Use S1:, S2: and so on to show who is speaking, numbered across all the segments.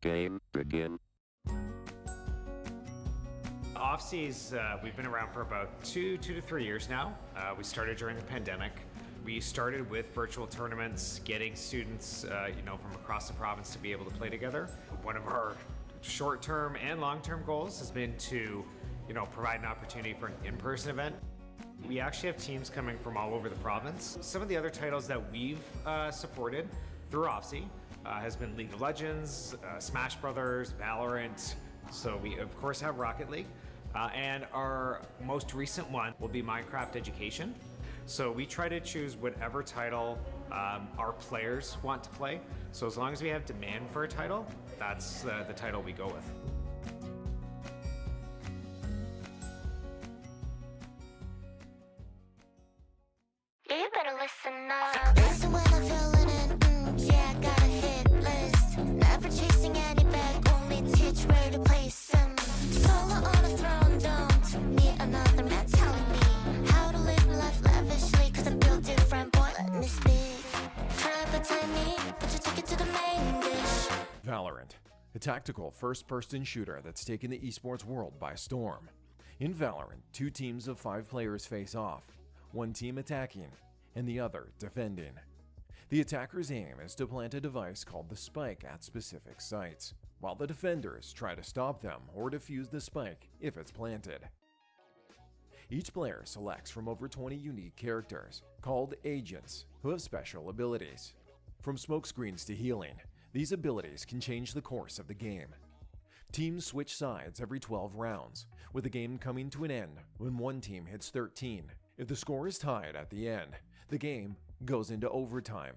S1: Game begin.
S2: Offseas, we've been around for about two to 3 years now. We started during the pandemic. We started with virtual tournaments, getting students, from across the province to be able to play together. One of our short-term and long-term goals has been to provide an opportunity for an in-person event. We actually have teams coming from all over the province. Some of the other titles that we've supported through OFSI has been League of Legends, Smash Brothers, Valorant. So we of course have Rocket League. And our most recent one will be Minecraft Education. So we try to choose whatever title our players want to play. So as long as we have demand for a title, that's the title we go with.
S3: You better listen up. Listen when I'm feeling it. Yeah, I got a hit list. Never chasing any bag, only teach where to place them. Solo on a throne, don't need another man telling me how to live life lavishly. Cause I built different, boy, let me speak. Try but tiny, but you take it to the main dish.
S4: Valorant, a tactical first-person shooter that's taken the esports world by storm. In Valorant, 2 teams of 5 players face off, one team attacking and the other defending. The attacker's aim is to plant a device called the spike at specific sites, while the defenders try to stop them or defuse the spike if it's planted. Each player selects from over 20 unique characters, called agents, who have special abilities. From smokescreens to healing, these abilities can change the course of the game. Teams switch sides every 12 rounds, with the game coming to an end when one team hits 13. If the score is tied at the end, the game goes into overtime,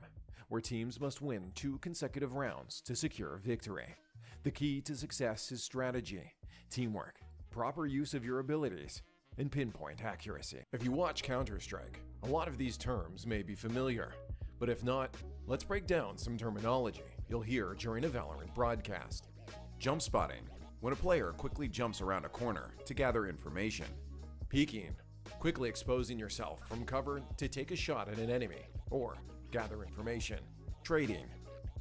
S4: where teams must win 2 consecutive rounds to secure victory. The key to success is strategy, teamwork, proper use of your abilities, and pinpoint accuracy. If you watch Counter-Strike, a lot of these terms may be familiar, but if not, let's break down some terminology you'll hear during a Valorant broadcast. Jump spotting, when a player quickly jumps around a corner to gather information. Peeking, quickly exposing yourself from cover to take a shot at an enemy or gather information. Trading,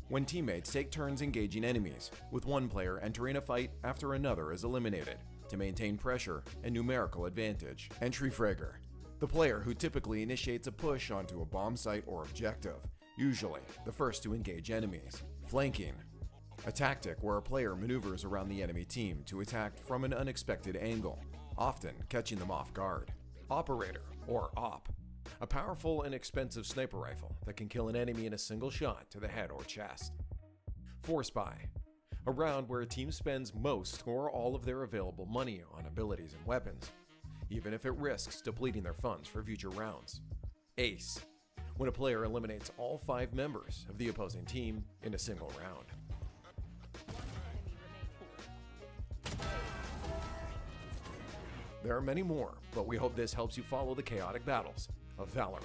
S4: when teammates take turns engaging enemies, with one player entering a fight after another is eliminated to maintain pressure and numerical advantage. Entry fragger, the player who typically initiates a push onto a bomb site or objective, usually the first to engage enemies. Flanking, a tactic where a player maneuvers around the enemy team to attack from an unexpected angle, often catching them off guard. Operator, or Op, a powerful and expensive sniper rifle that can kill an enemy in a single shot to the head or chest. Force Buy, a round where a team spends most or all of their available money on abilities and weapons, even if it risks depleting their funds for future rounds. Ace, when a player eliminates all 5 members of the opposing team in a single round. There are many more, but we hope this helps you follow the chaotic battles of Valorant.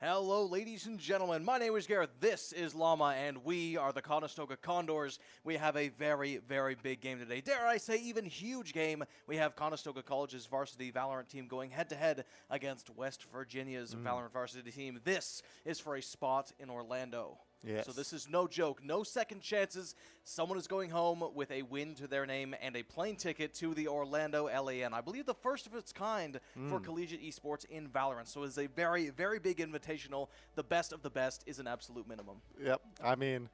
S5: Hello, ladies and gentlemen. My name is Gareth. This is Llama, and we are the Conestoga Condors. We have a very, very big game today. Dare I say, even huge game. We have Conestoga College's varsity Valorant team going head-to-head against West Virginia's Valorant varsity team. This is for a spot in Orlando.
S6: Yes.
S5: So this is no joke, no second chances. Someone is going home with a win to their name and a plane ticket to the Orlando LAN. I believe the first of its kind for collegiate esports in Valorant. So it's a very, very big invitational. The best of the best is an absolute minimum.
S6: Yep. I mean,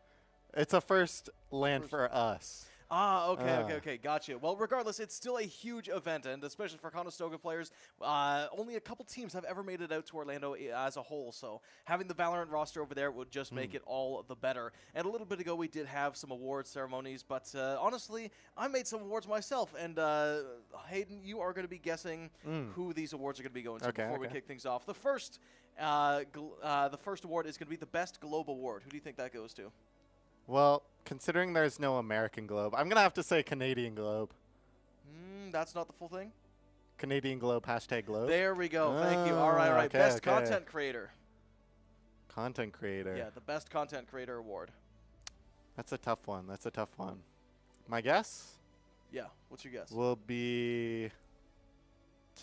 S6: it's a first land for us.
S5: Ah, okay, gotcha. Well, regardless, it's still a huge event, and especially for Conestoga players, only a couple teams have ever made it out to Orlando as a whole, so having the Valorant roster over there would just make it all the better. And a little bit ago, we did have some award ceremonies, but honestly, I made some awards myself, and Hayden, you are going to be guessing who these awards are going to be going to before we kick things off. The first award is going to be the Best Globe Award. Who do you think that goes to?
S6: Well, considering there's no American Globe, I'm going to have to say Canadian Globe.
S5: That's not the full thing?
S6: Canadian Globe, hashtag Globe.
S5: There we go. Thank you. All right.
S6: Okay,
S5: Best Content Creator.
S6: Content Creator.
S5: Yeah, the Best Content Creator Award.
S6: That's a tough one. My guess?
S5: Yeah, what's your guess?
S6: Will be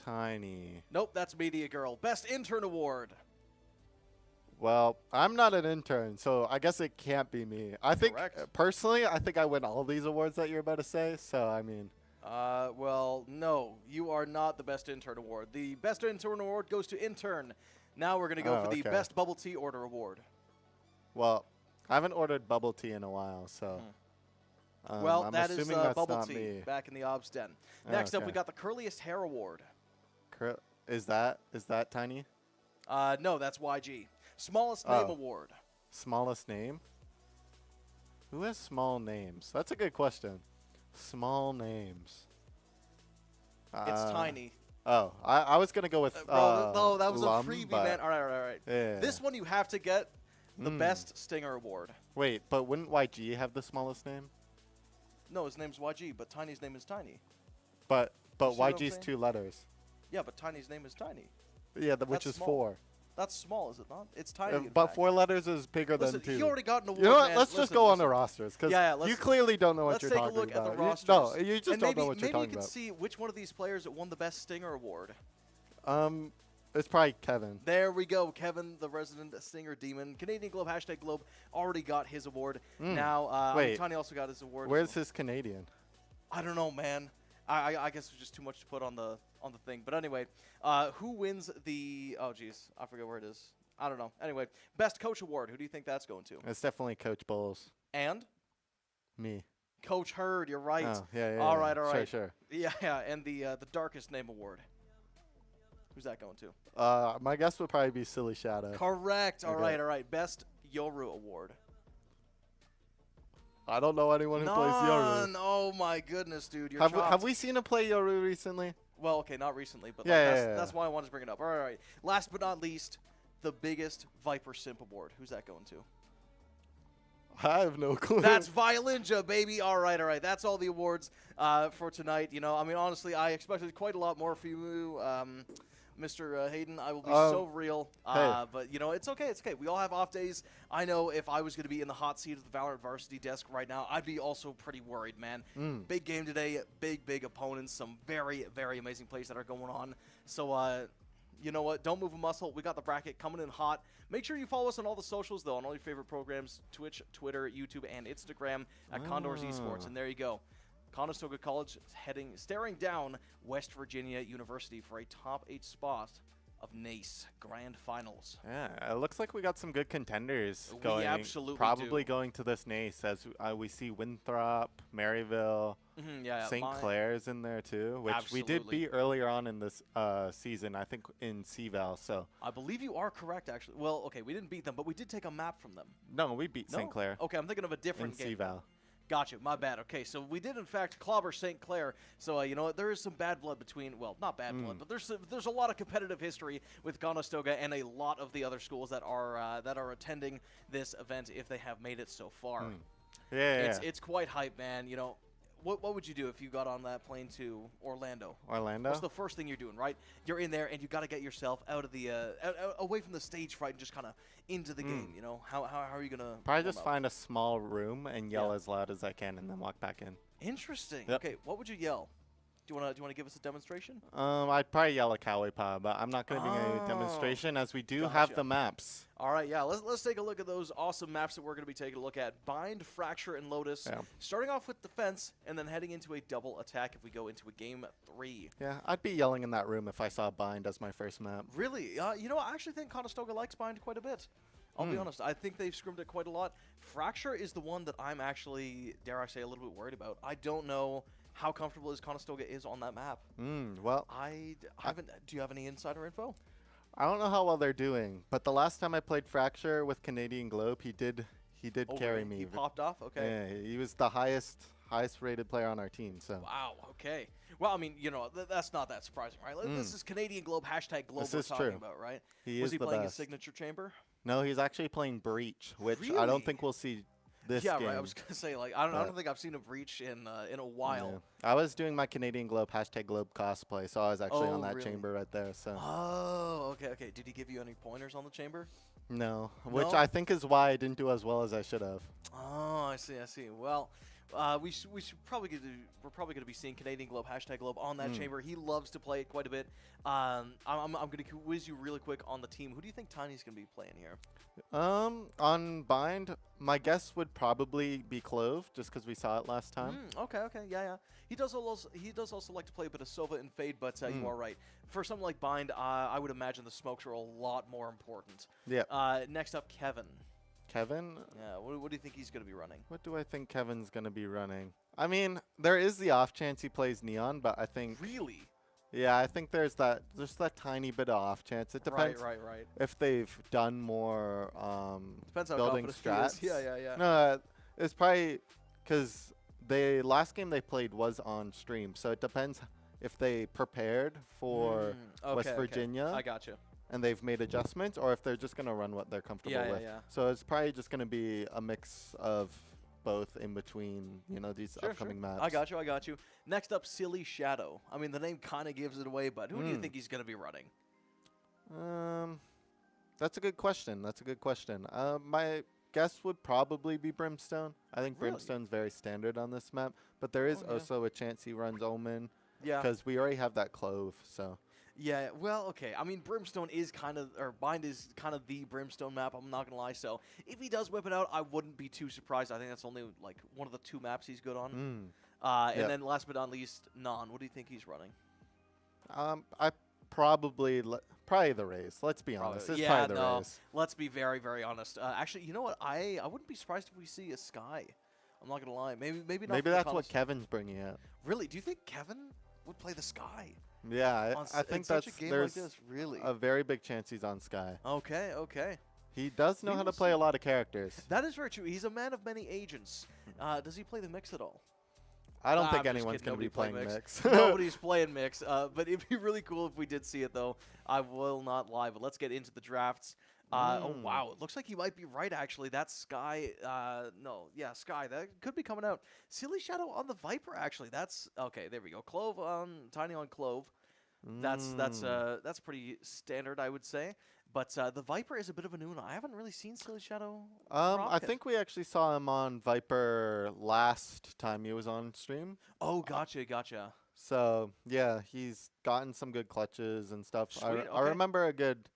S6: Tiny.
S5: Nope, that's Media Girl. Best Intern Award.
S6: Well, I'm not an intern, so I guess it can't be me. I think, personally, I think I win all these awards that you're about to say, so I mean.
S5: Well, no, you are not the Best Intern Award. The Best Intern Award goes to Intern. Now we're going to go for the Best Bubble Tea Order Award.
S6: Well, I haven't ordered bubble tea in a while, so.
S5: Well,
S6: I'm
S5: that is
S6: assuming that's
S5: Bubble
S6: not
S5: Tea
S6: me.
S5: back in the Obs Den. Next up, we
S6: okay.
S5: got the Curliest Hair Award.
S6: Is that Tiny?
S5: No, that's YG. Smallest Name Award.
S6: Smallest name? Who has small names? That's a good question. Small names.
S5: It's Tiny.
S6: Oh, I was going to go with
S5: Bro, no, that was
S6: Lum,
S5: a freebie,
S6: but
S5: man. All right.
S6: Yeah.
S5: This one you have to get the Best Stinger Award.
S6: Wait, but wouldn't YG have the smallest name?
S5: No, his name's YG, but Tiny's name is Tiny.
S6: But
S5: see what I'm
S6: YG's
S5: saying?
S6: 2 letters.
S5: Yeah, but Tiny's name is Tiny.
S6: Yeah, which
S5: That's
S6: is
S5: small.
S6: 4.
S5: That's small, is it not? It's Tiny. in
S6: But
S5: fact.
S6: 4 letters is bigger
S5: Listen,
S6: than 2.
S5: he already got an award,
S6: You know what?
S5: man.
S6: Let's just
S5: Listen,
S6: go on
S5: listen.
S6: the rosters because
S5: Yeah,
S6: you
S5: let's-
S6: clearly don't know what
S5: Let's
S6: you're
S5: take a
S6: talking
S5: look
S6: about.
S5: at the
S6: You-
S5: rosters.
S6: no, you just
S5: and
S6: don't
S5: maybe,
S6: know what you're
S5: maybe
S6: talking
S5: you can
S6: about.
S5: see which one of these players won the Best Stinger Award.
S6: It's probably Kevin.
S5: There we go. Kevin, the resident Stinger Demon. Canadian Globe, #Globe, already got his award. Now, I mean,
S6: Wait.
S5: Tiny also got his award.
S6: Where's his Canadian?
S5: I don't know, man. I guess it was just too much to put on the thing. But anyway, who wins the? Oh, geez, I forget where it is. I don't know. Anyway, Best Coach Award. Who do you think that's going to?
S6: It's definitely Coach Bowles.
S5: And
S6: Me.
S5: Coach Hurd. You're right.
S6: Oh, yeah.
S5: All right.
S6: Sure.
S5: Yeah. And the Darkest Name Award. Who's that going to?
S6: My guess would probably be Silly Shadow.
S5: Correct. All
S6: Okay.
S5: right. Best Yoru Award.
S6: I don't know anyone who plays Yoru.
S5: None. Oh my goodness, dude. You're
S6: Have
S5: chopped.
S6: we seen him play Yoru recently?
S5: Well, okay, not recently, but
S6: Yeah,
S5: that's why I wanted to bring it up. All right. Last but not least, the biggest Viper Simp Award. Who's that going to?
S6: I have no clue.
S5: That's Violinja, baby. All right. That's all the awards for tonight. You know, I mean, honestly, I expected quite a lot more from you, Mr. Hayden. I will be so real.
S6: Hey.
S5: But, you know, it's okay. We all have off days. I know if I was going to be in the hot seat of the Valorant varsity desk right now, I'd be also pretty worried, man. Big game today. Big opponents. Some very, very amazing plays that are going on. So, you know what? Don't move a muscle. We got the bracket coming in hot. Make sure you follow us on all the socials, though, on all your favorite programs, Twitch, Twitter, YouTube, and Instagram at Condors Esports. And there you go. Conestoga College staring down West Virginia University for a top 8 spot of NACE Grand Finals.
S6: Yeah, it looks like we got some good contenders going.
S5: We absolutely
S6: probably
S5: do.
S6: going to this NACE as we see Winthrop, Maryville, St. Clair's in there too, which we did
S5: Absolutely.
S6: beat earlier on in this season, I think in CVAL. So
S5: I believe you are correct, actually. Well, okay, we didn't beat them, but we did take a map from them.
S6: no, we beat
S5: No?
S6: St. Clair
S5: Okay, I'm thinking of a
S6: in
S5: different game.
S6: CVAL.
S5: Gotcha. My bad. Okay, so we did in fact clobber St. Clair. So you know what? There is some bad blood between. Well, not bad blood, but there's a lot of competitive history with Conestoga and a lot of the other schools that are attending this event if they have made it so far.
S6: Yeah,
S5: It's quite hype, man. You know, what would you do if you got on that plane to Orlando?
S6: Orlando.
S5: What's the first thing you're doing, right? You're in there, and you got to get yourself out of the away from the stage fright and just kind of into the game. You know, how are you gonna
S6: Probably
S5: warm
S6: just
S5: up?
S6: find a small room and yell
S5: Yeah.
S6: as loud as I can, and then walk back in.
S5: Interesting.
S6: Yep.
S5: Okay, what would you yell? Do you wanna give us a demonstration?
S6: I'd probably yell a Cowboy Paw, but I'm not going to be doing a demonstration as we do have
S5: Gotcha.
S6: the maps.
S5: All right, yeah. Let's take a look at those awesome maps that we're going to be taking a look at. Bind, Fracture, and Lotus.
S6: Yeah.
S5: Starting off with defense, and then heading into a double attack if we go into a game 3.
S6: Yeah, I'd be yelling in that room if I saw Bind as my first map.
S5: Really? You know, I actually think Conestoga likes Bind quite a bit. I'll be honest. I think they've scrimmed it quite a lot. Fracture is the one that I'm actually, dare I say, a little bit worried about. I don't know how comfortable Conestoga is on that map.
S6: Well,
S5: I haven't. Do you have any insider info?
S6: I don't know how well they're doing, but the last time I played Fracture with Canadian Globe, he did carry
S5: really?
S6: me.
S5: He popped off. Okay.
S6: Yeah, he was the highest rated player on our team. So
S5: Wow. Okay. Well, I mean, you know, that's not that surprising, right? This is Canadian Globe, #Globe
S6: This
S5: we're
S6: is
S5: talking
S6: true.
S5: about, right?
S6: he
S5: Was
S6: is
S5: he
S6: the
S5: playing his
S6: best.
S5: signature chamber?
S6: No, he's actually playing Breach, which I
S5: Really?
S6: don't think we'll see this
S5: yeah,
S6: game.
S5: right. I was gonna say, like, I don't think I've seen a Breach in a while.
S6: Yeah. I was doing my Canadian Globe #Globe cosplay, so I was actually on that
S5: really?
S6: chamber right there. So
S5: Oh, okay. Did he give you any pointers on the chamber?
S6: no, which
S5: No?
S6: I think is why I didn't do as well as I should have.
S5: Oh, I see. Well, we should probably we're probably going to be seeing Canadian Globe, #Globe on that chamber. He loves to play it quite a bit. I'm going to quiz you really quick on the team. Who do you think Tiny's going to be playing here?
S6: On Bind, my guess would probably be Clove, just because we saw it last time.
S5: Okay, yeah. He does also like to play a bit of Sova and Fade, but you are right. For something like Bind, I would imagine the smokes are a lot more important.
S6: Yeah.
S5: Next up, Kevin.
S6: Kevin?
S5: Yeah, what do you think he's going to be running?
S6: What do I think Kevin's going to be running? I mean, there is the off chance he plays Neon, but I think...
S5: Really?
S6: Yeah, I think there's that tiny bit of off chance. It depends
S5: Right.
S6: if they've done more
S5: Depends how
S6: building
S5: confident
S6: strats.
S5: he is. Yeah.
S6: No, it's probably because the last game they played was on stream, so it depends if they prepared for West Virginia.
S5: I gotcha.
S6: And they've made adjustments, or if they're just going to run what they're comfortable with.
S5: Yeah.
S6: So it's probably just going to be a mix of both in between, these upcoming maps.
S5: I got you. Next up, Silly Shadow. I mean, the name kind of gives it away, but who do you think he's going to be running?
S6: That's a good question. My guess would probably be Brimstone. I think Brimstone's very standard on this map, but there is also a chance he runs Omen.
S5: Yeah.
S6: Because we already have that Clove, so...
S5: Yeah, well, okay. I mean, Brimstone is Bind is kind of the Brimstone map, I'm not going to lie. So if he does whip it out, I wouldn't be too surprised. I think that's only, like, one of the 2 maps he's good on. And then last but not least, Non. What do you think he's running?
S6: I probably the Raze. Let's be honest. It's probably the Raze.
S5: Let's be very, very honest. Actually, you know what? I wouldn't be surprised if we see a Sky. I'm not going to lie. Maybe not.
S6: Maybe that's what Kevin's bringing out.
S5: Really? Do you think Kevin would play the Sky?
S6: Yeah, I think there's
S5: really
S6: a very big chance he's on Sky.
S5: Okay.
S6: He does know how to play a lot of characters.
S5: That is very true. He's a man of many agents. Does he play the mix at all?
S6: I don't think anyone's going to be playing mix.
S5: Nobody's playing mix. But it'd be really cool if we did see it, though. I will not lie. But let's get into the drafts. Oh, wow. It looks like he might be right, actually. That's Sky. Sky. That could be coming out. Silly Shadow on the Viper, actually. That's okay. There we go. Clove on Tiny on Clove. That's pretty standard, I would say. But the Viper is a bit of a new one. I haven't really seen Silly Shadow.
S6: I think we actually saw him on Viper last time he was on stream.
S5: Oh, gotcha.
S6: So yeah, he's gotten some good clutches and stuff.
S5: Sweet,
S6: I remember a good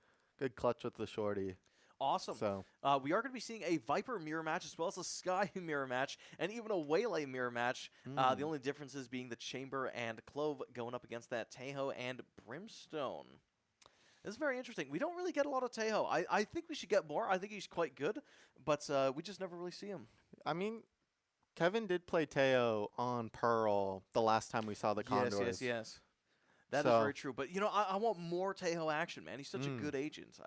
S6: clutch with the shorty.
S5: Awesome.
S6: So
S5: we are going to be seeing a Viper mirror match as well as a Sky mirror match and even a Waylay mirror match. The only differences being the Chamber and Clove going up against that Taeho and Brimstone. This is very interesting. We don't really get a lot of Taeho. I think we should get more. I think he's quite good, but we just never really see him.
S6: I mean, Kevin did play Taeho on Pearl the last time we saw the Condors.
S5: Yes. That is very true. But, I want more Taeho action, man. He's such a good agent.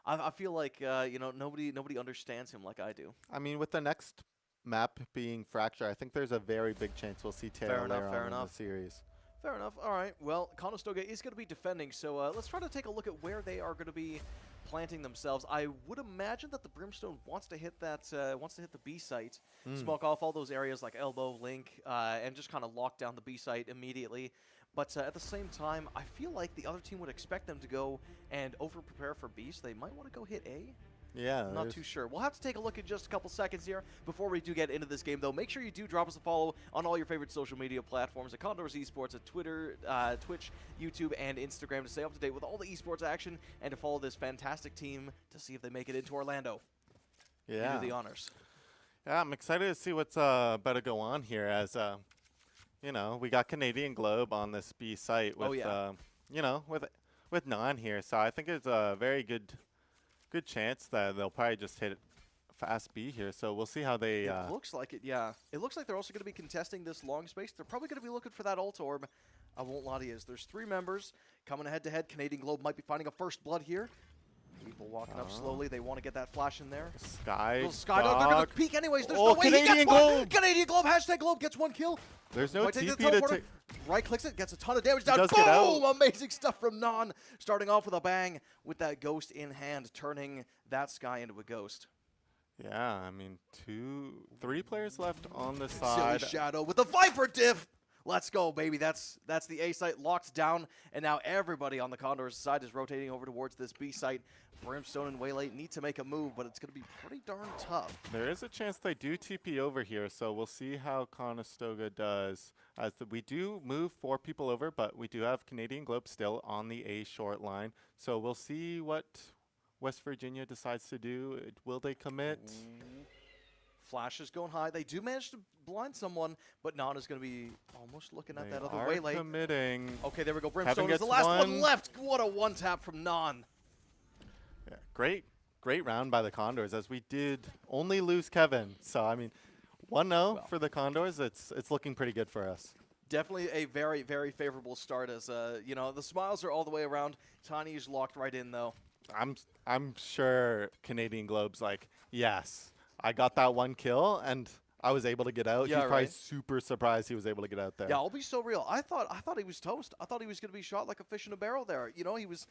S5: I feel like, nobody understands him like I do.
S6: I mean, with the next map being Fracture, I think there's a very big chance we'll see Taeho later on in the series.
S5: Fair enough. All right. Well, Conestoga is going to be defending, so let's try to take a look at where they are going to be planting themselves. I would imagine that the Brimstone wants to hit that, wants to hit the B site, smoke off all those areas like Elbow, Link, and just kind of lock down the B site immediately. But at the same time, I feel like the other team would expect them to go and over-prepare for B, so they might want to go hit A.
S6: Yeah.
S5: Not too sure. We'll have to take a look in just a couple seconds here. Before we do get into this game, though, make sure you do drop us a follow on all your favorite social media platforms at Condors Esports, at Twitter, Twitch, YouTube, and Instagram to stay up to date with all the esports action and to follow this fantastic team to see if they make it into Orlando.
S6: Yeah.
S5: You do the honors.
S6: Yeah, I'm excited to see what's about to go on here as, we got Canadian Globe on this B site with, with Non here. So I think it's a very good chance that they'll probably just hit fast B here. So we'll see how they...
S5: It looks like it, yeah. It looks like they're also going to be contesting this long space. They're probably going to be looking for that ult orb. I won't lie to you. There's 3 members coming head-to-head. Canadian Globe might be finding a first blood here. People walking up slowly. They want to get that flash in there.
S6: Sky.
S5: No, they're going to peek anyways. There's no way
S6: Canadian
S5: he gets
S6: Globe.
S5: one. Canadian Globe. Hashtag Globe gets 1 kill.
S6: There's no TP to take.
S5: Right clicks it, gets a ton of damage down.
S6: Does get
S5: Boom!
S6: out.
S5: Amazing stuff from Non. Starting off with a bang with that ghost in hand, turning that Sky into a ghost.
S6: Yeah, I mean, 3 players left on the side.
S5: Silly Shadow with the Viper diff. Let's go, baby. That's the A site locked down, and now everybody on the Condors side is rotating over towards this B site. Brimstone and Waylay need to make a move, but it's going to be pretty darn tough.
S6: There is a chance they do TP over here, so we'll see how Conestoga does. As we do move 4 people over, but we do have Canadian Globe still on the A short line. So we'll see what West Virginia decides to do. Will they commit?
S5: Flash is going high. They do manage to blind someone, but Non is going to be almost looking at that other
S6: They are
S5: Waylay.
S6: committing.
S5: Okay, there we go. Brimstone is the last one left. What a one-tap from Non.
S6: Yeah, great great round by the Condors, as we did only lose Kevin. So, I mean, 1-0 for the Condors. It's looking pretty good for us.
S5: Definitely a very, very favorable start as, you know, the smiles are all the way around. Tiny is locked right in, though.
S6: I'm sure Canadian Globe's like, yes, I got that one kill, and I was able to get out.
S5: Yeah,
S6: He's probably
S5: right.
S6: super surprised he was able to get out there.
S5: Yeah, I'll be so real. I thought he was toast. I thought he was going to be shot like a fish in a barrel there. You know, he was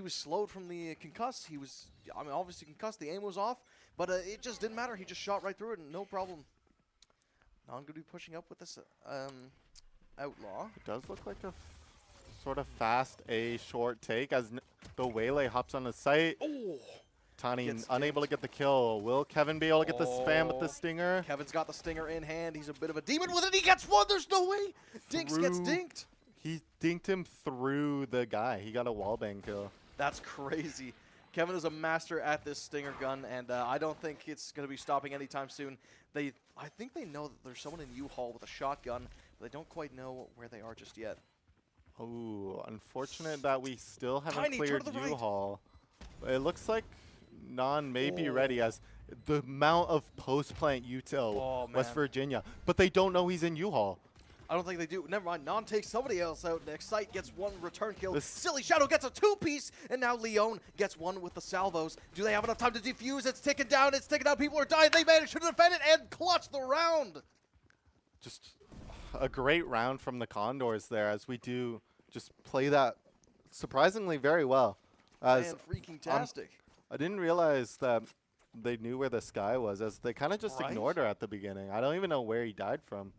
S5: slowed from the concuss. He was, I mean, obviously concussed. The aim was off, but it just didn't matter. He just shot right through it, and no problem. Now I'm going to be pushing up with this Outlaw.
S6: It does look like a sort of fast A short take as the Waylay hops on the site.
S5: Oh!
S6: Tani
S5: Gets
S6: unable to get the kill. Will Kevin be able to get the spam with the stinger?
S5: Kevin's got the stinger in hand. He's a bit of a demon with it. He gets one. There's no way. Dinks gets dinked.
S6: He dinked him through the guy. He got a wallbang kill.
S5: That's crazy. Kevin is a master at this stinger gun, and I don't think it's going to be stopping anytime soon. I think they know that there's someone in U-Haul with a shotgun, but they don't quite know where they are just yet.
S6: Oh, unfortunate that we still haven't
S5: Tiny, turn
S6: cleared
S5: to the right.
S6: U-Haul. It looks like Non may be ready as the amount of post-plant util West
S5: man.
S6: Virginia, but they don't know he's in U-Haul.
S5: I don't think they do. Never mind. Non takes somebody else out. Next site gets one return kill. Silly Shadow gets a two-piece, and now Leon gets one with the salvos. Do they have enough time to defuse? It's ticking down. It's ticking down. People are dying. They managed to defend it and clutch the round.
S6: Just a great round from the Condors there, as we do just play that surprisingly very well. As
S5: Man, freaking tastic.
S6: I didn't realize that they knew where the Sky was, as they kind of just ignored her at the beginning. I don't even know where he died from.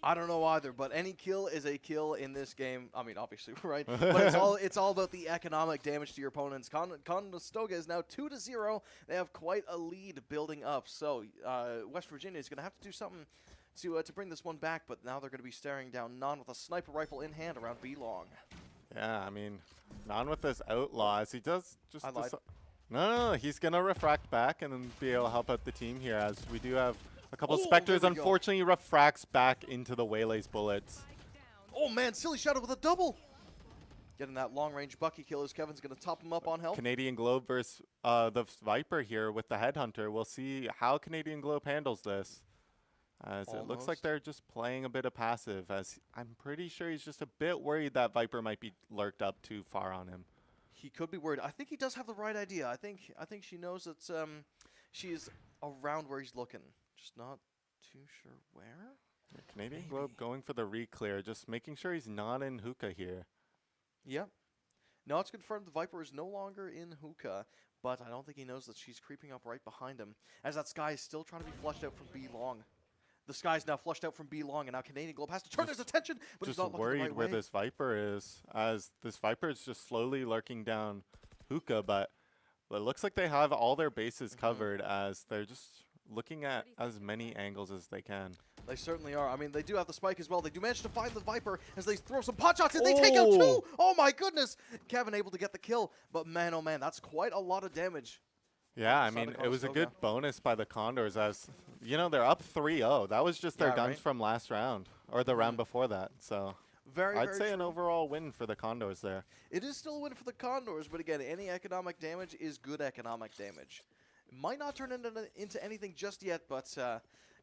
S5: I don't know either, but any kill is a kill in this game. I mean, obviously, right? But it's all about the economic damage to your opponents. Conestoga is now 2-0. They have quite a lead building up. So West Virginia is going to have to do something to bring this one back. But now they're going to be staring down Non with a sniper rifle in hand around B long.
S6: Yeah, I mean, Non with this outlaw, as he does just.
S5: I lied.
S6: No, he's gonna refract back and then be able to help out the team here, as we do have a couple Spectres. Unfortunately, refracts back into the Waylay's bullets.
S5: Oh man, Silly Shadow with a double. Getting that long-range Bucky kill as Kevin's going to top him up on health.
S6: Canadian Globe versus the Viper here with the Headhunter. We'll see how Canadian Globe handles this, as it looks like they're just playing a bit of passive, as I'm pretty sure he's just a bit worried that Viper might be lurked up too far on him.
S5: He could be worried. I think he does have the right idea. I think she knows that she is around where he's looking, just not too sure where.
S6: Yeah, Canadian Globe going for the re-clear, just making sure he's not in hookah here.
S5: Yep. Now it's confirmed the Viper is no longer in hookah, but I don't think he knows that she's creeping up right behind him, as that Sky is still trying to be flushed out from B long. The Sky's now flushed out from B long, and now Canadian Globe has to turn his attention, but he's not looking
S6: worried
S5: the right
S6: where
S5: way.
S6: this Viper is, as this Viper is just slowly lurking down hookah, but it looks like they have all their bases covered, as they're just looking at as many angles as they can.
S5: They certainly are. I mean, they do have the spike as well. They do manage to find the Viper as they throw some pot shots, and they take out two. Oh my goodness! Kevin able to get the kill, but man, oh man, that's quite a lot of damage.
S6: Yeah, I mean, it was a good bonus by the Condors, as, you know, they're up 3-0. That was just their guns from last round, or the round before that. So I'd say an overall win for the Condors there.
S5: It is still a win for the Condors, but again, any economic damage is good economic damage. It might not turn into anything just yet, but,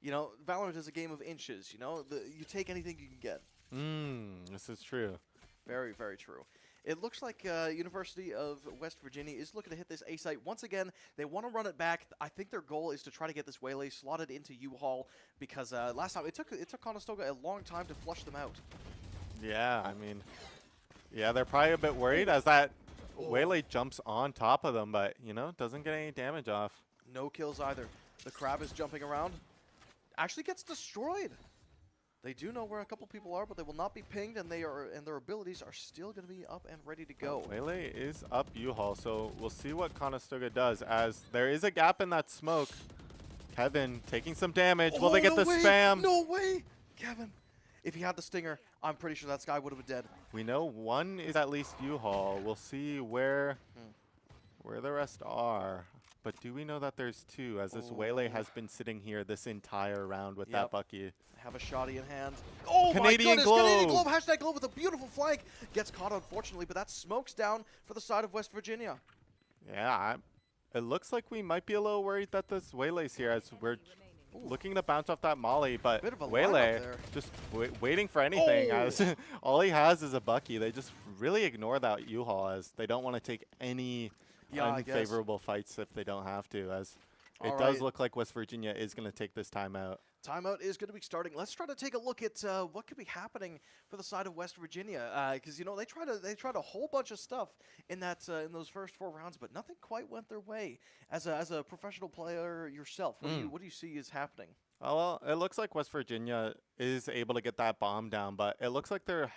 S5: you know, Valorant is a game of inches. You know, you take anything you can get.
S6: This is true.
S5: Very, very true. It looks like University of West Virginia is looking to hit this A site. Once again, they want to run it back. I think their goal is to try to get this Waylay slotted into U-Haul, because last time it took Conestoga a long time to flush them out.
S6: Yeah, I mean, yeah, they're probably a bit worried as that Waylay jumps on top of them, but, you know, doesn't get any damage off.
S5: No kills either. The Crab is jumping around. Actually gets destroyed. They do know where a couple people are, but they will not be pinged, and their abilities are still going to be up and ready to go.
S6: Waylay is up U-Haul, so we'll see what Conestoga does, as there is a gap in that smoke. Kevin taking some damage. Will they get the spam?
S5: No way! Kevin, if he had the stinger, I'm pretty sure that Sky would have been dead.
S6: We know one is at least U-Haul. We'll see where the rest are. But do we know that there's two, as this Waylay has been sitting here this entire round with that Bucky?
S5: Have a shotty in hand. Oh
S6: Canadian
S5: my goodness!
S6: Globe.
S5: Canadian Globe, hashtag Globe with a beautiful flank. Gets caught, unfortunately, but that smoke's down for the side of West Virginia.
S6: Yeah, it looks like we might be a little worried that this Waylay's here as we're looking to bounce off that molly, but
S5: Bit of a lineup
S6: Waylay
S5: there.
S6: just waiting for anything
S5: Oh!
S6: as all he has is a Bucky. They just really ignore that U-Haul as they don't want to take any
S5: I guess.
S6: unfavorable fights if they don't have to, as it
S5: All
S6: does
S5: right.
S6: look like West Virginia is going to take this timeout.
S5: Timeout is going to be starting. Let's try to take a look at what could be happening for the side of West Virginia, because you know they tried a whole bunch of stuff in in those first 4 rounds, but nothing quite went their way. As a professional player yourself, what do you see is happening?
S6: Oh, well, it looks like West Virginia is able to get that bomb down, but it looks like they're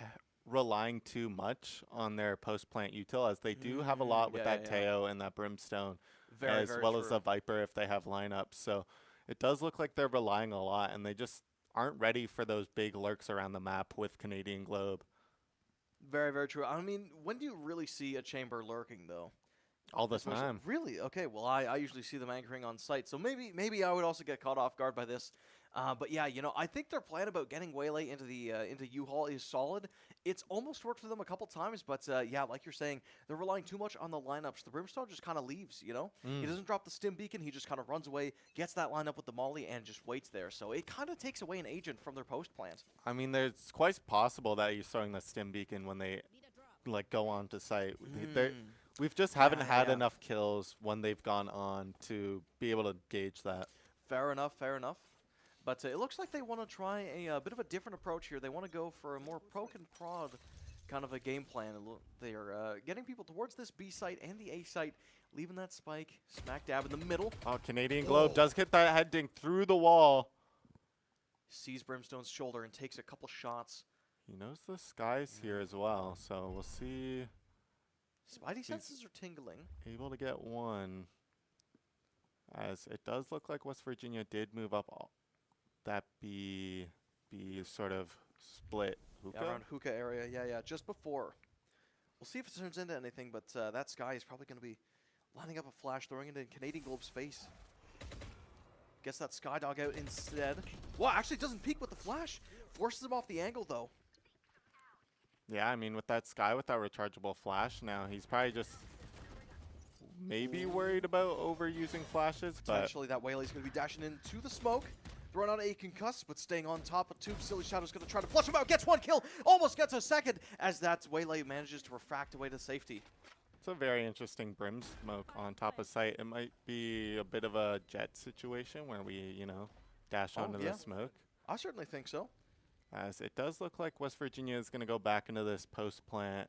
S6: relying too much on their post-plant util, as they do have a lot with that Teo and that Brimstone, as well as the Viper if they have lineups. So it does look like they're relying a lot, and they just aren't ready for those big lurks around the map with Canadian Globe.
S5: Very, very true. I mean, when do you really see a chamber lurking, though?
S6: All the time.
S5: Really? Okay. Well, I usually see them anchoring on site, so maybe I would also get caught off guard by this. But yeah, you know, I think their plan about getting Waylay into U-Haul is solid. It's almost worked for them a couple times, but yeah, like you're saying, they're relying too much on the lineups. The Brimstone just kind of leaves, you know? He doesn't drop the stim beacon. He just kind of runs away, gets that lineup with the molly, and just waits there. So it kind of takes away an agent from their post plant.
S6: I mean, it's quite possible that he's throwing the stim beacon when they go on to site. We've just haven't had enough kills when they've gone on to be able to gauge that.
S5: Fair enough, fair enough. But it looks like they want to try a bit of a different approach here. They want to go for a more poke and prod kind of a game plan. They are getting people towards this B site and the A site, leaving that spike smack dab in the middle.
S6: Oh, Canadian Globe does get that head ding through the wall.
S5: Sees Brimstone's shoulder and takes a couple shots.
S6: He knows the sky's here as well, so we'll see.
S5: Spidey senses are tingling.
S6: Able to get one, as it does look like West Virginia did move up that B sort of split hookah.
S5: Yeah, around hookah area, yeah, just before. We'll see if it turns into anything, but that Sky is probably going to be lining up a flash, throwing it in Canadian Globe's face. Gets that Sky Dog out instead. Wow, actually doesn't peek with the flash. Forces him off the angle, though.
S6: Yeah, I mean, with that Sky, with that rechargeable flash now, he's probably just maybe worried about overusing flashes.
S5: Potentially that Waylay's going to be dashing into the smoke. Throwing out a concuss, but staying on top of Tube. Silly Shadow's going to try to flush him out. Gets 1 kill. Almost gets a second as that Waylay manages to refract away to safety.
S6: It's a very interesting Brim smoke on top of site. It might be a bit of a Jet situation where we, you know, dash onto the smoke.
S5: I certainly think so.
S6: As it does look like West Virginia is going to go back into this post-plant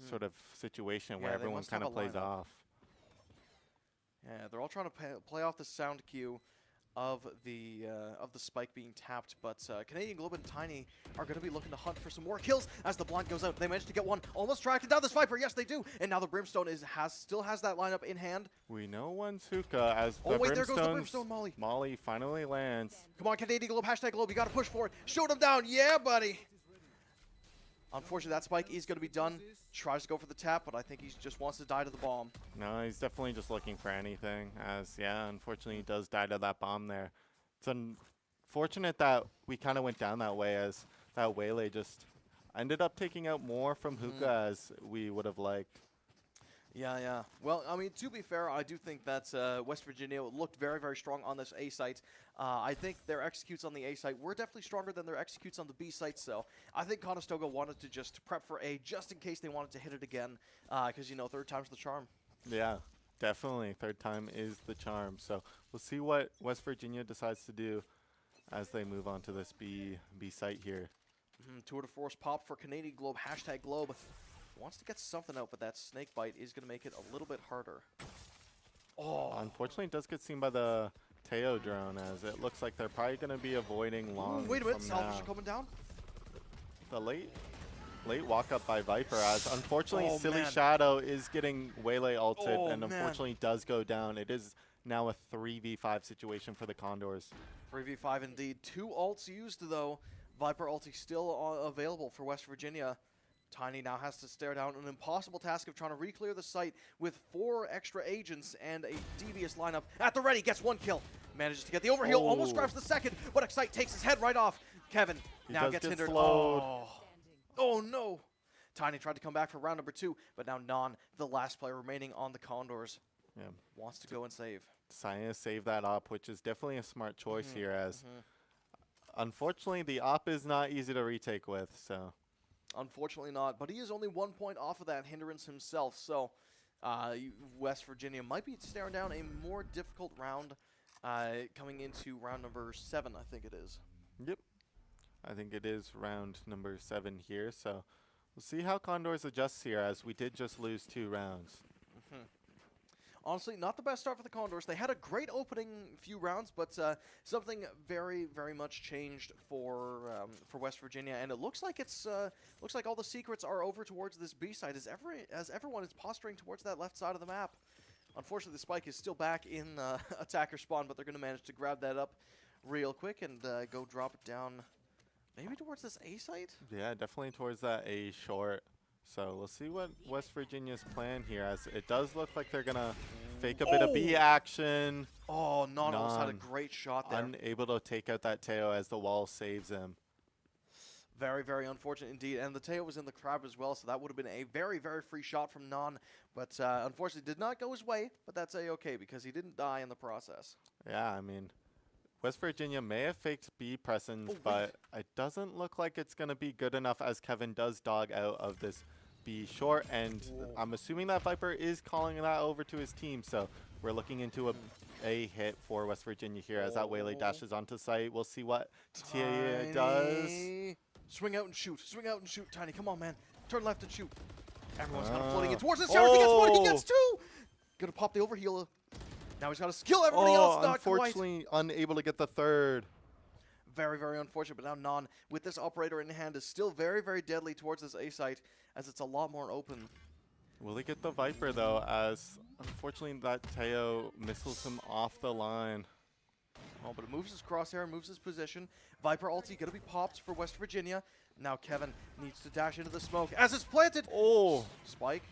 S6: sort of situation where everyone kind of plays off.
S5: Yeah, they're all trying to play off the sound cue of the spike being tapped, but Canadian Globe and Tiny are going to be looking to hunt for some more kills as the blind goes out. They managed to get one, almost tracking down this Viper. Yes, they do, and now the Brimstone still has that lineup in hand.
S6: We know one's hookah as
S5: there goes the Brimstone molly.
S6: Molly finally lands.
S5: Come on, Canadian Globe, hashtag Globe, you got to push for it. Shoot him down, yeah, buddy. Unfortunately, that spike is going to be done. Tries to go for the tap, but I think he just wants to die to the bomb.
S6: No, he's definitely just looking for anything. As, yeah, unfortunately, he does die to that bomb there. It's unfortunate that we kind of went down that way, as that Waylay just ended up taking out more from hookah as we would have liked.
S5: Yeah. Well, I mean, to be fair, I do think that West Virginia looked very, very strong on this A site. I think their executes on the A site were definitely stronger than their executes on the B site, so I think Conestoga wanted to just prep for A just in case they wanted to hit it again, because, you know, third time's the charm.
S6: Yeah, definitely. Third time is the charm. So we'll see what West Virginia decides to do as they move on to this B site here.
S5: Tour de force pop for Canadian Globe, hashtag Globe. Wants to get something out, but that snake bite is going to make it a little bit harder. Oh,
S6: unfortunately, it does get seen by the Teo drone, as it looks like they're probably going to be avoiding long.
S5: Wait a minute, salvage coming down.
S6: The late walk up by Viper, as unfortunately Silly Shadow is getting Waylay ulted and unfortunately does go down. It is now a 3v5 situation for the Condors.
S5: 3v5 indeed. 2 ults used though. Viper ulti still available for West Virginia. Tiny now has to stare down an impossible task of trying to re-clear the site with 4 extra agents and a devious lineup. At the ready, gets 1 kill. Manages to get the overheal, almost grabs the second, but Excite takes his head right off. Kevin now gets hindered. Oh no. Tiny tried to come back for round number 2, but now Non, the last player remaining on the Condors.
S6: Yeah.
S5: Wants to go and save.
S6: Deciding to save that op, which is definitely a smart choice here, as unfortunately the op is not easy to retake with. So
S5: Unfortunately not, but he is only 1 point off of that hindrance himself. So West Virginia might be staring down a more difficult round coming into round number 7, I think it is.
S6: Yep. I think it is round number 7 here. So we'll see how Condors adjusts here, as we did just lose 2 rounds.
S5: Honestly, not the best start for the Condors. They had a great opening few rounds, but something very, very much changed for West Virginia, and it looks like all the secrets are over towards this B side, as everyone is posturing towards that left side of the map. Unfortunately, the spike is still back in attacker spawn, but they're going to manage to grab that up real quick and go drop it down, maybe towards this A site.
S6: Yeah, definitely towards that A short. So we'll see what West Virginia's plan here, as it does look like they're going to fake a bit of B action.
S5: Oh, Non almost had a great shot there.
S6: Unable to take out that Teo as the wall saves him.
S5: Very, very unfortunate indeed. And the Teo was in the crab as well, so that would have been a very, very free shot from Non. But unfortunately did not go his way, but that's A-okay because he didn't die in the process.
S6: Yeah, I mean, West Virginia may have faked B presence, but it doesn't look like it's going to be good enough, as Kevin does dog out of this B short, and I'm assuming that Viper is calling that over to his team, so we're looking into a hit for West Virginia here, as that Waylay dashes onto site. We'll see what Tia does.
S5: Swing out and shoot. Swing out and shoot, Tiny. Come on, man. Turn left and shoot. Everyone's kind of floating in towards this. He gets one. He gets 2. Gonna pop the overheal. Now he's got to skill everybody else. Not
S6: unfortunately unable to get the 3rd.
S5: Very, very unfortunate, but now Non, with this operator in hand, is still very, very deadly towards this A site, as it's a lot more open.
S6: Will he get the Viper, though, as unfortunately that Teo missiles him off the line.
S5: Oh, but it moves his crosshair, moves his position. Viper ulti going to be popped for West Virginia. Now Kevin needs to dash into the smoke as it's planted.
S6: Oh!
S5: Spike.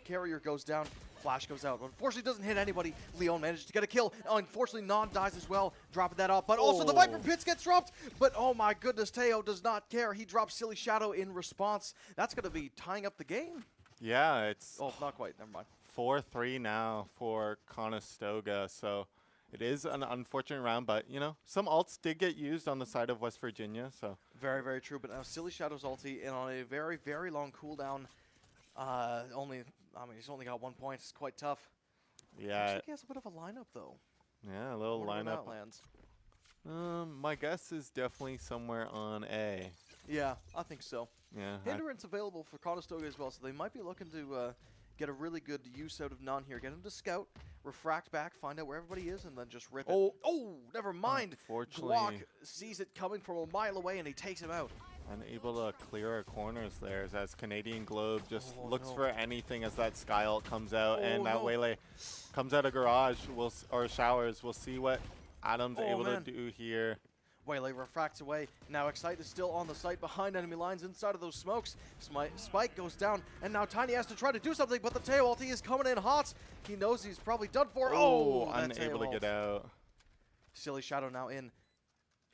S5: Carrier goes down. Flash goes out. Unfortunately, doesn't hit anybody. Leon managed to get a kill. Unfortunately, Non dies as well, dropping that off. But also the Viper Pits gets dropped. But oh my goodness, Teo does not care. He drops Silly Shadow in response. That's going to be tying up the game.
S6: Yeah, it's...
S5: Oh, not quite. Never mind.
S6: 4-3 now for Conestoga, so it is an unfortunate round, but, you know, some ults did get used on the side of West Virginia, so...
S5: Very, very true, but now Silly Shadow's ulti, and on a very, very long cooldown, he's only got 1 point. It's quite tough.
S6: Yeah.
S5: Looks like he has a bit of a lineup, though.
S6: Yeah, a little lineup.
S5: Lands.
S6: My guess is definitely somewhere on A.
S5: Yeah, I think so.
S6: Yeah.
S5: Hindrance available for Conestoga as well, so they might be looking to get a really good use out of Non here. Get him to scout, refract back, find out where everybody is, and then just rip it. Oh, never mind.
S6: Unfortunately.
S5: Glock sees it coming from a mile away, and he takes him out.
S6: Unable to clear our corners there, as Canadian Globe just looks for anything as that Sky ult comes out, and that Waylay comes out of garage, or showers. We'll see what Adam's able to do here.
S5: Waylay refracts away. Now Excite is still on the site behind enemy lines inside of those smokes. Spike goes down, and now Tiny has to try to do something, but the Teo ulti is coming in hot. He knows he's probably done for.
S6: Unable to get out.
S5: Silly Shadow now in.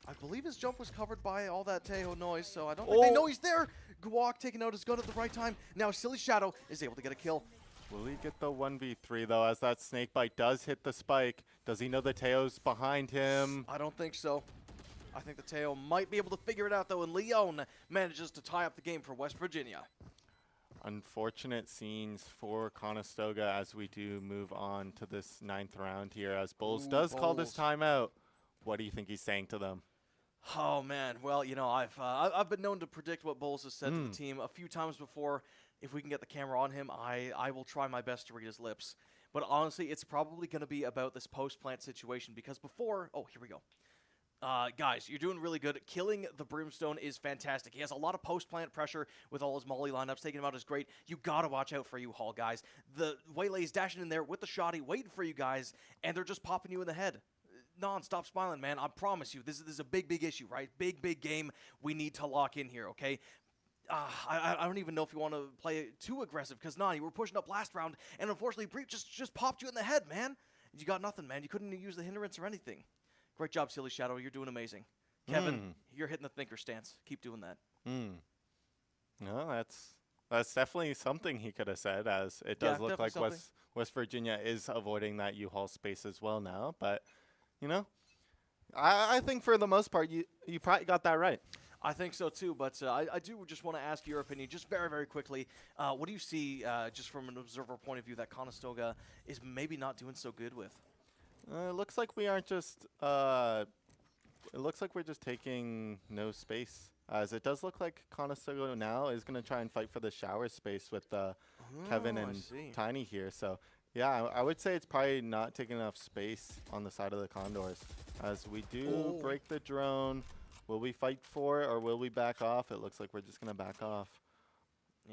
S5: I believe his jump was covered by all that Teo noise, so I don't think they know he's there. Guak taking out his gun at the right time. Now Silly Shadow is able to get a kill.
S6: Will he get the 1v3, though, as that snake bite does hit the spike? Does he know the Teo's behind him?
S5: I don't think so. I think the Teo might be able to figure it out, though, and Leon manages to tie up the game for West Virginia.
S6: Unfortunate scenes for Conestoga as we do move on to this 9th round here, as Bulls does call this timeout. What do you think he's saying to them?
S5: Oh, man. Well, you know, I've been known to predict what Bulls has said to the team a few times before. If we can get the camera on him, I will try my best to read his lips. But honestly, it's probably going to be about this post-plant situation, because before... Oh, here we go. Guys, you're doing really good. Killing the Brimstone is fantastic. He has a lot of post-plant pressure with all his molly lineups. Taking him out is great. You got to watch out for you, Hall, guys. The Waylay's dashing in there with the shoddy, waiting for you guys, and they're just popping you in the head. Non, stop smiling, man. I promise you, this is a big, big issue, right? Big, big game. We need to lock in here, okay? I don't even know if you want to play it too aggressive, because, nah, you were pushing up last round, and unfortunately, Breach just popped you in the head, man. You got nothing, man. You couldn't use the hindrance or anything. Great job, Silly Shadow. You're doing amazing. Kevin, you're hitting the thinker stance. Keep doing that.
S6: No, That's definitely something he could have said, as it does look like
S5: something.
S6: West Virginia is avoiding that U-Haul space as well now. But, you know, I think for the most part, you probably got that right.
S5: I think so too, but I do just want to ask your opinion, just very, very quickly. What do you see, just from an observer point of view, that Conestoga is maybe not doing so good with?
S6: It looks like we aren't just. It looks like we're just taking no space, as it does look like Conestoga now is going to try and fight for the shower space with Kevin and Tiny here. So yeah, I would say it's probably not taking enough space on the side of the Condors, as we do break the drone. Will we fight for it, or will we back off? It looks like we're just going to back off.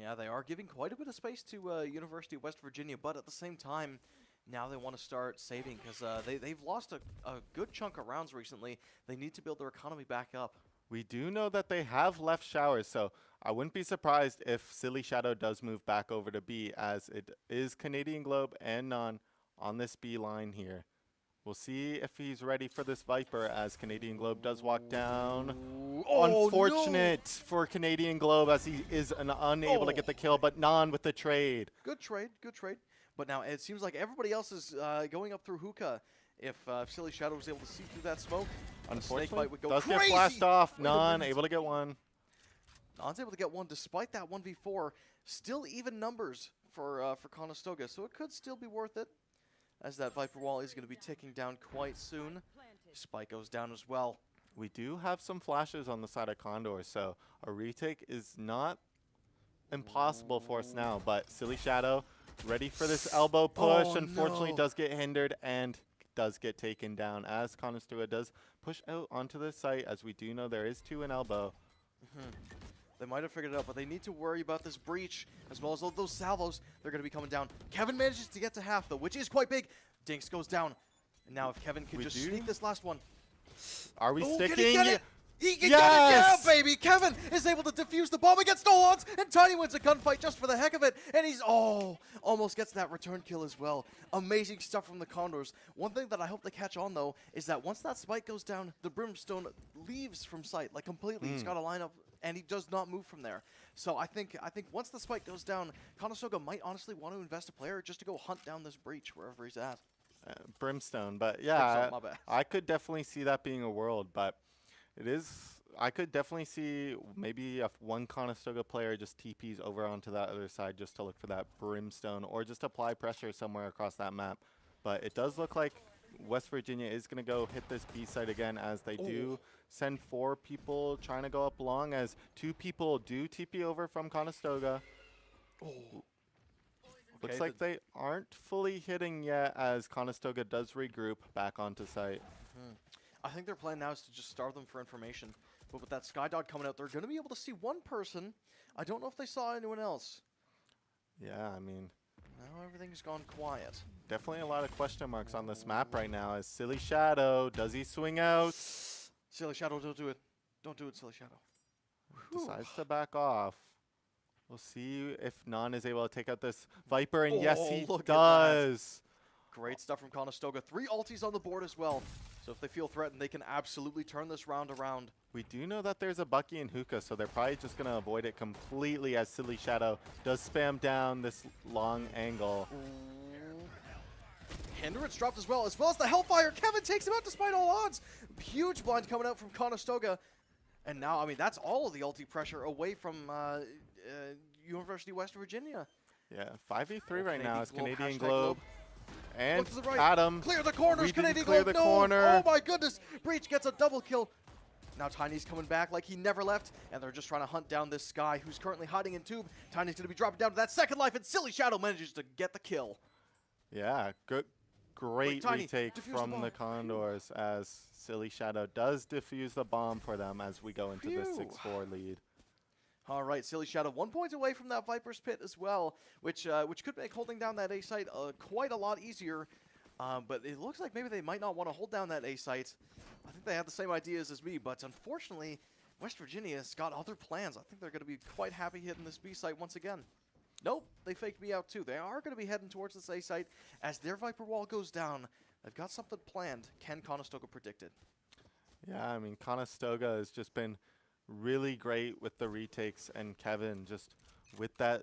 S5: Yeah, they are giving quite a bit of space to University of West Virginia, but at the same time, now they want to start saving, because they've lost a good chunk of rounds recently. They need to build their economy back up.
S6: We do know that they have left showers, so I wouldn't be surprised if Silly Shadow does move back over to B, as it is Canadian Globe and Non on this B line here. We'll see if he's ready for this Viper, as Canadian Globe does walk down. Unfortunate for Canadian Globe, as he is unable to get the kill, but Non with the trade.
S5: Good trade, good trade. But now it seems like everybody else is going up through hookah. If Silly Shadow was able to see through that smoke,
S6: unfortunately,
S5: would go
S6: does
S5: crazy.
S6: get flashed off. Non able to get one.
S5: Non's able to get one despite that 1v4. Still even numbers for Conestoga, so it could still be worth it, as that Viper wall is going to be ticking down quite soon. Spike goes down as well.
S6: We do have some flashes on the side of Condor, so a retake is not impossible for us now, but Silly Shadow ready for this elbow push. Unfortunately, does get hindered and does get taken down, as Conestoga does push out onto the site, as we do know there is 2 in elbow.
S5: They might have figured it out, but they need to worry about this breach, as well as all those salvos. They're going to be coming down. Kevin manages to get to half, though, which is quite big. Dinks goes down. And now if Kevin could just sneak this last one.
S6: Are we sticking?
S5: Can he get it? He can get it down, baby! Kevin is able to defuse the bomb against Olons, and Tiny wins a gunfight just for the heck of it. And he's, almost gets that return kill as well. Amazing stuff from the Condors. One thing that I hope they catch on, though, is that once that spike goes down, the Brimstone leaves from sight, like completely. He's got a lineup, and he does not move from there. So I think once the spike goes down, Conestoga might honestly want to invest a player just to go hunt down this breach wherever he's at.
S6: Brimstone, but yeah,
S5: my bad.
S6: I could definitely see that being a world, but I could definitely see maybe if one Conestoga player just TPs over onto that other side just to look for that Brimstone, or just apply pressure somewhere across that map. But it does look like West Virginia is going to go hit this B site again, as they do send 4 people trying to go up long, as 2 people do TP over from Conestoga. Looks like they aren't fully hitting yet, as Conestoga does regroup back onto site.
S5: I think their plan now is to just starve them for information. But with that Skydog coming out, they're going to be able to see one person. I don't know if they saw anyone else.
S6: Yeah, I mean,
S5: now everything's gone quiet.
S6: Definitely a lot of question marks on this map right now, as Silly Shadow, does he swing out?
S5: Silly Shadow, don't do it. Don't do it, Silly Shadow.
S6: Decides to back off. We'll see if Non is able to take out this Viper, and yes, he does.
S5: Great stuff from Conestoga. 3 ultis on the board as well. So if they feel threatened, they can absolutely turn this round around.
S6: We do know that there's a Bucky and Hookah, so they're probably just going to avoid it completely, as Silly Shadow does spam down this long angle.
S5: Hindrance dropped as well as the Hellfire. Kevin takes him out despite all odds. Huge blind coming out from Conestoga. And now, I mean, that's all of the ulti pressure away from University of West Virginia.
S6: Yeah, 5v3 right now is Canadian
S5: Globe.
S6: And
S5: to the right.
S6: Adam.
S5: Clear the corners, Canadian
S6: clear
S5: Globe.
S6: the corner.
S5: Oh my goodness. Breach gets a double kill. Now Tiny's coming back like he never left, and they're just trying to hunt down this Sky, who's currently hiding in Tube. Tiny's going to be dropping down to that second life, and Silly Shadow manages to get the kill.
S6: Yeah, great retake from the Condors, as Silly Shadow does defuse the bomb for them as we go into the 6-4 lead.
S5: All right, Silly Shadow 1 point away from that Viper's Pit as well, which could make holding down that A site quite a lot easier. But it looks like maybe they might not want to hold down that A site. I think they have the same ideas as me, but unfortunately, West Virginia's got other plans. I think they're going to be quite happy hitting this B site once again. Nope, they faked me out too. They are going to be heading towards this A site as their Viper wall goes down. They've got something planned. Can Conestoga predict it?
S6: Yeah, I mean, Conestoga has just been really great with the retakes, and Kevin just with that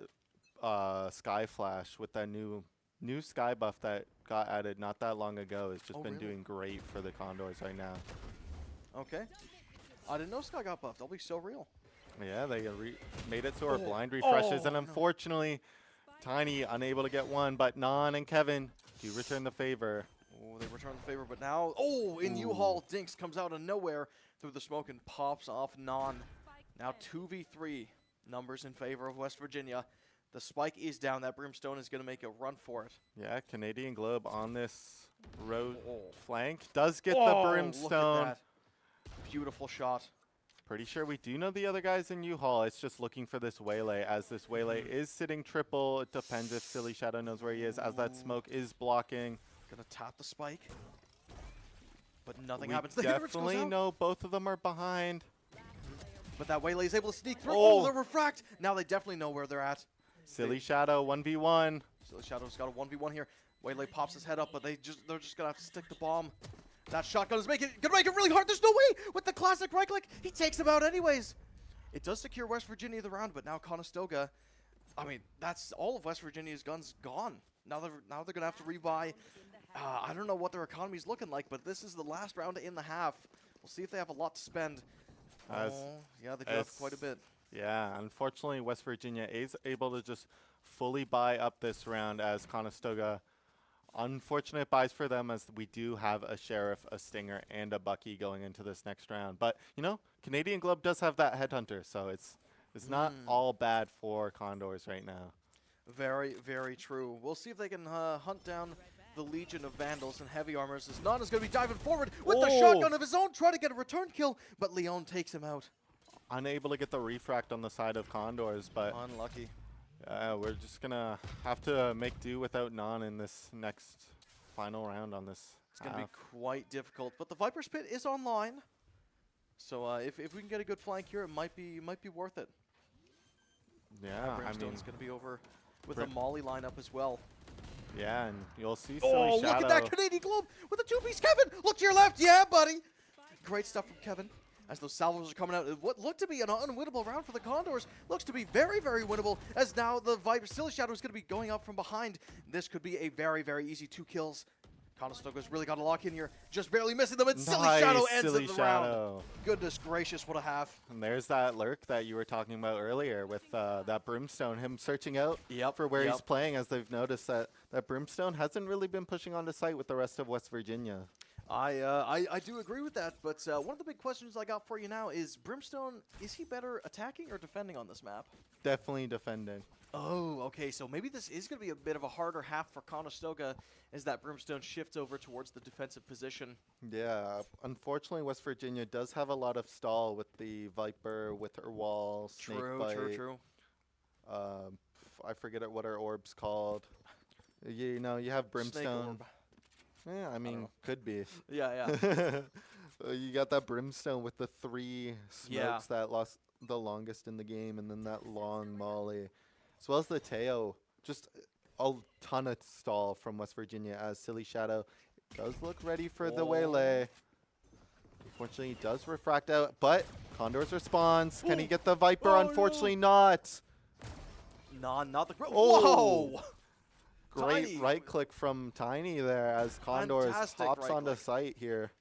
S6: Sky Flash, with that new Sky buff that got added not that long ago, has just been doing great for the Condors right now.
S5: Okay. I didn't know Sky got buffed. That'll be so real.
S6: Yeah, they made it so our blind refreshes, and unfortunately, Tiny unable to get one, but Nan and Kevin do return the favor.
S5: Oh, they return the favor, but now, in U-Haul, Dinks comes out of nowhere through the smoke and pops off Nan. Now 2v3 numbers in favor of West Virginia. The spike is down. That Brimstone is going to make a run for it.
S6: Yeah, Canadian Globe on this road flank does get the Brimstone.
S5: Look at that. Beautiful shot.
S6: Pretty sure we do know the other guys in U-Haul. It's just looking for this Waylay, as this Waylay is sitting triple. It depends if Silly Shadow knows where he is, as that smoke is blocking.
S5: Gonna tap the spike. But nothing happens.
S6: We definitely know both of them are behind.
S5: But that Waylay is able to sneak through.
S6: Oh,
S5: the refract. Now they definitely know where they're at.
S6: Silly Shadow 1v1.
S5: Silly Shadow's got a 1v1 here. Waylay pops his head up, but they're just gonna have to stick the bomb. That shotgun is gonna make it really hard. There's no way with the classic right click. He takes him out anyways. It does secure West Virginia the round, but now Conestoga, I mean, that's all of West Virginia's guns gone. Now they're gonna have to rebuy. I don't know what their economy's looking like, but this is the last round in the half. We'll see if they have a lot to spend. Yeah, they do have quite a bit.
S6: Yeah, unfortunately, West Virginia is able to just fully buy up this round, as Conestoga, unfortunate buys for them, as we do have a Sheriff, a Stinger, and a Bucky going into this next round. But, you know, Canadian Globe does have that Headhunter, so it's not all bad for Condors right now.
S5: Very, very true. We'll see if they can hunt down the Legion of Vandals and Heavy Armors, as Nan is going to be diving forward with the shotgun of his own, trying to get a return kill, but Leon takes him out.
S6: Unable to get the refract on the side of Condors, but
S5: unlucky.
S6: We're just going to have to make do without Nan in this next final round on this.
S5: It's going to be quite difficult, but the Viper's Pit is online. So if we can get a good flank here, it might be worth it.
S6: Yeah,
S5: Brimstone's going to be over with a Molly lineup as well.
S6: Yeah, and you'll see Silly Shadow.
S5: Look at that Canadian Globe with a two-piece. Kevin, look to your left. Yeah, buddy. Great stuff from Kevin. As those salvos are coming out, what looked to be an unwinnable round for the Condors looks to be very, very winnable, as now the Viper Silly Shadow is going to be going up from behind. This could be a very, very easy 2 kills. Conestoga's really got a lock in here, just barely missing them, and Silly Shadow ends the round. Goodness gracious, what a half.
S6: And there's that lurk that you were talking about earlier with that Brimstone, him searching out for where he's playing, as they've noticed that Brimstone hasn't really been pushing onto site with the rest of West Virginia.
S5: I do agree with that, but one of the big questions I got for you now is, Brimstone, is he better attacking or defending on this map?
S6: Definitely defending.
S5: Oh, okay, so maybe this is going to be a bit of a harder half for Conestoga as that Brimstone shifts over towards the defensive position.
S6: Yeah, unfortunately, West Virginia does have a lot of stall with the Viper, with her wall, Snakebite.
S5: True.
S6: I forget what her orb's called. You know, you have Brimstone. Yeah, I mean, could be.
S5: Yeah.
S6: You got that Brimstone with the 3 smokes that lost the longest in the game, and then that long Molly. As well as the Teo. Just a ton of stall from West Virginia, as Silly Shadow does look ready for the Waylay. Unfortunately, he does refract out, but Condors responds. Can he get the Viper? Unfortunately, not.
S5: Not the... Whoa!
S6: Great
S5: Tiny.
S6: right click from Tiny there, as Condors hops onto site here.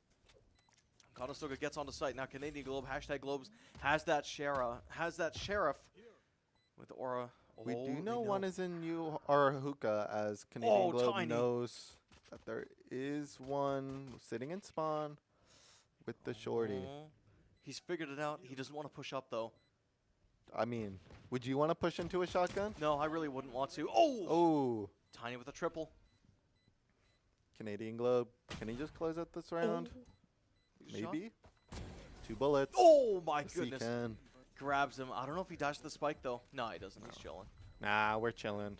S5: Conestoga gets onto site. Now Canadian Globe, #Globes, has that Sheriff with Aura.
S6: We do know one is in Hookah, as Canadian Globe knows that there is one sitting in spawn with the shorty.
S5: He's figured it out. He doesn't want to push up, though.
S6: I mean, would you want to push into a shotgun?
S5: No, I really wouldn't want to. Oh! Tiny with a triple.
S6: Canadian Globe. Can he just close out this round? Maybe.
S5: Shot.
S6: 2 bullets.
S5: Oh, my
S6: Yes,
S5: goodness.
S6: he can.
S5: Grabs him. I don't know if he dodged the spike, though. No, he doesn't. He's chilling.
S6: Nah, we're chilling.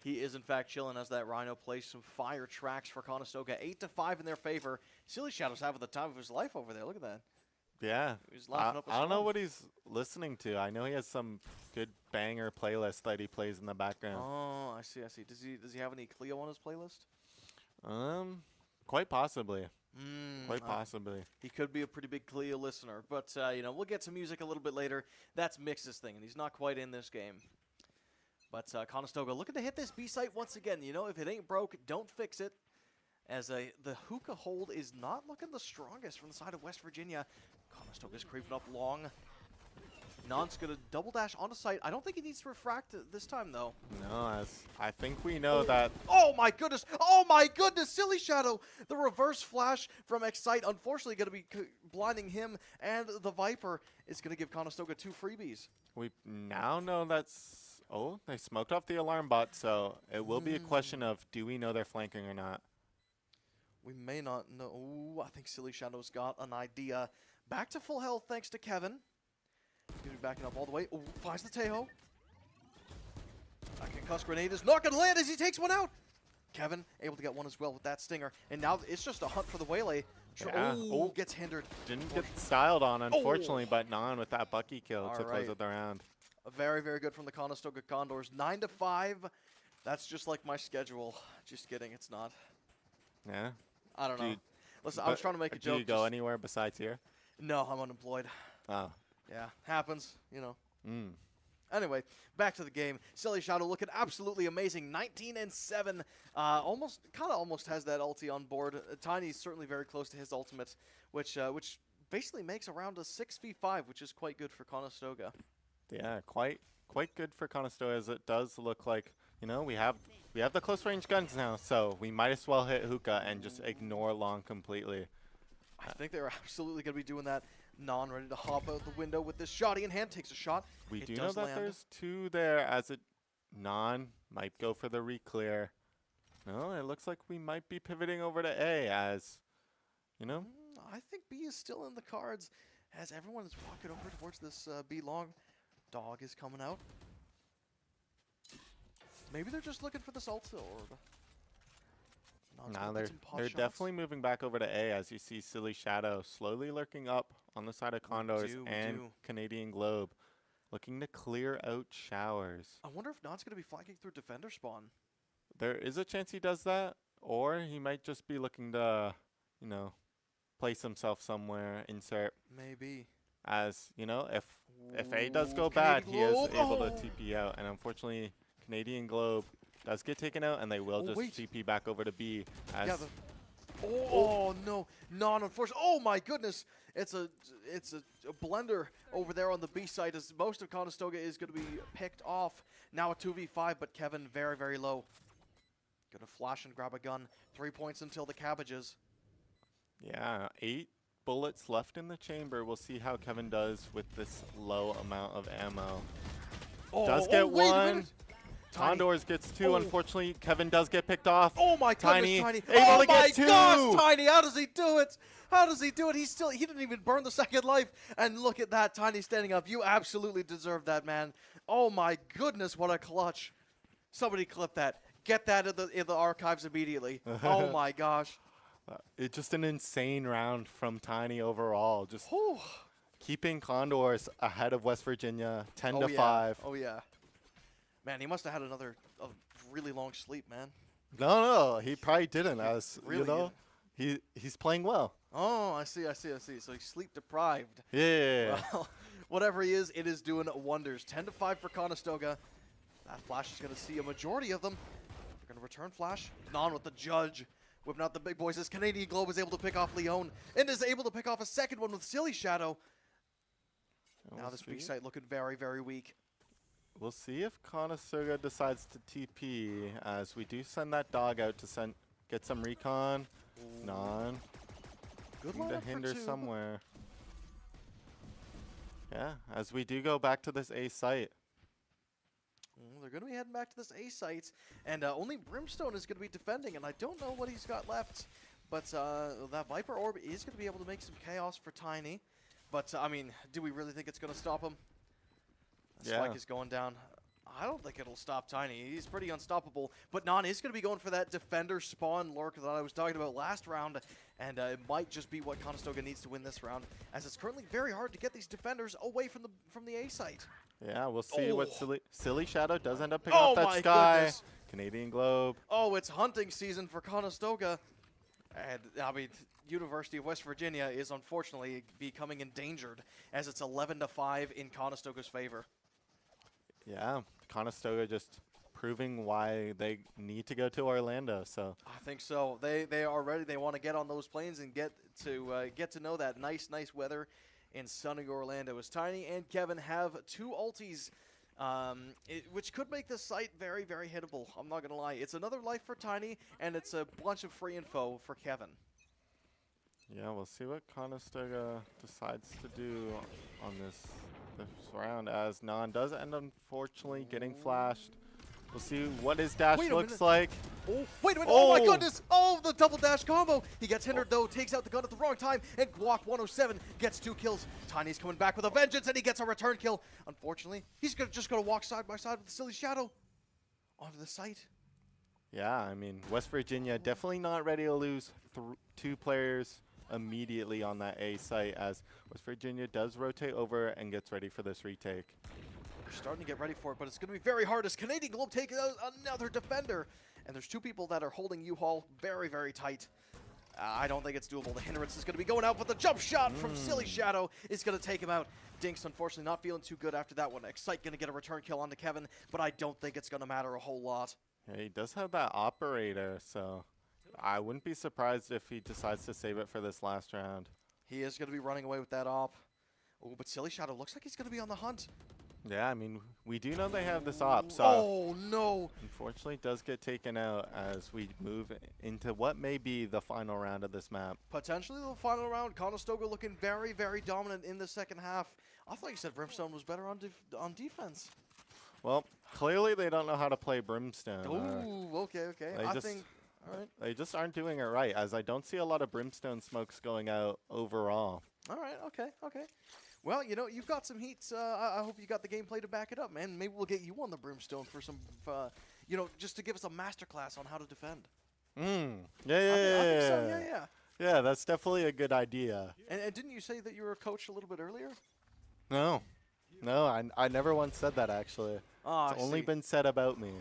S5: He is, in fact, chilling as that Rhino plays some fire tracks for Conestoga. 8-5 in their favor. Silly Shadow's having the time of his life over there. Look at that.
S6: Yeah.
S5: He's laughing up a
S6: I don't know
S5: storm.
S6: what he's listening to. I know he has some good banger playlist that he plays in the background.
S5: Oh, I see. Does he have any Cleo on his playlist?
S6: Quite possibly. Quite possibly.
S5: He could be a pretty big Cleo listener, but you know, we'll get to music a little bit later. That's Mix's thing, and he's not quite in this game. But Conestoga looking to hit this B site once again. You know, if it ain't broke, don't fix it. As the hookah hold is not looking the strongest from the side of West Virginia. Conestoga's creeping up long. Non's going to double dash onto site. I don't think he needs to refract this time, though.
S6: No, as I think we know that.
S5: Oh, my goodness. Oh, my goodness. Silly Shadow. The reverse flash from Excite, unfortunately, going to be blinding him. And the Viper is going to give Conestoga 2 freebies.
S6: We now know that's... Oh, they smoked off the alarm bot, so it will be a question of, do we know they're flanking or not?
S5: We may not know. Ooh, I think Silly Shadow's got an idea. Back to full health thanks to Kevin. He's gonna be backing up all the way. Ooh, finds the Tejo. That concussed grenade is not gonna land as he takes one out. Kevin able to get one as well with that stinger. And now it's just a hunt for the waylay.
S6: Yeah.
S5: Oh, gets hindered.
S6: Didn't get styled on, unfortunately, but Non with that Bucky kill to close out the round.
S5: Very, very good from the Conestoga Condors. 9-5. That's just like my schedule. Just kidding, it's not.
S6: Yeah.
S5: I don't know. Listen, I was trying to make a joke.
S6: Do you go anywhere besides here?
S5: No, I'm unemployed.
S6: Oh.
S5: Yeah, happens, you know. Anyway, back to the game. Silly Shadow looking absolutely amazing. 19-7. Almost has that ulti on board. Tiny's certainly very close to his ultimate, which basically makes a round of 6v5, which is quite good for Conestoga.
S6: Yeah, quite good for Conestoga, as it does look like, you know, we have the close range guns now, so we might as well hit hookah and just ignore long completely.
S5: I think they're absolutely going to be doing that. Non ready to hop out the window with this shotty in hand, takes a shot.
S6: We do know that there's 2 there, as it Non might go for the re-clear. No, it looks like we might be pivoting over to A, as, you know.
S5: I think B is still in the cards, as everyone is walking over towards this B long. Dog is coming out. Maybe they're just looking for this ult orb.
S6: No, they're definitely moving back over to A, as you see Silly Shadow slowly lurking up on the side of Condors and Canadian Globe, looking to clear out showers.
S5: I wonder if Non's going to be flanking through defender spawn.
S6: There is a chance he does that, or he might just be looking to, you know, place himself somewhere, insert.
S5: Maybe.
S6: As, you know, if A does go bad, he is able to TP out, and unfortunately, Canadian Globe does get taken out, and they will just TP back over to B. As
S5: no, Non, unfortunately. Oh my goodness, it's a blender over there on the B side, as most of Conestoga is going to be picked off. Now a 2v5, but Kevin very, very low. Gonna flash and grab a gun. 3 points until the cabbages.
S6: Yeah, 8 bullets left in the chamber. We'll see how Kevin does with this low amount of ammo. Does get one. Condors gets 2. Unfortunately, Kevin does get picked off.
S5: Oh my goodness, Tiny.
S6: Able to get 2.
S5: Gosh, Tiny, how does he do it? How does he do it? He didn't even burn the second life. And look at that, Tiny standing up. You absolutely deserve that, man. Oh my goodness, what a clutch. Somebody clip that. Get that in the archives immediately. Oh my gosh.
S6: It's just an insane round from Tiny overall. Just keeping Condors ahead of West Virginia, 10-5.
S5: Oh yeah. Man, he must have had a really long sleep, man.
S6: No, he probably didn't. As really, you know, he's playing well.
S5: Oh, I see. So he's sleep deprived.
S6: Yeah.
S5: Well, whatever he is, it is doing wonders. 10-5 for Conestoga. That flash is going to see a majority of them. They're going to return flash. Non with the judge. Whipping out the big boys. This Canadian Globe is able to pick off Leon and is able to pick off a second one with Silly Shadow. Now this B site looking very, very weak.
S6: We'll see if Conestoga decides to TP, as we do send that dog out to get some recon. Non.
S5: Good
S6: to hinder somewhere. Yeah, as we do go back to this A site.
S5: They're going to be heading back to this A site, and only Brimstone is going to be defending, and I don't know what he's got left, but that Viper Orb is going to be able to make some chaos for Tiny. But, I mean, do we really think it's going to stop him? Spike is going down. I don't think it'll stop Tiny. He's pretty unstoppable. But Non is going to be going for that defender spawn lurk that I was talking about last round. And it might just be what Conestoga needs to win this round, as it's currently very hard to get these defenders away from the A site.
S6: Yeah, we'll see what Silly Shadow does end up picking up that Sky. Goodness. Canadian Globe.
S5: Oh, it's hunting season for Conestoga. And, I mean, University of West Virginia is unfortunately becoming endangered, as it's 11-5 in Conestoga's favor.
S6: Yeah, Conestoga just proving why they need to go to Orlando. So
S5: I think so. They are ready. They want to get on those planes and get to know that nice weather in sunny Orlando. As Tiny and Kevin have 2 ultis, which could make this site very, very hittable. I'm not gonna lie. It's another life for Tiny, and it's a bunch of free info for Kevin.
S6: yeah, we'll see what Conestoga decides to do on this round, as Nan does end unfortunately getting flashed. We'll see what his dash looks like.
S5: Oh, wait a minute. Oh, my goodness. Oh, the double dash combo. He gets hindered, though, takes out the gun at the wrong time, and Guac 107 gets 2 kills. Tiny's coming back with a vengeance, and he gets a return kill. Unfortunately, he's just going to walk side by side with the Silly Shadow onto the site.
S6: Yeah, I mean, West Virginia definitely not ready to lose 2 players immediately on that A site, as West Virginia does rotate over and gets ready for this retake.
S5: They're starting to get ready for it, but it's going to be very hard as Canadian Globe takes out another defender. And there's 2 people that are holding U-Haul very, very tight. I don't think it's doable. The hindrance is going to be going out, but the jump shot from Silly Shadow is going to take him out. Dinks, unfortunately, not feeling too good after that one. Excite going to get a return kill onto Kevin, but I don't think it's going to matter a whole lot.
S6: Yeah, he does have that operator, so I wouldn't be surprised if he decides to save it for this last round.
S5: He is going to be running away with that op. Oh, but Silly Shadow looks like he's going to be on the hunt.
S6: Yeah, I mean, we do know they have this op, so
S5: oh no!
S6: Unfortunately, it does get taken out as we move into what may be the final round of this map.
S5: Potentially the final round. Conestoga looking very, very dominant in the second half. I thought you said Brimstone was better on defense.
S6: Well, clearly they don't know how to play Brimstone.
S5: Ooh, okay. I think, all right.
S6: They just aren't doing it right, as I don't see a lot of Brimstone smokes going out overall.
S5: All right, okay. Well, you know, you've got some heats. I hope you got the gameplay to back it up, man. Maybe we'll get you on the Brimstone for some, you know, just to give us a masterclass on how to defend.
S6: Yeah.
S5: I think so, yeah.
S6: Yeah, that's definitely a good idea.
S5: And didn't you say that you were a coach a little bit earlier?
S6: No, I never once said that, actually.
S5: Oh,
S6: it's only been said about me.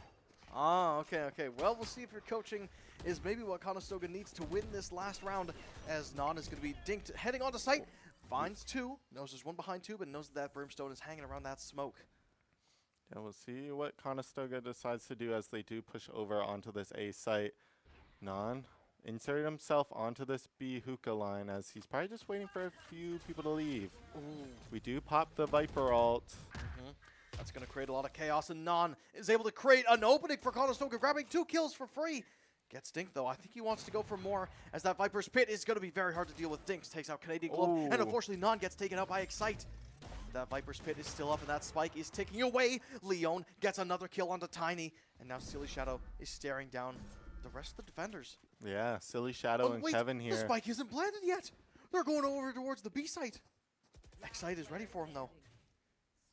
S5: Ah, okay. Well, we'll see if your coaching is maybe what Conestoga needs to win this last round, as Non is going to be dinked heading onto site. Finds 2, knows there's 1 behind 2, but knows that Brimstone is hanging around that smoke.
S6: Yeah, we'll see what Conestoga decides to do as they do push over onto this A site. Non inserted himself onto this B hookah line, as he's probably just waiting for a few people to leave.
S5: Ooh.
S6: We do pop the Viper ult.
S5: That's going to create a lot of chaos, and Non is able to create an opening for Conestoga, grabbing 2 kills for free. Gets Dink, though. I think he wants to go for more, as that Viper's Pit is going to be very hard to deal with. Dinks takes out Canadian Globe, and unfortunately, Non gets taken out by Excite. That Viper's Pit is still up, and that spike is ticking away. Leon gets another kill onto Tiny, and now Silly Shadow is staring down the rest of the defenders.
S6: Yeah, Silly Shadow and
S5: wait,
S6: Kevin here.
S5: The spike isn't planted yet. They're going over towards the B site. Excite is ready for him, though.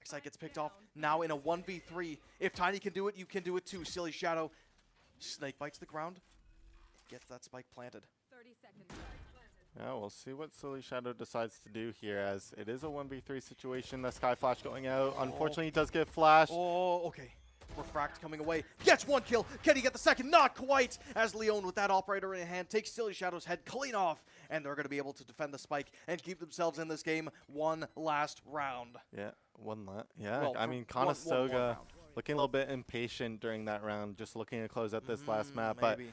S5: Excite gets picked off now in a 1v3. If Tiny can do it, you can do it too. Silly Shadow snake bites the ground, gets that spike planted.
S7: 30 seconds.
S6: Yeah, we'll see what Silly Shadow decides to do here, as it is a 1v3 situation. The Sky Flash going out. Unfortunately, he does get flashed.
S5: Oh, okay. Refract coming away. Gets 1 kill. Can he get the second? Not quite. As Leon, with that operator in hand, takes Silly Shadow's head clean off. And they're going to be able to defend the spike and keep themselves in this game one last round.
S6: Yeah, yeah,
S5: Well,
S6: I mean, Conestoga looking a little bit impatient during that round, just looking to close out this last map.
S5: Maybe.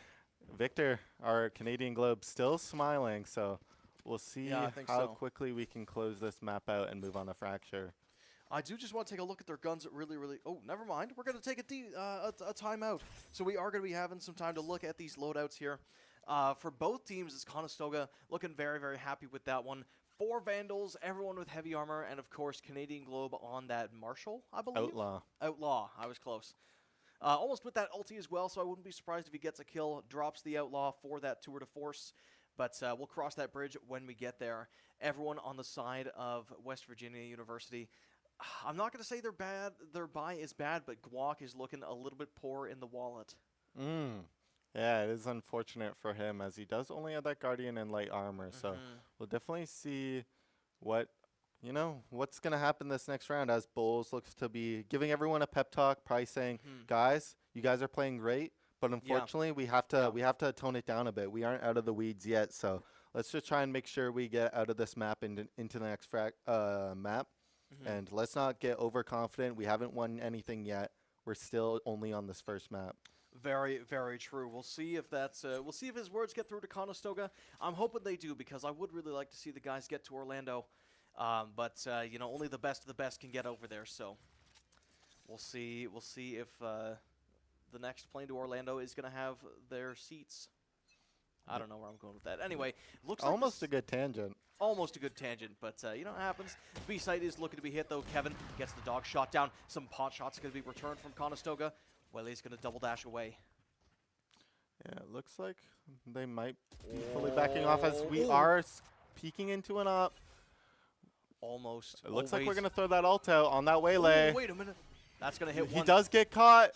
S6: But Victor, our Canadian Globe, still smiling. So we'll see how quickly we can close this map out and move on to Fracture.
S5: I do just want to take a look at their guns. Really. Oh, never mind. We're going to take a timeout. So we are going to be having some time to look at these loadouts here. For both teams, is Conestoga looking very, very happy with that one. 4 Vandals, everyone with heavy armor, and of course Canadian Globe on that Marshall, I believe. Outlaw. I was close. Almost with that ulti as well, so I wouldn't be surprised if he gets a kill, drops the Outlaw for that tour de force. But we'll cross that bridge when we get there. Everyone on the side of West Virginia University. I'm not going to say they're bad. Their buy is bad, but Guac is looking a little bit poor in the wallet.
S6: Yeah, it is unfortunate for him, as he does only have that Guardian and light armor. So we'll definitely see what's going to happen this next round, as Bulls looks to be giving everyone a pep talk, probably saying, guys, you guys are playing great, but unfortunately we have to tone it down a bit. We aren't out of the weeds yet, so let's just try and make sure we get out of this map into the next map. And let's not get overconfident. We haven't won anything yet. we're still only on this first map.
S5: Very, very true. We'll see if that's. We'll see if his words get through to Conestoga. I'm hoping they do because I would really like to see the guys get to Orlando. But you know, only the best of the best can get over there. So we'll see. We'll see if the next plane to Orlando is going to have their seats. I don't know where I'm going with that. Anyway, looks like
S6: Almost a good tangent.
S5: almost a good tangent, but you know what happens. B site is looking to be hit though. Kevin gets the dog shot down. Some pot shots are going to be returned from Conestoga. Welly's going to double dash away.
S6: Yeah, it looks like they might be fully backing off as we are peeking into an up.
S5: Almost.
S6: It looks like we're going to throw that ult out on that waylay.
S5: Wait a minute. That's going to hit
S6: He
S5: one.
S6: does get caught.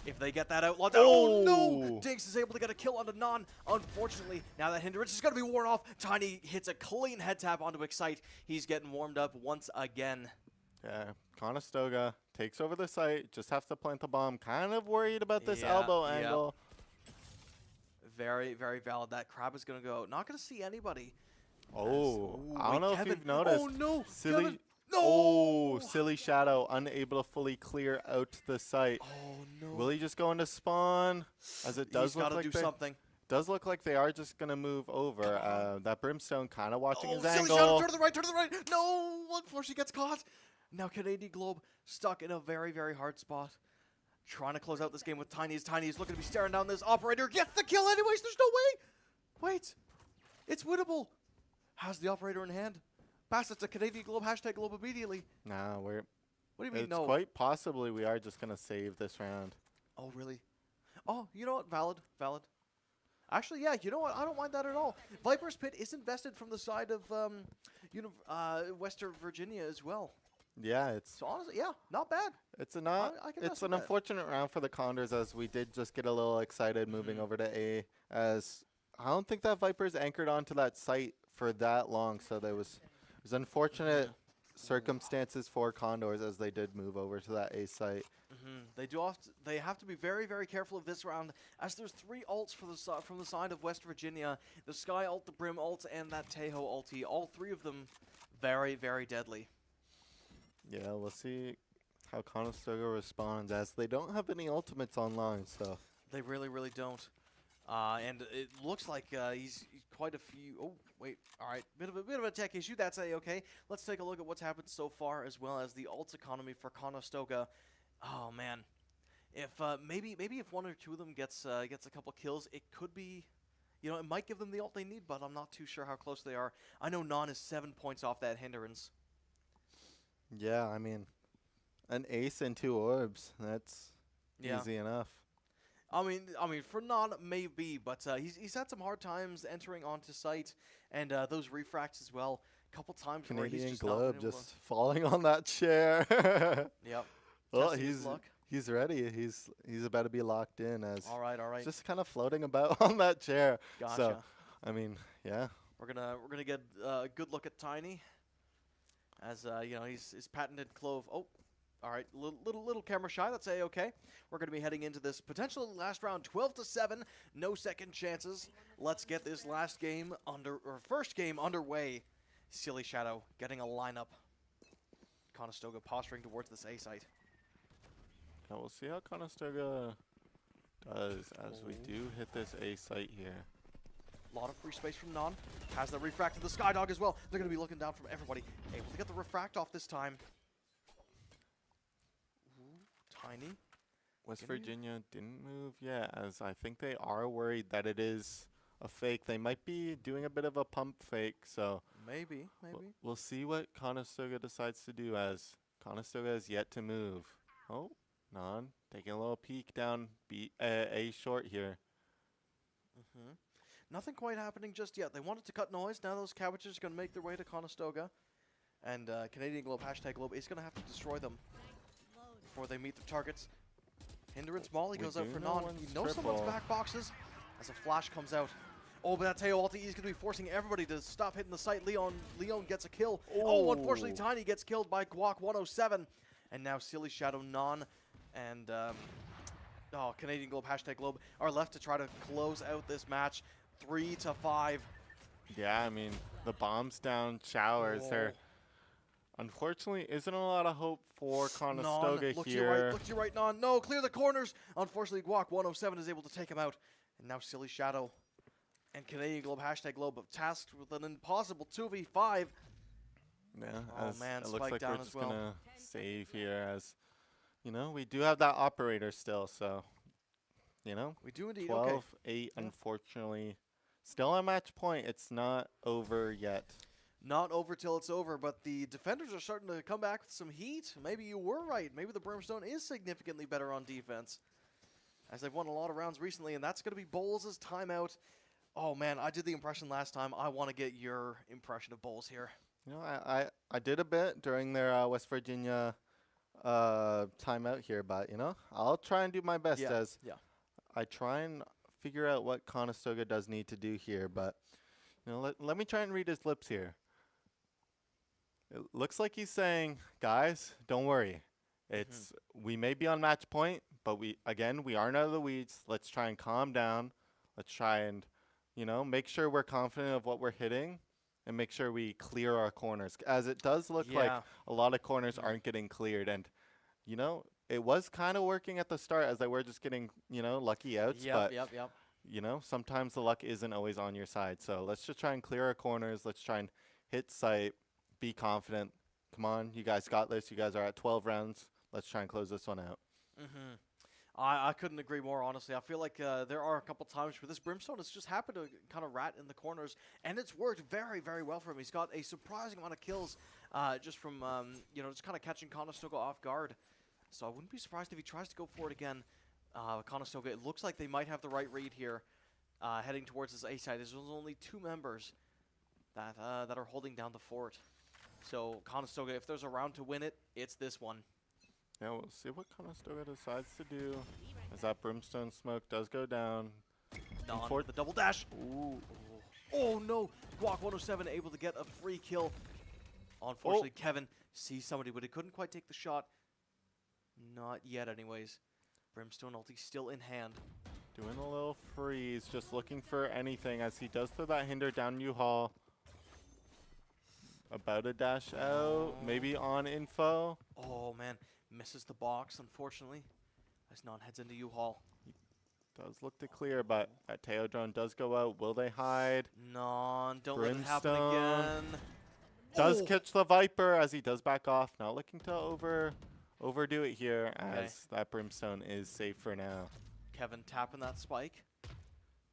S5: If they get that out, oh no! Diggs is able to get a kill onto Non. Unfortunately, now that hindrance is going to be worn off. Tiny hits a clean head tap onto Excite. He's getting warmed up once again.
S6: Yeah, Conestoga takes over the site. Just have to plant the bomb. Kind of worried about this elbow angle.
S5: Very, very valid. That crab is going to go. Not going to see anybody.
S6: Oh, I
S5: wait,
S6: don't know
S5: Kevin.
S6: if you've noticed.
S5: Oh no!
S6: Silly.
S5: Kevin. No!
S6: Oh, Silly Shadow unable to fully clear out the site.
S5: Oh no!
S6: Will he just go into spawn? As it does
S5: He's
S6: look
S5: got to
S6: like
S5: do something.
S6: does look like they are just gonna move over. That Brimstone kind of watching his
S5: Silly
S6: angle.
S5: Shadow, turn to the right, turn to the right. No! Unfortunately, gets caught. Now Canadian Globe stuck in a very, very hard spot. Trying to close out this game with Tiny. Tiny is looking to be staring down this operator. Gets the kill anyways. There's no way. Wait. It's winnable. Has the operator in hand. Pass it to Canadian Globe. Hashtag Globe immediately.
S6: Nah,
S5: What do you mean
S6: it's
S5: no?
S6: quite possibly we are just gonna save this round.
S5: Oh, really? Oh, you know what? Valid. Valid. Actually, yeah, you know what? I don't mind that at all. Viper's Pit is invested from the side of Western Virginia as well.
S6: Yeah, it's
S5: So honestly, yeah, not bad.
S6: it's a not
S5: I can
S6: it's
S5: mess
S6: an
S5: with that.
S6: unfortunate round for the Condors as we did just get a little excited moving over to A, as I don't think that Viper's anchored onto that site for that long, so it was unfortunate circumstances for Condors as they did move over to that A site.
S5: They have to be very, very careful of this round, as there's 3 ults for from the side of West Virginia: the Sky ult, the Brim ult, and that Tejo ulti. All 3 of them very, very deadly.
S6: Yeah, we'll see how Conestoga responds, as they don't have any ultimates online, so.
S5: They really, really don't. And it looks like he's quite a few. Oh, wait. All right. Bit of a tech issue. That's a-okay. Let's take a look at what's happened so far, as well as the ults economy for Conestoga. Oh man, if maybe if 1 or 2 of them gets a couple kills, it could be, you know, it might give them the ult they need. But I'm not too sure how close they are. I know Non is 7 points off that hindrance.
S6: Yeah, I mean, an ace and 2 orbs. That's easy enough.
S5: I mean, for Non maybe, but he's had some hard times entering onto site, and those refracts as well. A couple times where
S6: Canadian
S5: he's just
S6: Globe
S5: not been able
S6: just falling on that chair.
S5: Yep.
S6: Well,
S5: Testing his luck.
S6: he's ready. He's about to be locked in, as
S5: All right.
S6: just kind of floating about on that chair.
S5: Gotcha.
S6: So, I mean, yeah.
S5: We're gonna get a good look at Tiny, as you know, his patented clove. Oh, all right, little camera shy. That's a-okay. We're gonna be heading into this potential last round, 12-7, no second chances. Let's get this first game underway. Silly Shadow getting a lineup. Conestoga posturing towards this A site.
S6: Yeah, we'll see how Conestoga does as we do hit this A site here.
S5: A lot of free space from Non. Has the refract to the Skydog as well. They're going to be looking down from everybody. Able to get the refract off this time. Ooh, Tiny.
S6: West Virginia didn't move yet, as I think they are worried that it is a fake. They might be doing a bit of a pump fake, so
S5: Maybe.
S6: we'll see what Conestoga decides to do, as Conestoga has yet to move. Oh, Non taking a little peek down A short here.
S5: Nothing quite happening just yet. They wanted to cut noise. Now those cabbages are going to make their way to Conestoga. And Canadian Globe, hashtag Globe, is going to have to destroy them before they meet the targets. Hindrance Molly goes out for Non. He knows someone's back boxes as a flash comes out. Oh, but that Teo ulti is going to be forcing everybody to stop hitting the site. Leon gets a kill. Oh, unfortunately, Tiny gets killed by Guac 107. And now Silly Shadow, Non, and Canadian Globe, hashtag Globe, are left to try to close out this match 3-5.
S6: Yeah, I mean, the bombs down showers. Unfortunately, isn't a lot of hope for Conestoga
S5: look
S6: here.
S5: to your right, look to your right, Non. No, clear the corners. Unfortunately, Guac 107 is able to take him out. And now Silly Shadow and Canadian Globe, hashtag Globe, have tasked with an impossible 2v5.
S6: Yeah,
S5: Oh,
S6: as
S5: man,
S6: it looks
S5: spike
S6: like
S5: down
S6: we're
S5: as
S6: just
S5: well.
S6: gonna save here, as you know, we do have that operator still, so you know,
S5: We do indeed.
S6: 12-8,
S5: Okay.
S6: unfortunately. Still on match point. It's not over yet.
S5: Not over till it's over, but the defenders are starting to come back with some heat. Maybe you were right. Maybe the Brimstone is significantly better on defense, as they've won a lot of rounds recently, and that's going to be Bowles' timeout. Oh, man, I did the impression last time. I want to get your impression of Bowles here.
S6: You know, I did a bit during their West Virginia timeout here, but you know, I'll try and do my best as I try and figure out what Conestoga does need to do here. But you know, let me try and read his lips here. It looks like he's saying, guys, don't worry. It's we may be on match point, but we aren't out of the weeds. Let's try and calm down. Let's try and, you know, make sure we're confident of what we're hitting and make sure we clear our corners. As it does look like a lot of corners aren't getting cleared. And, you know, it was kind of working at the start as they were just getting, you know, lucky outs. But, you know, sometimes the luck isn't always on your side. So let's just try and clear our corners. Let's try and hit sight. Be confident. Come on, you guys got this. You guys are at 12 rounds. Let's try and close this one out.
S5: I couldn't agree more, honestly. I feel like there are a couple times where this Brimstone has just happened to kind of rat in the corners, and it's worked very, very well for him. He's got a surprising amount of kills just from, you know, just kind of catching Conestoga off guard. So I wouldn't be surprised if he tries to go for it again. Conestoga, it looks like they might have the right read here, heading towards this A side. There's only 2 members that are holding down the fort. So Conestoga, if there's a round to win it, it's this one.
S6: Yeah, we'll see what Conestoga decides to do as that Brimstone smoke does go down.
S5: For the double dash. Ooh. Oh no! Guac 107 able to get a free kill. Unfortunately, Kevin sees somebody, but he couldn't quite take the shot. Not yet, anyways. Brimstone ulti still in hand.
S6: Doing a little freeze, just looking for anything as he does throw that hinder down U-Haul. About to dash out, maybe on info.
S5: Oh man, misses the box, unfortunately, as Non heads into U-Haul.
S6: Does look to clear, but that Teo drone does go out. Will they hide?
S5: Non, don't let it happen again.
S6: Does catch the Viper as he does back off. Not looking to overdo it here as that Brimstone is safe for now.
S5: Kevin tapping that spike.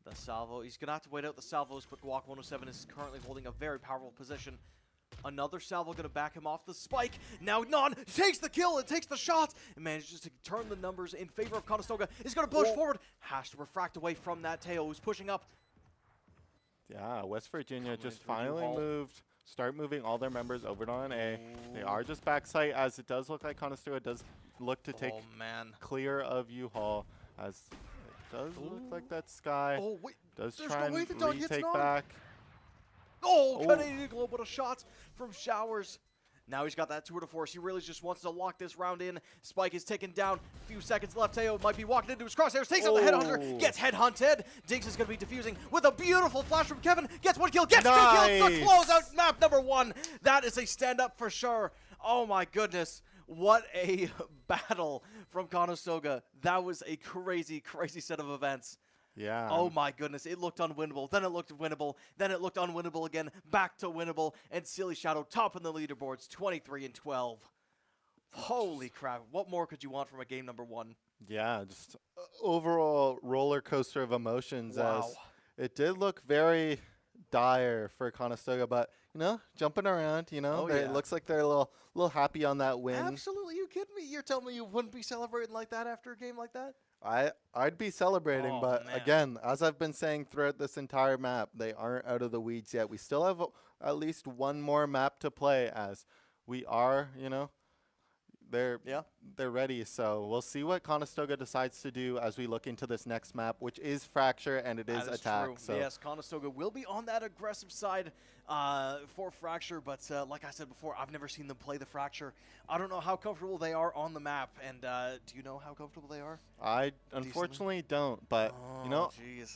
S5: The salvo, he's going to have to wait out the salvos, but Guac 107 is currently holding a very powerful position. Another salvo going to back him off the spike. Now Non takes the kill and takes the shot and manages to turn the numbers in favor of Conestoga. He's going to push forward. Has to refract away from that Teo who's pushing up.
S6: Yeah, West Virginia just finally moved. Start moving all their members over to an A. They are just backside as it does look like Conestoga does look to take clear of U-Haul as it does look like that Sky does try and retake back.
S5: Oh, Canadian Globe, what a shot from Showers. Now he's got that tour de force. He really just wants to lock this round in. Spike is taken down. A few seconds left. Teo might be walking into his crosshairs. Takes out the headhunter. Gets headhunted. Diggs is going to be defusing with a beautiful flash from Kevin. Gets 1 kill. Gets 2 kills to close out map number 1. That is a stand-up for sure. Oh my goodness. What a battle from Conestoga. That was a crazy, crazy set of events.
S6: Yeah.
S5: Oh my goodness, it looked unwinnable, then it looked winnable, then it looked unwinnable again, back to winnable, and Silly Shadow top in the leaderboards, 23-12. Holy crap, what more could you want from a game number 1?
S6: Yeah, just overall roller coaster of emotions as it did look very dire for Conestoga, but you know, jumping around, you know, it looks like they're a little happy on that win.
S5: Absolutely, you kidding me? You're telling me you wouldn't be celebrating like that after a game like that?
S6: I'd be celebrating, but again, as I've been saying throughout this entire map, they aren't out of the weeds yet. We still have at least one more map to play as we are, you know, they're ready. So we'll see what Conestoga decides to do as we look into this next map, which is Fracture and it is Attack.
S5: True.
S6: So
S5: yes, Conestoga will be on that aggressive side for Fracture, but like I said before, I've never seen them play the Fracture. I don't know how comfortable they are on the map, and do you know how comfortable they are?
S6: I unfortunately don't, but you know,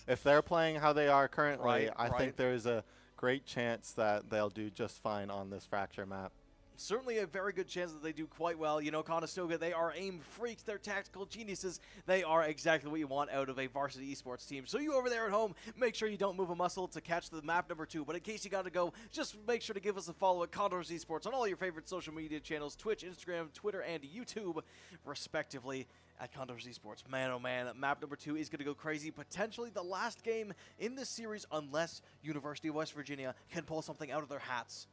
S6: if they're playing how they are currently, I think there's a great chance that they'll do just fine on this Fracture map.
S5: certainly a very good chance that they do quite well. You know, Conestoga, they are aim freaks. They're tactical geniuses. They are exactly what you want out of a varsity esports team. So you over there at home, make sure you don't move a muscle to catch the map number 2. But in case you got to go, just make sure to give us a follow at Condors Esports on all your favorite social media channels, Twitch, Instagram, Twitter, and YouTube, respectively. At Condors Esports. Man, oh man, map number 2 is going to go crazy. Potentially the last game in this series, unless University of West Virginia can pull something out of their hats.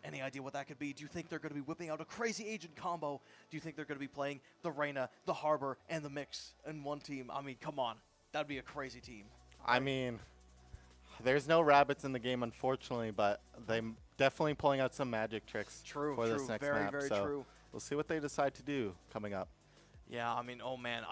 S5: Any idea what that could be? Do you think they're going to be whipping out a crazy agent combo? Do you think they're going to be playing the Reyna, the Harbor, and the Mix in one team? I mean, come on. That'd be a crazy team.
S6: I mean, there's no rabbits in the game, unfortunately, but they're definitely pulling out some magic tricks for this next map.
S5: Very
S6: so
S5: true.
S6: We'll see what they decide to do coming up.
S5: Yeah, I mean, oh man.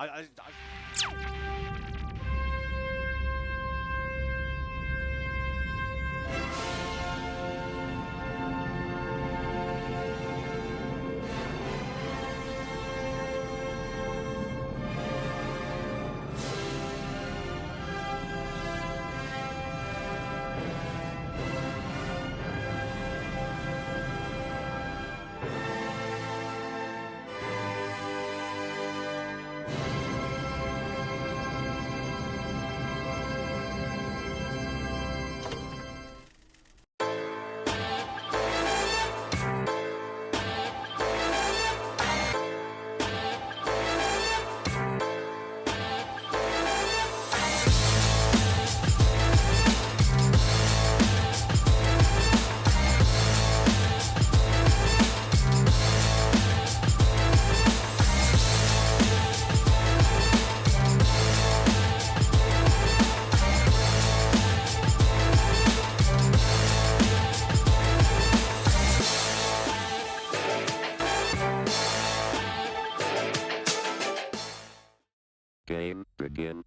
S1: Game begin.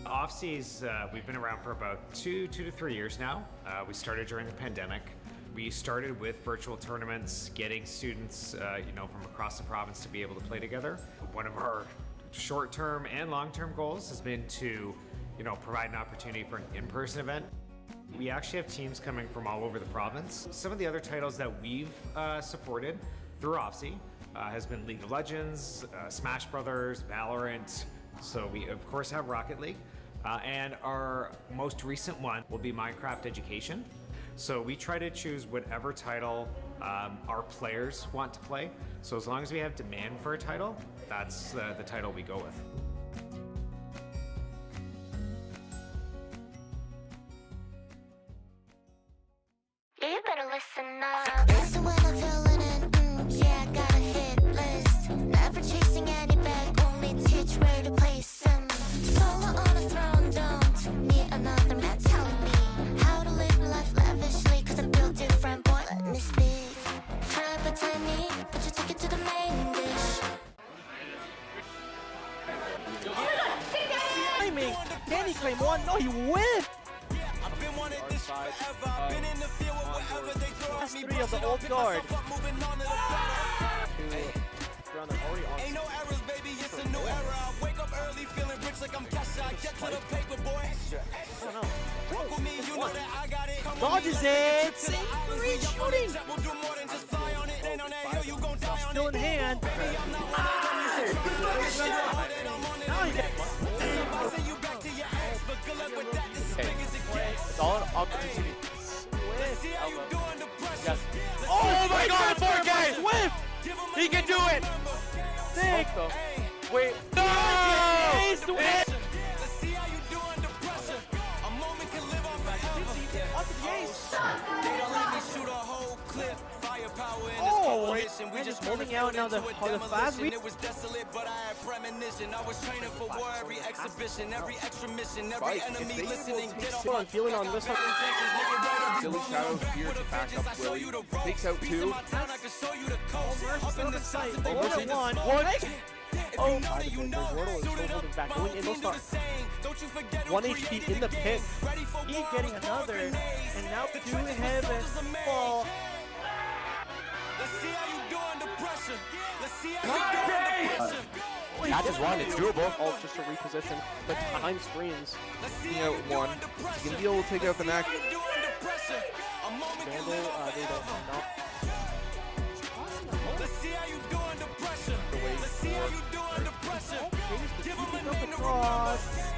S2: Offseas, we've been around for about two to 3 years now. We started during the pandemic. We started with virtual tournaments, getting students, from across the province to be able to play together. One of our short-term and long-term goals has been to, provide an opportunity for an in-person event. We actually have teams coming from all over the province. Some of the other titles that we've supported through Offseas has been League of Legends, Smash Brothers, Valorant. So we of course have Rocket League. And our most recent one will be Minecraft Education. So we try to choose whatever title our players want to play. So as long as we have demand for a title, that's the title we go with.
S3: You better listen up. Listen when I'm feeling it. Yeah, I got a hit list. Never chasing any bag, only teach where to place them. Solo on a throne, don't need another man telling me how to live my life lavishly. Cause I'm built different, boy, let me speak. Try to pretend me, but you take it to the main dish.
S7: Timing! Can he claim one? No, he whiffed! Last 3 of the old guard.
S8: Ain't no errors, baby, it's a new era. I wake up early feeling rich like I'm cash. I get to the paper, boy. Walk with me, you know that I got it.
S7: Dodges it! Great shooting! Still in hand. Now he gets
S5: It's all an opportunity. Yes.
S7: Oh my god, 4K! Swift! He can do it! Sick!
S5: Wait.
S7: No! Ace to win!
S8: Let's see how you do under pressure. A moment can live on forever.
S7: Up to the ace!
S8: They don't let me shoot a whole clip. Firepower in this
S7: Oh,
S8: coalition. We
S7: and
S8: just
S7: just holding out now the fast
S8: demolition. It was desolate, but I had premonition. I was training for war, every exhibition, every extra mission, every enemy listening. Get off my
S9: feeling on this one. Silly Shadow here to back up Willie. Takes out 2.
S8: I can show you the coast. Up in the sight.
S7: More than one. Oh, Wardle is still holding back. Going in, they'll start. 1 HP in the pit. He's getting another. And now to heaven. Fall.
S8: Let's see how you do under pressure. Let's see how you do under pressure.
S10: Catch is one. It's doable.
S7: Oh, just to reposition. The time screens.
S9: Taking out one. He's going to be able to take out the NACE.
S7: Vandal, they don't know.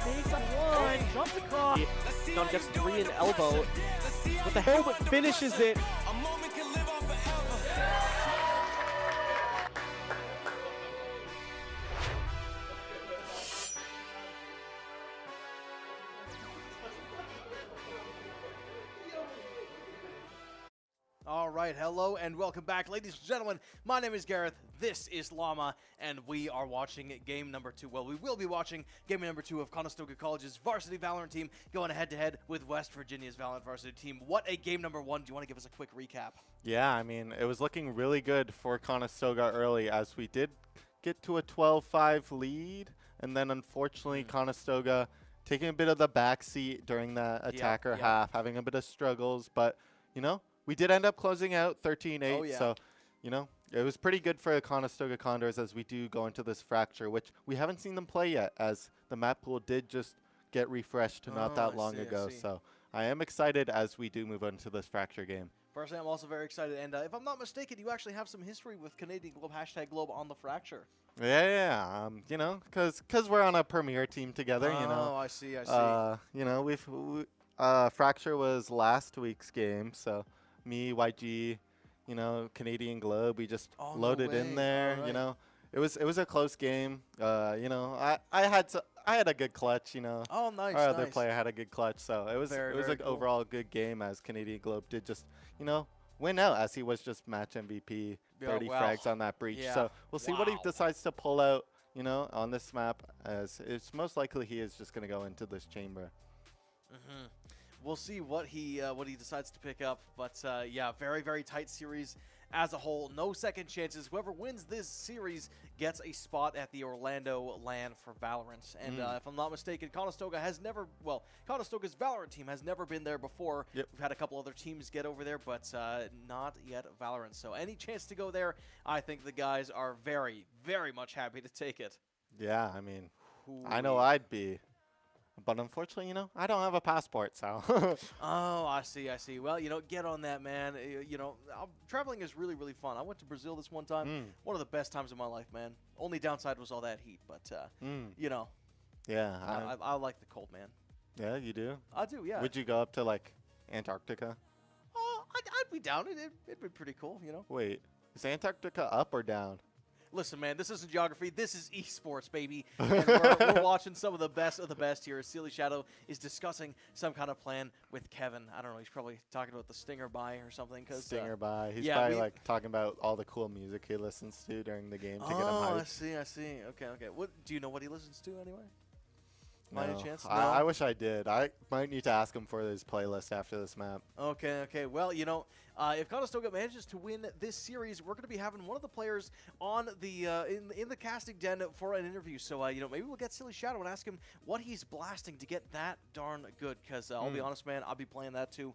S7: Sneaks on one, jumps across. John gets 3 in elbow. What the hell, but finishes it.
S5: All right, hello and welcome back, ladies and gentlemen. My name is Gareth, this is Llama, and we are watching game number 2. Well, we will be watching game number 2 of Conestoga College's varsity Valorant team going head-to-head with West Virginia's Valorant varsity team. What a game number 1. Do you want to give us a quick recap?
S6: Yeah, I mean, it was looking really good for Conestoga early as we did get to a 12-5 lead, and then unfortunately Conestoga taking a bit of the backseat during the attacker half, having a bit of struggles, but, you know, we did end up closing out 13-8, so, you know, it was pretty good for the Conestoga Condors as we do go into this fracture, which we haven't seen them play yet, as the map pool did just get refreshed not that long ago. So I am excited as we do move on to this fracture game.
S5: Personally, I'm also very excited, and if I'm not mistaken, you actually have some history with Canadian Globe, #Globe on the fracture.
S6: Yeah, you know, because we're on a premier team together, you know.
S5: Oh, I see.
S6: You know, fracture was last week's game, so me, YG, you know, Canadian Globe, we just loaded in there. You know, it was a close game. You know, I had a good clutch. You know,
S5: nice.
S6: Our other player had a good clutch, so it was an overall good game as Canadian Globe did just, you know, win out as he was just match MVP, 30 frags on that breach. So we'll see what he decides to pull out. You know, on this map, as it's most likely he is just going to go into this chamber.
S5: We'll see what he decides to pick up, but yeah, very, very tight series as a whole. No second chances. Whoever wins this series gets a spot at the Orlando LAN for Valorant. And if I'm not mistaken, Conestoga's Valorant team has never been there before. We've had a couple other teams get over there, but not yet Valorant. So any chance to go there, I think the guys are very, very much happy to take it.
S6: Yeah, I mean, I know I'd be. But unfortunately, you know, I don't have a passport, so.
S5: Oh, I see. Well, you know, get on that, man. You know, traveling is really, really fun. I went to Brazil this one time. One of the best times of my life, man. Only downside was all that heat, but, you know.
S6: Yeah.
S5: I like the cold, man.
S6: Yeah, you do?
S5: I do, yeah.
S6: Would you go up to, like, Antarctica?
S5: I'd be down. It'd be pretty cool, you know.
S6: Wait, is Antarctica up or down?
S5: Listen, man, this isn't geography. This is esports, baby. And we're watching some of the best here. Sealy Shadow is discussing some kind of plan with Kevin. I don't know. He's probably talking about the Stinger buy or something.
S6: Stinger buy. He's probably like talking about all the cool music he listens to during the game to get him hyped.
S5: I see. Okay. What do you know what he listens to anyway?
S6: No.
S5: By any chance? No?
S6: I wish I did. I might need to ask him for his playlist after this map.
S5: Okay. Well, you know, if Conestoga manages to win this series, we're going to be having one of the players on the in the casting den for an interview. So, you know, maybe we'll get Silly Shadow and ask him what he's blasting to get that darn good. Because I'll be honest, man, I'll be playing that too.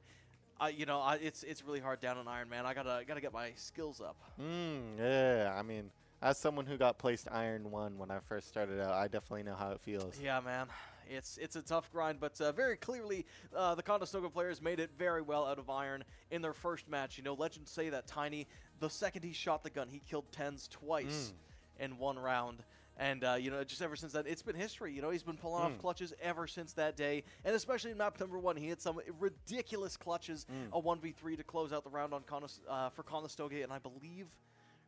S5: You know, it's really hard down on Iron, man. I gotta get my skills up.
S6: Yeah, I mean, as someone who got placed Iron 1 when I first started out, I definitely know how it feels.
S5: Yeah, man. It's a tough grind, but very clearly the Conestoga players made it very well out of Iron in their first match. You know, legends say that Tiny, the second he shot the gun, he killed Tens twice in one round. And, you know, just ever since then, it's been history. You know, he's been pulling off clutches ever since that day. And especially in map number 1, he had some ridiculous clutches, a 1v3 to close out the round on for Conestoga, and I believe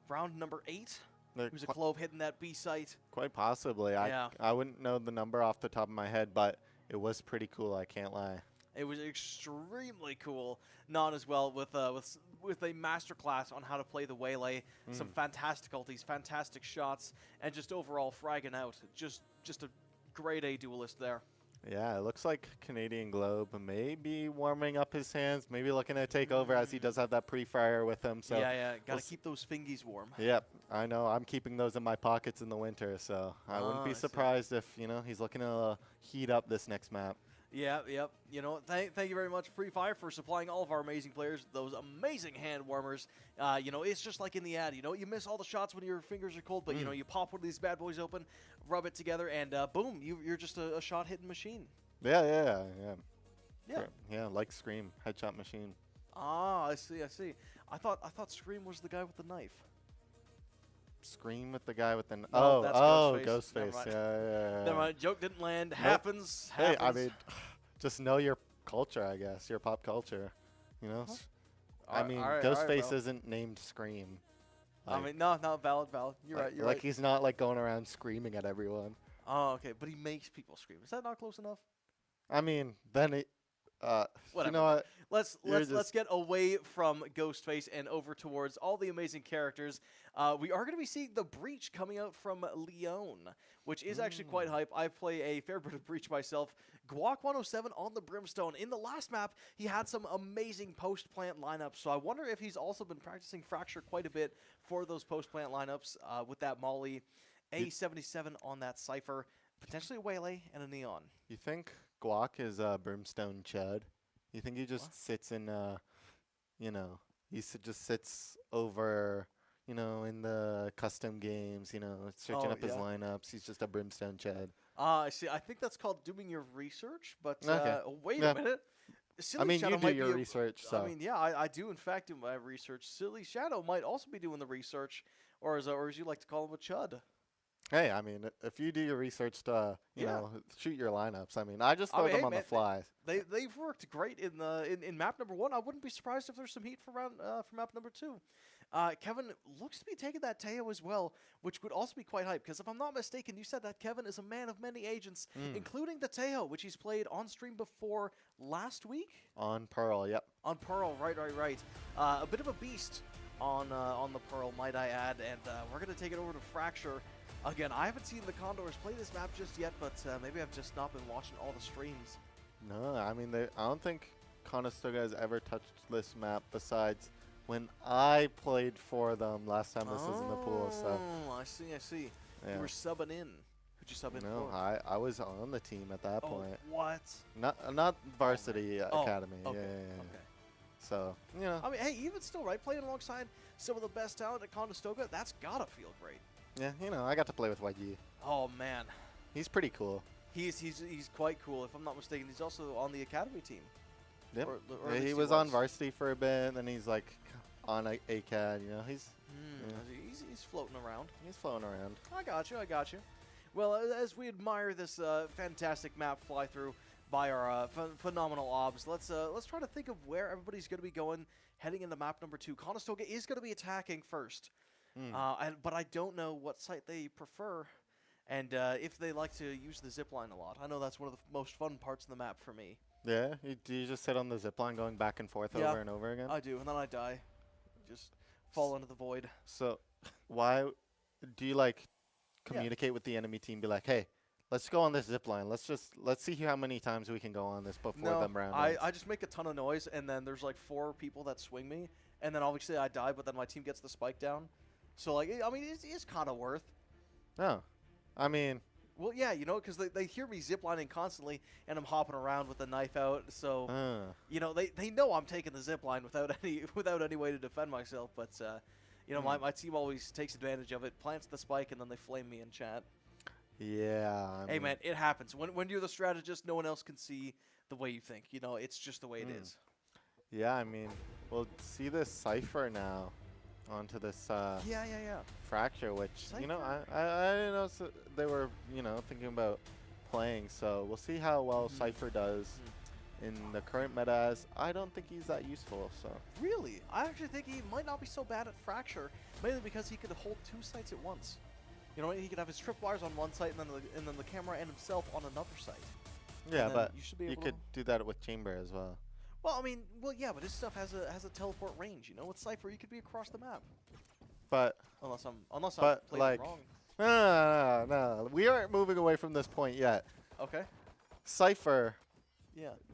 S5: round number 8. It was a Clove hitting that B site.
S6: Quite possibly. Yeah. I wouldn't know the number off the top of my head, but it was pretty cool, I can't lie.
S5: It was extremely cool. Not as well with a masterclass on how to play the Waylay. Some fantastic ultis, fantastic shots, and just overall fragging out. Just a grade A duelist there.
S6: Yeah, it looks like Canadian Globe may be warming up his hands, maybe looking to take over as he does have that pre-fire with him. So
S5: yeah, gotta keep those fingies warm.
S6: Yep, I know. I'm keeping those in my pockets in the winter, so I wouldn't be surprised if, you know, he's looking to heat up this next map.
S5: Yeah, yep. You know, thank you very much, Free Fire, for supplying all of our amazing players those amazing hand warmers. You know, it's just like in the ad. You know, you miss all the shots when your fingers are cold, but you know, you pop one of these bad boys open, rub it together, and boom, you're just a shot hitting machine.
S6: Yeah.
S5: Yeah.
S6: Like Scream, headshot machine.
S5: Ah, I see. I thought Scream was the guy with the knife.
S6: Scream with the guy with the...
S5: No, that's Ghostface. Never
S6: Ghostface.
S5: mind.
S6: Yeah.
S5: Never mind. Joke didn't land.
S6: Nope.
S5: Happens.
S6: Hey, I mean, just know your culture, I guess. Your pop culture. You know? I mean, Ghostface isn't named Scream.
S5: I mean, no, valid. You're right. You're
S6: like
S5: right.
S6: he's not like going around screaming at everyone.
S5: Oh, okay. But he makes people scream. Is that not close enough?
S6: I mean, then it...
S5: Whatever.
S6: You know what?
S5: Let's get away from Ghostface and over towards all the amazing characters. We are going to be seeing the Breach coming out from Leon, which is actually quite hype. I play a fair bit of Breach myself. Guac 107 on the Brimstone. In the last map, he had some amazing post-plant lineups, so I wonder if he's also been practicing Fracture quite a bit for those post-plant lineups with that Molly, A77 on that Cypher, potentially a Waylay, and a Neon.
S6: You think Guac is Brimstone Chud? You think he just sits in, you know, just sits over, you know, in the custom games, you know, searching up his lineups. He's just a Brimstone Chad.
S5: I see. I think that's called doing your research, but wait a minute.
S6: I mean, you do your research, so.
S5: I mean, yeah, I do, in fact, do my research. Silly Shadow might also be doing the research, or as you like to call him, a Chud.
S6: Hey, I mean, if you do your research to, you know, shoot your lineups, I mean, I just throw them on the fly.
S5: They've worked great in map number 1. I wouldn't be surprised if there's some heat for map number 2. Kevin looks to be taking that Teo as well, which would also be quite hype, because if I'm not mistaken, you said that Kevin is a man of many agents, including the Teo, which he's played on stream before last week?
S6: On Pearl, yep.
S5: On Pearl, right. A bit of a beast on the Pearl, might I add, and we're going to take it over to Fracture. Again, I haven't seen the Condors play this map just yet, but maybe I've just not been watching all the streams.
S6: No, I mean, I don't think Conestoga has ever touched this map besides when I played for them last time this was in the pool. So
S5: I see.
S6: Yeah.
S5: You were subbing in. Who'd you sub in
S6: no,
S5: for?
S6: I was on the team at that point.
S5: What?
S6: Not varsity academy.
S5: Okay.
S6: Yeah.
S5: Okay.
S6: So, you know.
S5: I mean, hey, even still, right? Playing alongside some of the best talent at Conestoga, that's gotta feel great.
S6: Yeah, you know, I got to play with YG.
S5: Oh man,
S6: he's pretty cool.
S5: He's quite cool. If I'm not mistaken, he's also on the academy team.
S6: Yep.
S5: Or
S6: he was on varsity for a bit, and he's like on ACAD. You know, he's
S5: floating around.
S6: He's floating around.
S5: I got you. Well, as we admire this fantastic map fly through by our phenomenal obs, let's try to think of where everybody's going to be going heading into map number 2. Conestoga is going to be attacking first. But I don't know what site they prefer, and if they like to use the zipline a lot. I know that's one of the most fun parts of the map for me.
S6: Yeah? Do you just sit on the zipline going back and forth over and over again?
S5: I do, and then I die. Just fall into the void.
S6: So, why do you, like, communicate with the enemy team, be like, hey, let's go on this zipline. Let's see how many times we can go on this before them round
S5: I just make a ton of noise, and then there's, like, 4 people that swing me, and then obviously I die, but then my team gets the spike down. So, like, I mean, it's kind of worth.
S6: No. I mean...
S5: Well, yeah, you know, because they hear me ziplining constantly, and I'm hopping around with the knife out. So, you know, they know I'm taking the zipline without any way to defend myself. But, you know, my team always takes advantage of it, plants the spike, and then they flame me in chat.
S6: Yeah.
S5: Hey, man, it happens. When you're the strategist, no one else can see the way you think. You know, it's just the way it is.
S6: Yeah, I mean, we'll see this Cypher now. Onto this Fracture, which you know I didn't know they were thinking about playing, so we'll see how well Cypher does in the current meta, as I don't think he's that useful. So
S5: really, I actually think he might not be so bad at Fracture, mainly because he could hold 2 sites at once. You know, he could have his tripwires on one site and then the camera and himself on another site.
S6: Yeah, but you could do that with Chamber as well.
S5: Well, I mean, yeah, but his stuff has a teleport range. You know, with Cypher, you could be across the map.
S6: But
S5: unless I'm playing wrong.
S6: No, we aren't moving away from this point yet.
S5: Okay.
S6: Cypher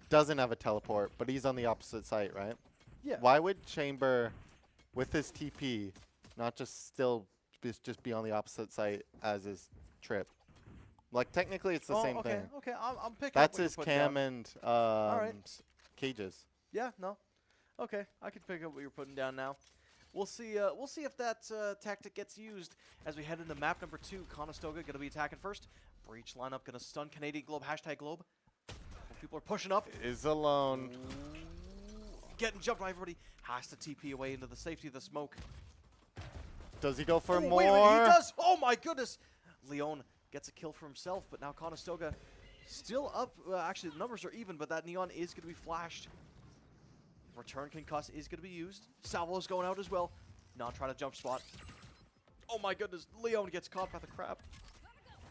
S6: doesn't have a teleport, but he's on the opposite site, right?
S5: Yeah.
S6: Why would Chamber, with his TP, not just be on the opposite site as his trip? Like, technically, it's the same
S5: okay,
S6: thing.
S5: Okay, I'm picking
S6: That's
S5: up what
S6: his
S5: you're putting
S6: cam
S5: down.
S6: and
S5: right.
S6: cages.
S5: Yeah, no. Okay, I can pick up what you're putting down now. We'll see if that tactic gets used as we head into map number 2. Conestoga going to be attacking first. Breach lineup going to stun Canadian Globe, #Globe. People are pushing up.
S6: Is alone.
S5: Getting jumped by everybody. Has to TP away into the safety of the smoke.
S6: Does he go for more?
S5: Wait a minute, he does! Oh my goodness! Leon gets a kill for himself, but now Conestoga still up. Actually, the numbers are even, but that Neon is going to be flashed. Return concuss is going to be used. Salvo's going out as well. Not trying to jump spot. Oh my goodness, Leon gets caught by the crab.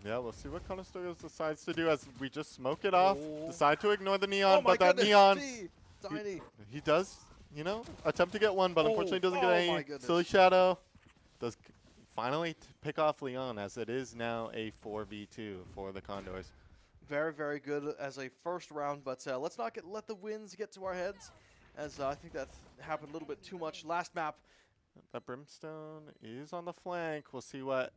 S6: Yeah, we'll see what Conestoga decides to do as we just smoke it off.
S5: Oh.
S6: Decide to ignore the Neon,
S5: Oh my
S6: but that
S5: goodness,
S6: Neon,
S5: Tiny.
S6: he does, you know, attempt to get one, but unfortunately doesn't get
S5: oh
S6: any.
S5: my goodness.
S6: Silly Shadow does finally pick off Leon, as it is now a 4v2 for the Condors.
S5: Very, very good as a first round, but let's not let the wins get to our heads, as I think that happened a little bit too much last map.
S6: That Brimstone is on the flank. We'll see what.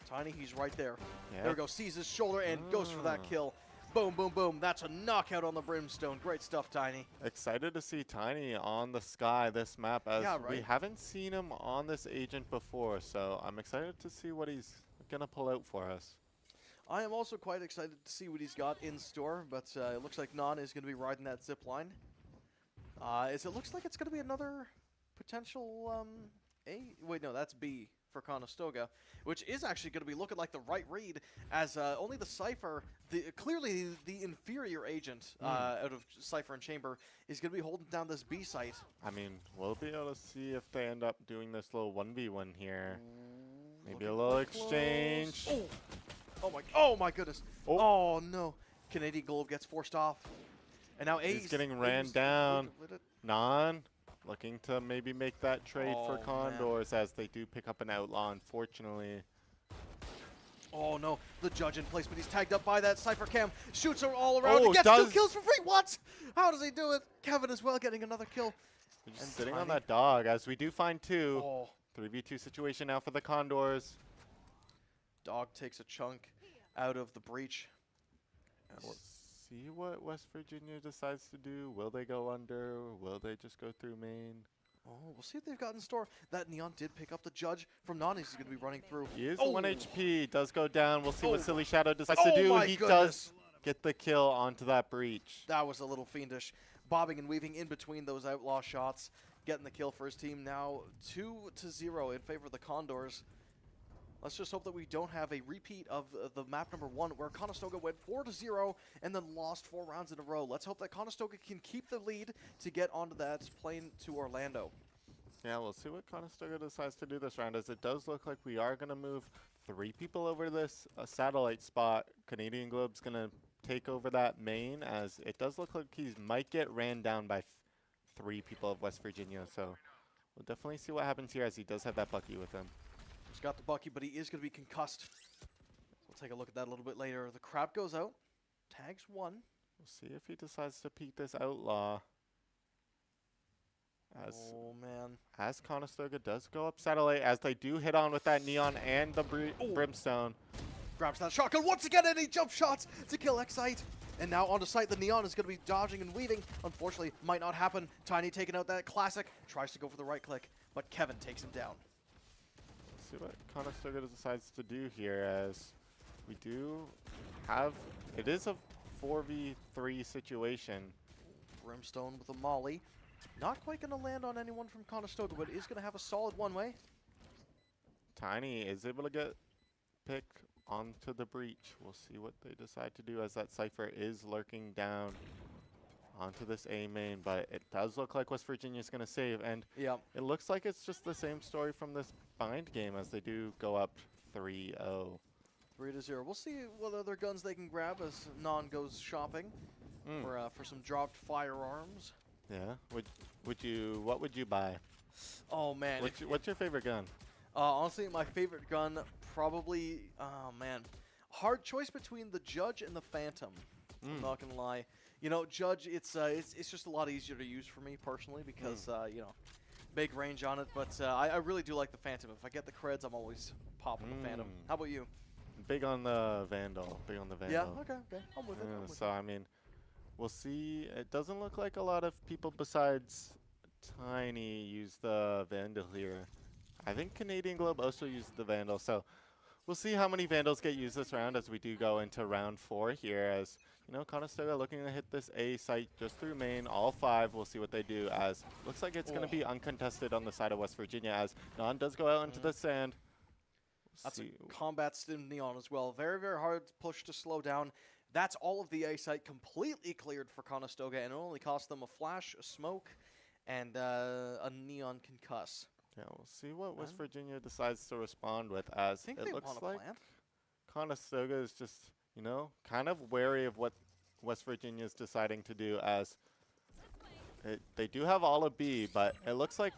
S5: Tiny, he's right there.
S6: Yeah.
S5: There we go, sees his shoulder and goes for that kill. Boom, boom, boom. That's a knockout on the Brimstone. Great stuff, Tiny.
S6: Excited to see Tiny on the sky this map, as
S5: Yeah,
S6: we
S5: right.
S6: haven't seen him on this agent before, so I'm excited to see what he's going to pull out for us.
S5: I am also quite excited to see what he's got in store, but it looks like Non is going to be riding that zip line. It looks like it's going to be another potential A. Wait, no, that's B for Conestoga, which is actually going to be looking like the right read, as only the Cypher, clearly the inferior agent out of Cypher and Chamber, is going to be holding down this B site.
S6: I mean, we'll be able to see if they end up doing this little 1v1 here. Maybe a little exchange.
S5: Oh my goodness.
S6: Oh.
S5: Oh no. Canadian Globe gets forced off. And now Ace.
S6: He's getting ran down. Non looking to maybe make that trade for Condors, as they do pick up an outlaw, unfortunately.
S5: Oh no, the judge in place, but he's tagged up by that Cypher Cam. Shoots her all around.
S6: Oh,
S5: He gets 2 kills for free. What? How does he do it? Kevin as well getting another kill.
S6: Just sitting on that dog, as we do find 2.
S5: Oh.
S6: 3v2 situation now for the Condors.
S5: Dog takes a chunk out of the breach.
S6: We'll see what West Virginia decides to do. Will they go under? Will they just go through main?
S5: Oh, we'll see what they've got in store. That Neon did pick up the judge from Non. He's going to be running through.
S6: He is 1 HP. Does go down. We'll see what Silly Shadow decides
S5: Oh
S6: to do.
S5: my
S6: He
S5: goodness.
S6: does get the kill onto that breach.
S5: That was a little fiendish. Bobbing and weaving in between those outlaw shots. Getting the kill for his team now 2-0 in favor of the Condors. Let's just hope that we don't have a repeat of the map number 1 where Conestoga went 4-0 and then lost 4 rounds in a row. Let's hope that Conestoga can keep the lead to get onto that plane to Orlando.
S6: Yeah, we'll see what Conestoga decides to do this round, as it does look like we are going to move 3 people over to this satellite spot. Canadian Globe's going to take over that main, as it does look like he might get ran down by 3 people of West Virginia. So we'll definitely see what happens here, as he does have that Bucky with him.
S5: He's got the Bucky, but he is going to be concussed. We'll take a look at that a little bit later. The crab goes out. Tags 1.
S6: We'll see if he decides to peek this outlaw.
S5: Oh, man.
S6: As Conestoga does go up satellite, as they do hit on with that Neon and the Brimstone.
S5: Grabs that shotgun once again, and he jump shots to kill Excite. And now onto site, the Neon is going to be dodging and weaving. Unfortunately, might not happen. Tiny taking out that classic. Tries to go for the right click, but Kevin takes him down.
S6: See what Conestoga decides to do here, as we do have, it is a 4v3 situation.
S5: Brimstone with a molly. Not quite going to land on anyone from Conestoga, but is going to have a solid one-way.
S6: Tiny is able to get picked onto the breach. We'll see what they decide to do, as that Cypher is lurking down onto this A main, but it does look like West Virginia is going to save, and it looks like it's just the same story from this bind game, as they do go up 3-0.
S5: 3-0. We'll see what other guns they can grab as Non goes shopping for some dropped firearms.
S6: Yeah. What would you buy?
S5: Oh man.
S6: What's your favorite gun?
S5: Honestly, my favorite gun probably. Oh man, hard choice between the Judge and the Phantom. I'm not gonna lie. You know, Judge, it's just a lot easier to use for me personally, because you know, big range on it. But I really do like the Phantom. If I get the creds, I'm always popping the Phantom. How about you?
S6: big on the Vandal. Big on the Vandal.
S5: Yeah, okay. I'm with it. I'm with
S6: So, I mean, we'll see. It doesn't look like a lot of people besides Tiny use the Vandal here. I think Canadian Globe also used the Vandal, so we'll see how many Vandals get used this round as we do go into round 4 here. As you know, Conestoga looking to hit this A site just through main, all 5. We'll see what they do, as looks like it's going to be uncontested on the side of West Virginia, as Non does go out into the sand.
S5: That's a combat stim Neon as well. Very, very hard push to slow down. That's all of the A site completely cleared for Conestoga, and it only cost them a flash, a smoke, and a Neon concuss.
S6: Yeah, we'll see what West Virginia decides to respond with, as
S5: think
S6: it
S5: they
S6: looks
S5: wanna
S6: like
S5: plant.
S6: Conestoga is just, you know, kind of wary of what West Virginia is deciding to do, as they do have all of B, but it looks like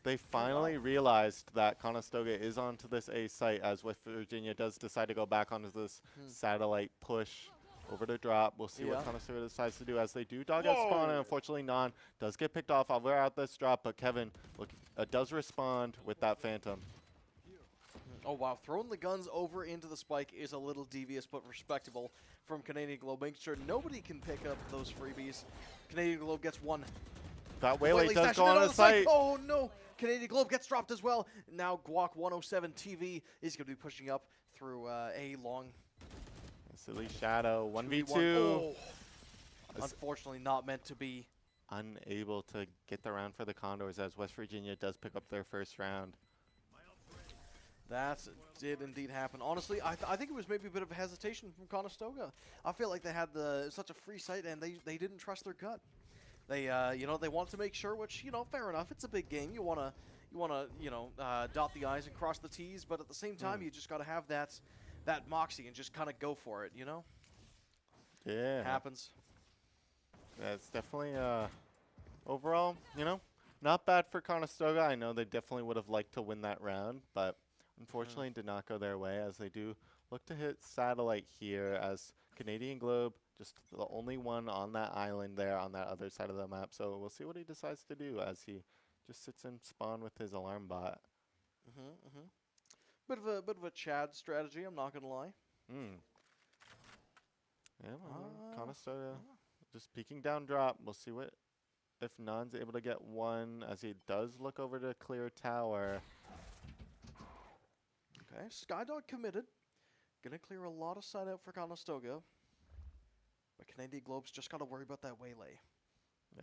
S6: they finally realized that Conestoga is onto this A site, as West Virginia does decide to go back onto this satellite push over to drop. We'll see what Conestoga decides to do, as they do dog out spawn, and unfortunately Non does get picked off. I'll wear out this drop, but Kevin does respond with that Phantom.
S5: Oh, wow. Throwing the guns over into the spike is a little devious, but respectable from Canadian Globe, making sure nobody can pick up those freebies. Canadian Globe gets one.
S6: That Waylay does go on the site.
S5: Oh, no. Canadian Globe gets dropped as well. Now Guac 107 TV is going to be pushing up through A long.
S6: Silly Shadow, 1v2.
S5: Oh. Unfortunately not meant to be.
S6: Unable to get the round for the Condors, as West Virginia does pick up their first round.
S5: That did indeed happen. Honestly, I think it was maybe a bit of a hesitation from Conestoga. I feel like they had such a free sight, and they didn't trust their gut. They they wanted to make sure, which, fair enough. It's a big game. You wanna dot the I's and cross the T's, but at the same time, you just gotta have that moxie and just kind of go for it.
S6: Yeah.
S5: It happens.
S6: Yeah, it's definitely overall, not bad for Conestoga. I know they definitely would have liked to win that round, but unfortunately did not go their way, as they do look to hit satellite here, as Canadian Globe just the only one on that island there on that other side of the map. So we'll see what he decides to do, as he just sits in spawn with his alarm bot.
S5: Bit of a Chad strategy, I'm not gonna lie.
S6: Yeah, Conestoga just peeking down drop. We'll see if Non's able to get one, as he does look over to clear tower.
S5: Okay, Skydog committed. Gonna clear a lot of side out for Conestoga. But Canadian Globe's just got to worry about that Waylay.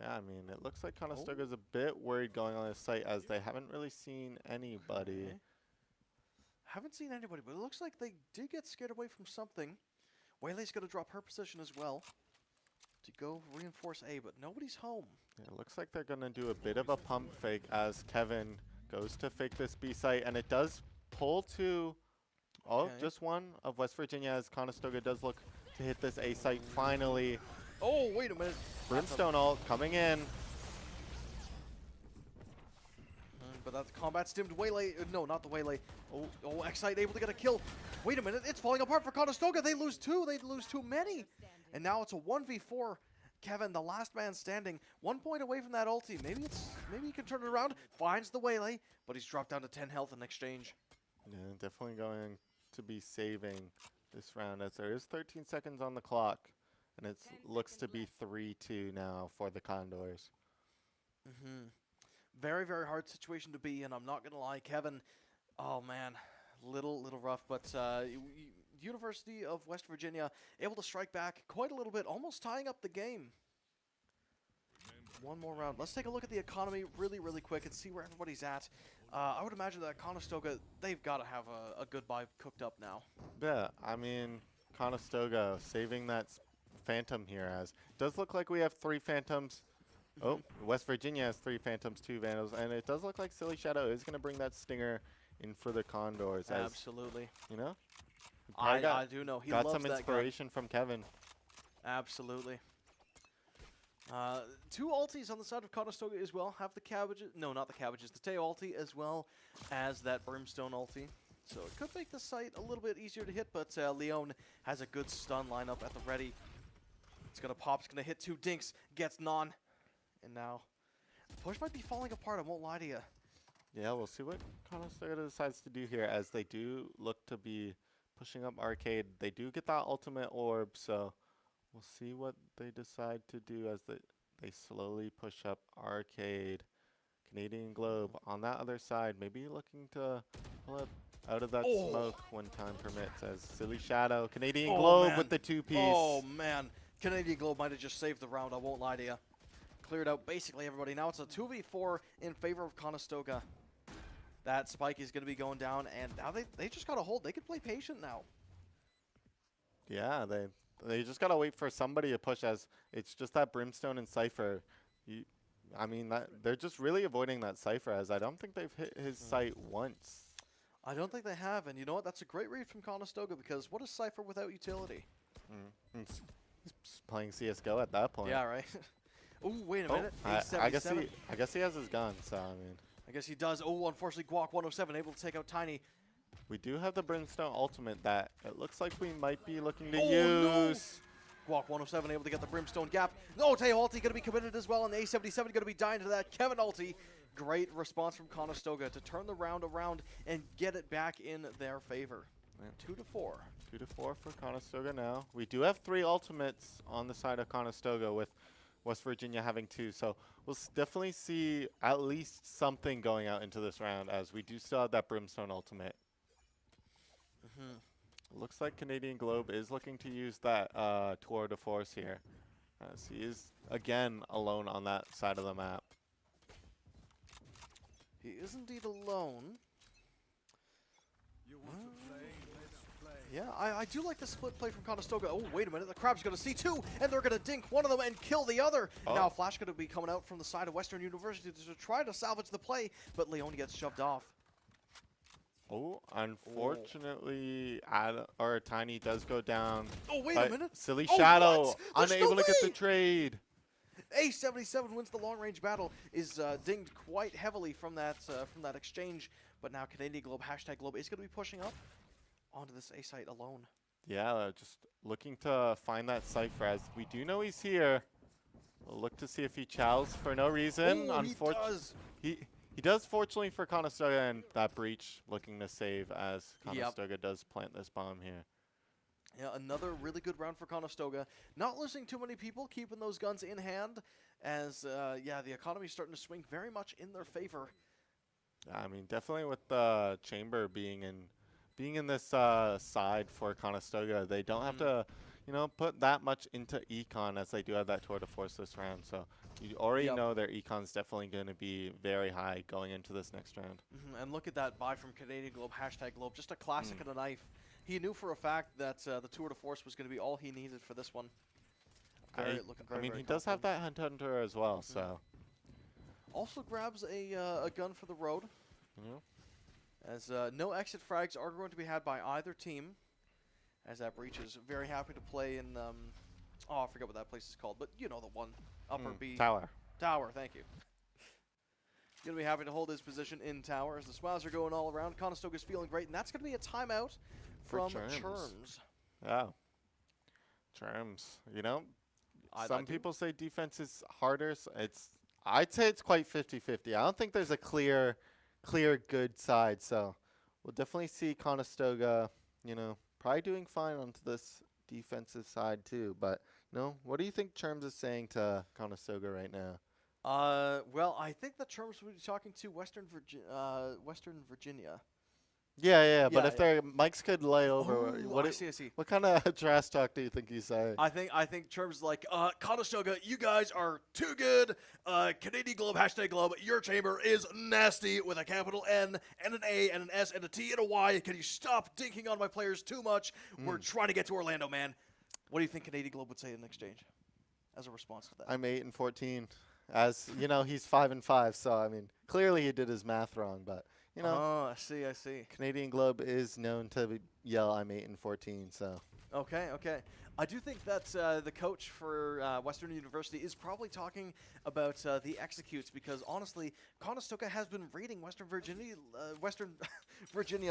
S6: Yeah, I mean, it looks like Conestoga's a bit worried going on this site, as they haven't really seen anybody.
S5: Okay. Haven't seen anybody, but it looks like they did get scared away from something. Waylay's going to drop her position as well to go reinforce A, but nobody's home.
S6: Yeah, it looks like they're going to do a bit of a pump fake, as Kevin goes to fake this B site, and it does pull to just one of West Virginia, as Conestoga does look to hit this A site finally.
S5: Oh, wait a minute.
S6: Brimstone ult coming in.
S5: But that's combat stimmed Waylay. No, not the Waylay. Oh, Excite able to get a kill. Wait a minute. It's falling apart for Conestoga. They lose 2. They lose too many. And now it's a 1v4. Kevin, the last man standing, 1 point away from that ulti. Maybe he can turn it around. Finds the Waylay, but he's dropped down to 10 health in exchange.
S6: Yeah, definitely going to be saving this round, as there is 13 seconds on the clock, and it looks to be 3-2 now for the Condors.
S5: Very, very hard situation to be in. I'm not gonna lie, Kevin. Oh man, little rough, but University of West Virginia able to strike back quite a little bit, almost tying up the game. One more round. Let's take a look at the economy really, really quick and see where everybody's at. I would imagine that Conestoga, they've got to have a good buy cooked up now.
S6: Yeah, I mean, Conestoga saving that Phantom here, as it does look like we have 3 Phantoms. Oh, West Virginia has 3 Phantoms, 2 Vandals, and it does look like Silly Shadow is going to bring that Stinger in for the Condors.
S5: Absolutely.
S6: I
S5: do know. He
S6: got
S5: loves
S6: some
S5: that
S6: inspiration from Kevin.
S5: Absolutely. 2 ultis on the side of Conestoga as well. Have the cabbages. No, not the cabbages. The Teo ulti as well as that Brimstone ulti. So it could make the site a little bit easier to hit, but Leon has a good stun lineup at the ready. It's going to pop. It's going to hit 2 dinks. Gets Non. And now the push might be falling apart. I won't lie to you.
S6: Yeah, we'll see what Conestoga decides to do here, as they do look to be pushing up Arcade. They do get that ultimate orb, so we'll see what they decide to do as they slowly push up Arcade. Canadian Globe on that other side, maybe looking to pull it out of that smoke when time permits as Silly Shadow. Canadian Globe with the 2-piece.
S5: Oh, man. Canadian Globe might have just saved the round, I won't lie to you. Cleared out basically everybody. Now it's a 2v4 in favor of Conestoga. That spike is going to be going down, and now they just got to hold. They can play patient now.
S6: Yeah, they just got to wait for somebody to push, as it's just that Brimstone and Cypher. I mean, they're just really avoiding that Cypher, as I don't think they've hit his sight once.
S5: I don't think they have, and you know what? That's a great read from Conestoga, because what is Cypher without utility?
S6: He's playing CSGO at that point.
S5: Yeah, right. Oh, wait a minute.
S6: I guess he has his gun, so I mean.
S5: I guess he does. Oh, unfortunately, Guac 107 able to take out Tiny.
S6: We do have the Brimstone ultimate that it looks like we might be looking to use.
S5: No. Guac 107 able to get the Brimstone gap. No, Teo Ulti going to be committed as well, and the A77 going to be dying to that. Kevin Ulti. Great response from Conestoga to turn the round around and get it back in their favor. 2-4.
S6: 2-4 for Conestoga now. We do have 3 ultimates on the side of Conestoga, with West Virginia having 2. So we'll definitely see at least something going out into this round, as we do still have that Brimstone ultimate. Looks like Canadian Globe is looking to use that tour de force here, as he is again alone on that side of the map.
S5: He is indeed alone. Yeah, I do like the split play from Conestoga. Oh, wait a minute. The Crab's going to see 2, and they're going to dink one of them and kill the other. Now, Flash going to be coming out from the side of Western University to try to salvage the play, but Leone gets shoved off.
S6: Oh, unfortunately, Tiny does go down.
S5: Oh, wait a minute.
S6: Silly Shadow, unable to get the trade.
S5: A77 wins the long-range battle, is dinged quite heavily from that exchange, but now Canadian Globe, #Globe, is going to be pushing up onto this A site alone.
S6: Yeah, just looking to find that Cypher, as we do know he's here. We'll look to see if he chows for no reason.
S5: Oh, he does.
S6: He does, fortunately for Conestoga, and that breach looking to save, as Conestoga does plant this bomb here.
S5: Yeah, another really good round for Conestoga. Not losing too many people, keeping those guns in hand, as, yeah, the economy's starting to swing very much in their favor.
S6: I mean, definitely with the Chamber being in this side for Conestoga, they don't have to, put that much into econ, as they do have that tour de force this round. So you already know their econ's definitely going to be very high going into this next round.
S5: And look at that buy from Canadian Globe, #Globe, just a classic and a knife. He knew for a fact that the tour de force was going to be all he needed for this one.
S6: I mean, he does have that Hunt Hunter as well, so.
S5: Also grabs a gun for the road. As no exit frags are going to be had by either team, as that breach is very happy to play in, I forget what that place is called, but you know the one, upper B.
S6: Tower.
S5: Tower, thank you. Going to be happy to hold his position in tower, as the smiles are going all around. Conestoga's feeling great, and that's going to be a timeout from Churms.
S6: Yeah. Churms, some people say defense is harder. So I'd say it's quite 50-50. I don't think there's a clear good side. So we'll definitely see Conestoga, probably doing fine onto this defensive side too. But what do you think Churms is saying to Conestoga right now?
S5: Well, I think the Churms would be talking to Western Virginia.
S6: Yeah, but if their mics could lay over,
S5: I see.
S6: What kind of trash talk do you think he's saying?
S5: I think Churms is like, Conestoga, you guys are too good. Canadian Globe, #Globe, your chamber is nasty with a capital N and an A and an S and a T and a Y. Can you stop dinking on my players too much? We're trying to get to Orlando, man. What do you think Canadian Globe would say in exchange as a response to that?
S6: I'm 8-14. As he's 5-5, so I mean, clearly he did his math wrong, but
S5: Oh, I see.
S6: Canadian Globe is known to yell, "I'm 8-14," so.
S5: Okay. I do think that the coach for Western University is probably talking about the executes, because honestly, Conestoga has been reading Western Virginia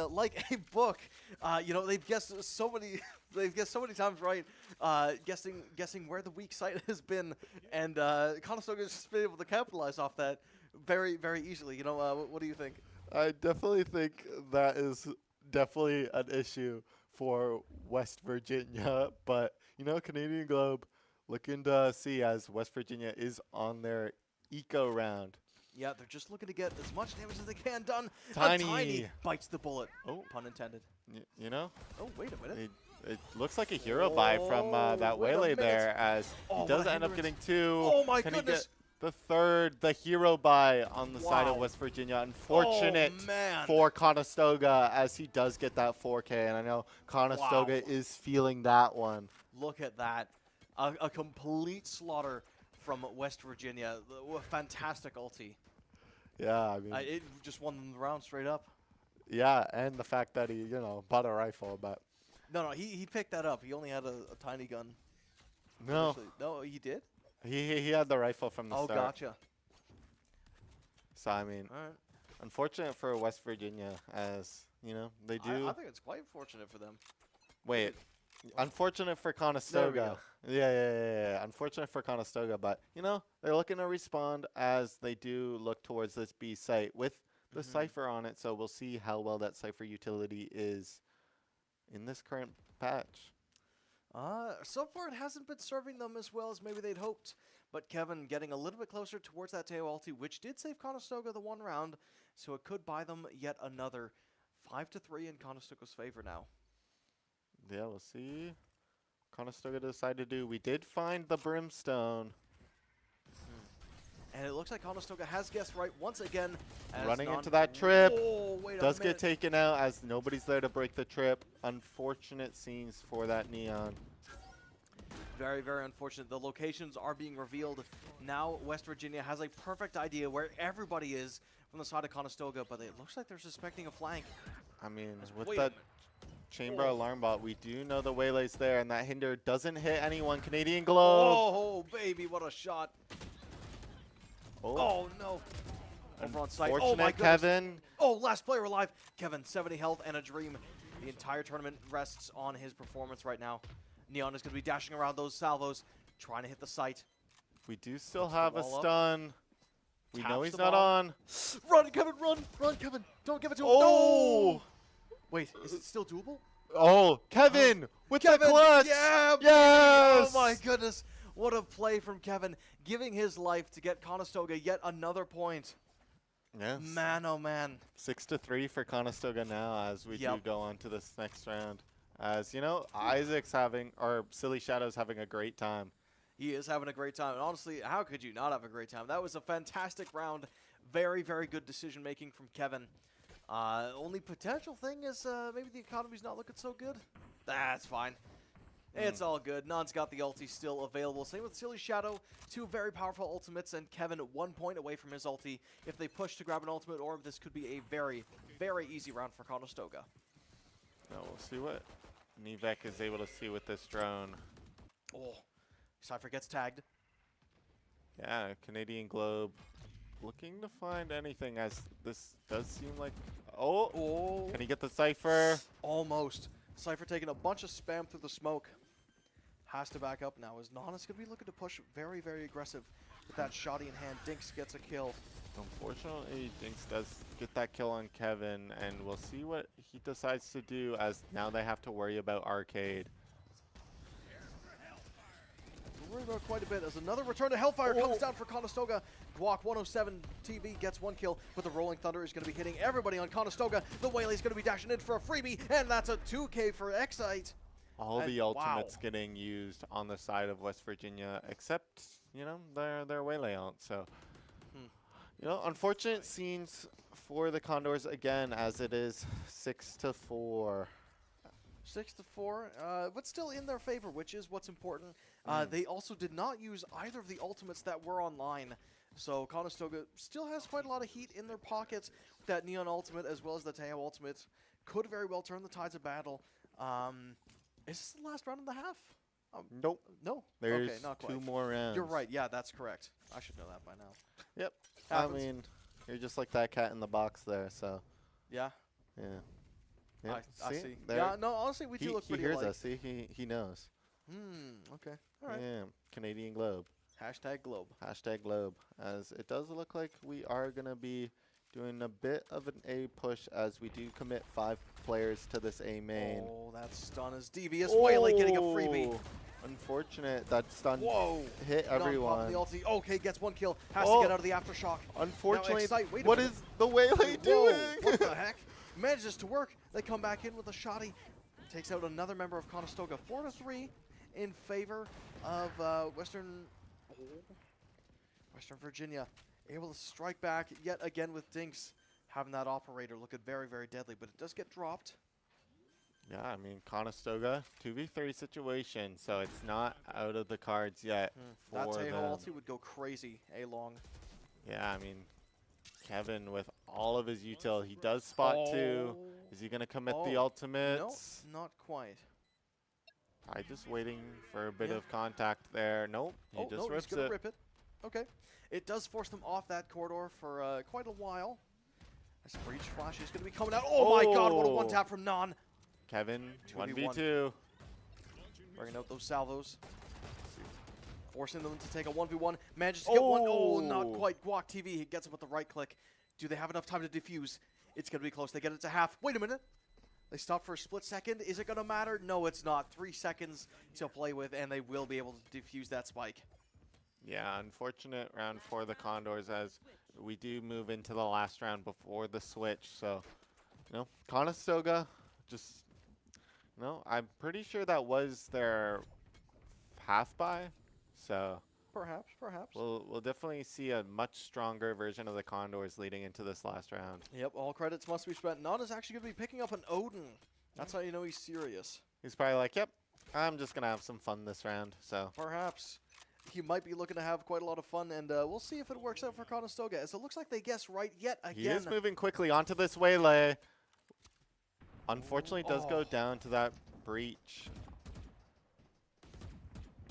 S5: like a book. They've guessed so many times right, guessing where the weak site has been, and Conestoga has just been able to capitalize off that very, very easily. What do you think?
S6: I definitely think that is definitely an issue for West Virginia. But, you know, Canadian Globe looking to see as West Virginia is on their eco round.
S5: Yeah, they're just looking to get as much damage as they can done.
S6: Tiny.
S5: Tiny bites the bullet.
S6: Oh.
S5: Pun intended.
S6: You know?
S5: Oh, wait a minute.
S6: It looks like a hero buy from that
S5: wait a
S6: waylay
S5: minute.
S6: there, as
S5: Oh,
S6: he does
S5: what a
S6: end up
S5: hindrance.
S6: getting 2.
S5: Oh my
S6: Can
S5: goodness.
S6: he get the 3rd, the hero buy on the side of
S5: Wow.
S6: West Virginia? Unfortunate
S5: Oh, man.
S6: for Conestoga, as he does get that 4K, and I know Conestoga
S5: Wow.
S6: is feeling that one.
S5: Look at that. A complete slaughter from West Virginia. A fantastic ulti.
S6: Yeah, I mean,
S5: It just won them the round straight up.
S6: yeah, and the fact that he, you know, bought a rifle, but
S5: No, he picked that up. He only had a tiny gun.
S6: no,
S5: Actually, no, he did?
S6: he had the rifle from the
S5: Oh,
S6: start.
S5: gotcha.
S6: So I mean,
S5: All right.
S6: unfortunate for West Virginia, as you know, they do.
S5: I think it's quite fortunate for them.
S6: Wait, unfortunate for Conestoga. Yeah. Unfortunate for Conestoga, but you know they're looking to respond as they do look towards this B site with the Cypher on it. So we'll see how well that Cypher utility is in this current patch.
S5: So far it hasn't been serving them as well as maybe they'd hoped. But Kevin getting a little bit closer towards that Teo ulti, which did save Conestoga the 1 round, so it could buy them yet another 5-3 in Conestoga's favor now.
S6: Yeah, we'll see. Conestoga decided to do. We did find the Brimstone.
S5: And it looks like Conestoga has guessed right once again. As
S6: Running
S5: non-
S6: into that trip.
S5: Whoa, wait a
S6: Does
S5: minute.
S6: get taken out as nobody's there to break the trip. Unfortunate scenes for that Neon.
S5: Very, very unfortunate. The locations are being revealed. Now West Virginia has a perfect idea where everybody is from the side of Conestoga, but it looks like they're suspecting a flank.
S6: I mean, with
S5: wait a
S6: that
S5: minute.
S6: chamber alarm bot, we do know the waylay's there, and that hinder doesn't hit anyone. Canadian Globe.
S5: Oh, baby, what a shot. Oh, no. Over on site. Oh, my
S6: Fortunate
S5: goodness.
S6: Kevin.
S5: Oh, last player alive. Kevin, 70 health and a dream. The entire tournament rests on his performance right now. Neon is going to be dashing around those salvos, trying to hit the site.
S6: We do still have a
S5: wall up.
S6: stun. We know
S5: Taps
S6: he's
S5: the
S6: not
S5: bomb.
S6: on.
S5: Run, Kevin, run! Run, Kevin! Don't give it to him!
S6: Oh!
S5: No! Wait, is it still doable?
S6: Oh, Kevin with the
S5: Kevin!
S6: clutch.
S5: Yeah! baby!
S6: Yes!
S5: Oh my goodness. What a play from Kevin, giving his life to get Conestoga yet another point.
S6: Yes.
S5: Man, oh man.
S6: 6-3 for Conestoga now as we do
S5: Yep.
S6: go on to this next round. As you know, Isaac's having, or Silly Shadow's having a great time.
S5: He is having a great time. And honestly, how could you not have a great time? That was a fantastic round. Very, very good decision making from Kevin. Only potential thing is maybe the economy's not looking so good. That's fine. It's all good. Non's got the ulti still available. Same with Silly Shadow. 2 very powerful ultimates, and Kevin 1 point away from his ulti. If they push to grab an ultimate orb, this could be a very, very easy round for Conestoga.
S6: Now we'll see what Nivek is able to see with this drone.
S5: Oh, Cypher gets tagged.
S6: Yeah, Canadian Globe looking to find anything, as this does seem like... Oh, can he get the Cypher?
S5: Almost. Cypher taking a bunch of spam through the smoke. Has to back up now, as Nana's going to be looking to push very, very aggressive with that shotty in hand. Dinks gets a kill.
S6: Unfortunately, Dinks does get that kill on Kevin, and we'll see what he decides to do, as now they have to worry about Arcade.
S5: We're worried about quite a bit as another return to Hellfire comes down for Conestoga. Guac 107 TV gets 1 kill, but the Rolling Thunder is going to be hitting everybody on Conestoga. The Whaley's going to be dashing in for a freebie, and that's a 2K for Excite.
S6: All
S5: And
S6: the ultimates
S5: wow.
S6: getting used on the side of West Virginia, except, you know, their Waylay out. So, you know, unfortunate scenes for the Condors again, as it is 6-4.
S5: 6-4, but still in their favor, which is what's important. They also did not use either of the ultimates that were online. So Conestoga still has quite a lot of heat in their pockets. That Neon ultimate as well as the Teo ultimate could very well turn the tides of battle. Is this the last round and a half?
S6: Nope.
S5: No.
S6: There's
S5: okay, not quite.
S6: 2 more rounds.
S5: You're right. Yeah, that's correct. I should know that by now.
S6: Yep.
S5: Happens.
S6: I mean, you're just like that cat in the box there, so.
S5: Yeah.
S6: Yeah. Yep.
S5: I see.
S6: There.
S5: Yeah, no, honestly, we do look
S6: he
S5: pretty
S6: hears
S5: alike.
S6: us. See, he knows.
S5: Okay. All right.
S6: Yeah. Canadian Globe.
S5: Hashtag Globe.
S6: Hashtag Globe. As it does look like we are going to be doing a bit of an A push as we do commit 5 players to this A main.
S5: Oh, that stun is devious. Whaley getting a freebie.
S6: Unfortunate. That stun
S5: Whoa.
S6: hit everyone.
S5: The ulti. Okay, gets 1 kill. Has to get out of the aftershock.
S6: Unfortunately,
S5: Wait a
S6: what
S5: minute.
S6: is the Waylay doing?
S5: What the heck? Manages to work. They come back in with a shoddy. Takes out another member of Conestoga. 4-3 in favor of Western Virginia. Able to strike back yet again with Dinks. Having that operator looking very, very deadly, but it does get dropped.
S6: Yeah, I mean, Conestoga, 2v3 situation, so it's not out of the cards yet
S5: That
S6: for
S5: Tejo
S6: them.
S5: ulti would go crazy A-long.
S6: Yeah, I mean, Kevin with all of his util, he does spot 2. Is he going to commit the ultimates?
S5: No, not quite.
S6: I just waiting for a bit of contact there. Nope, he just rips
S5: he's gonna
S6: it.
S5: rip it. Okay. It does force them off that corridor for quite a while. This breach flash is going to be coming out. Oh my god, what a one-tap from Non.
S6: Kevin,
S5: 2v1.
S6: 1v2.
S5: Bringing out those salvos. Forcing them to take a 1v1. Manages to get one. Oh, not quite. Guac TV, he gets it with the right click. Do they have enough time to defuse? It's going to be close. They get it to half. Wait a minute. They stop for a split second. Is it going to matter? No, it's not. 3 seconds to play with, and they will be able to defuse that spike.
S6: Yeah, unfortunate round for the Condors as we do move into the last round before the switch. So, you know, Conestoga just, you know, I'm pretty sure that was their half buy. So
S5: Perhaps.
S6: we'll definitely see a much stronger version of the Condors leading into this last round.
S5: Yep, all credits must be spent. Non is actually going to be picking up an Odin. That's how you know he's serious.
S6: He's probably like, yep, I'm just going to have some fun this round. So
S5: Perhaps. He might be looking to have quite a lot of fun, and we'll see if it works out for Conestoga, as it looks like they guess right yet again.
S6: he is moving quickly onto this Waylay. Unfortunately, does go down to that breach.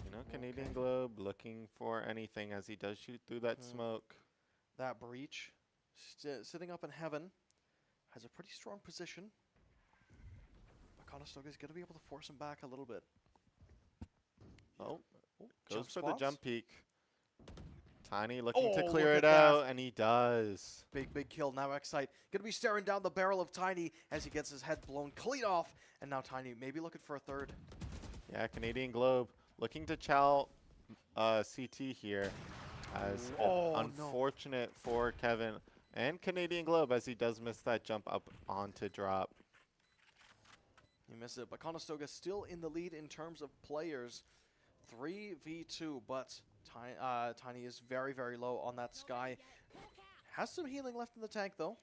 S6: You know, Canadian Globe looking for anything as he does shoot through that smoke.
S5: That breach, sitting up in heaven, has a pretty strong position. But Conestoga is going to be able to force him back a little bit.
S6: Goes for the
S5: spots.
S6: jump peek. Tiny looking to
S5: Oh,
S6: clear
S5: look
S6: it
S5: at that.
S6: out, and he does.
S5: Big kill. Now Excite going to be staring down the barrel of Tiny as he gets his head blown clean off. And now Tiny maybe looking for a third.
S6: Yeah, Canadian Globe looking to chow CT here. As unfortunate for Kevin and Canadian Globe as he does miss that jump up onto drop.
S5: He missed it, but Conestoga still in the lead in terms of players. 3v2, but Tiny is very, very low on that Sky. Has some healing left in the tank, though.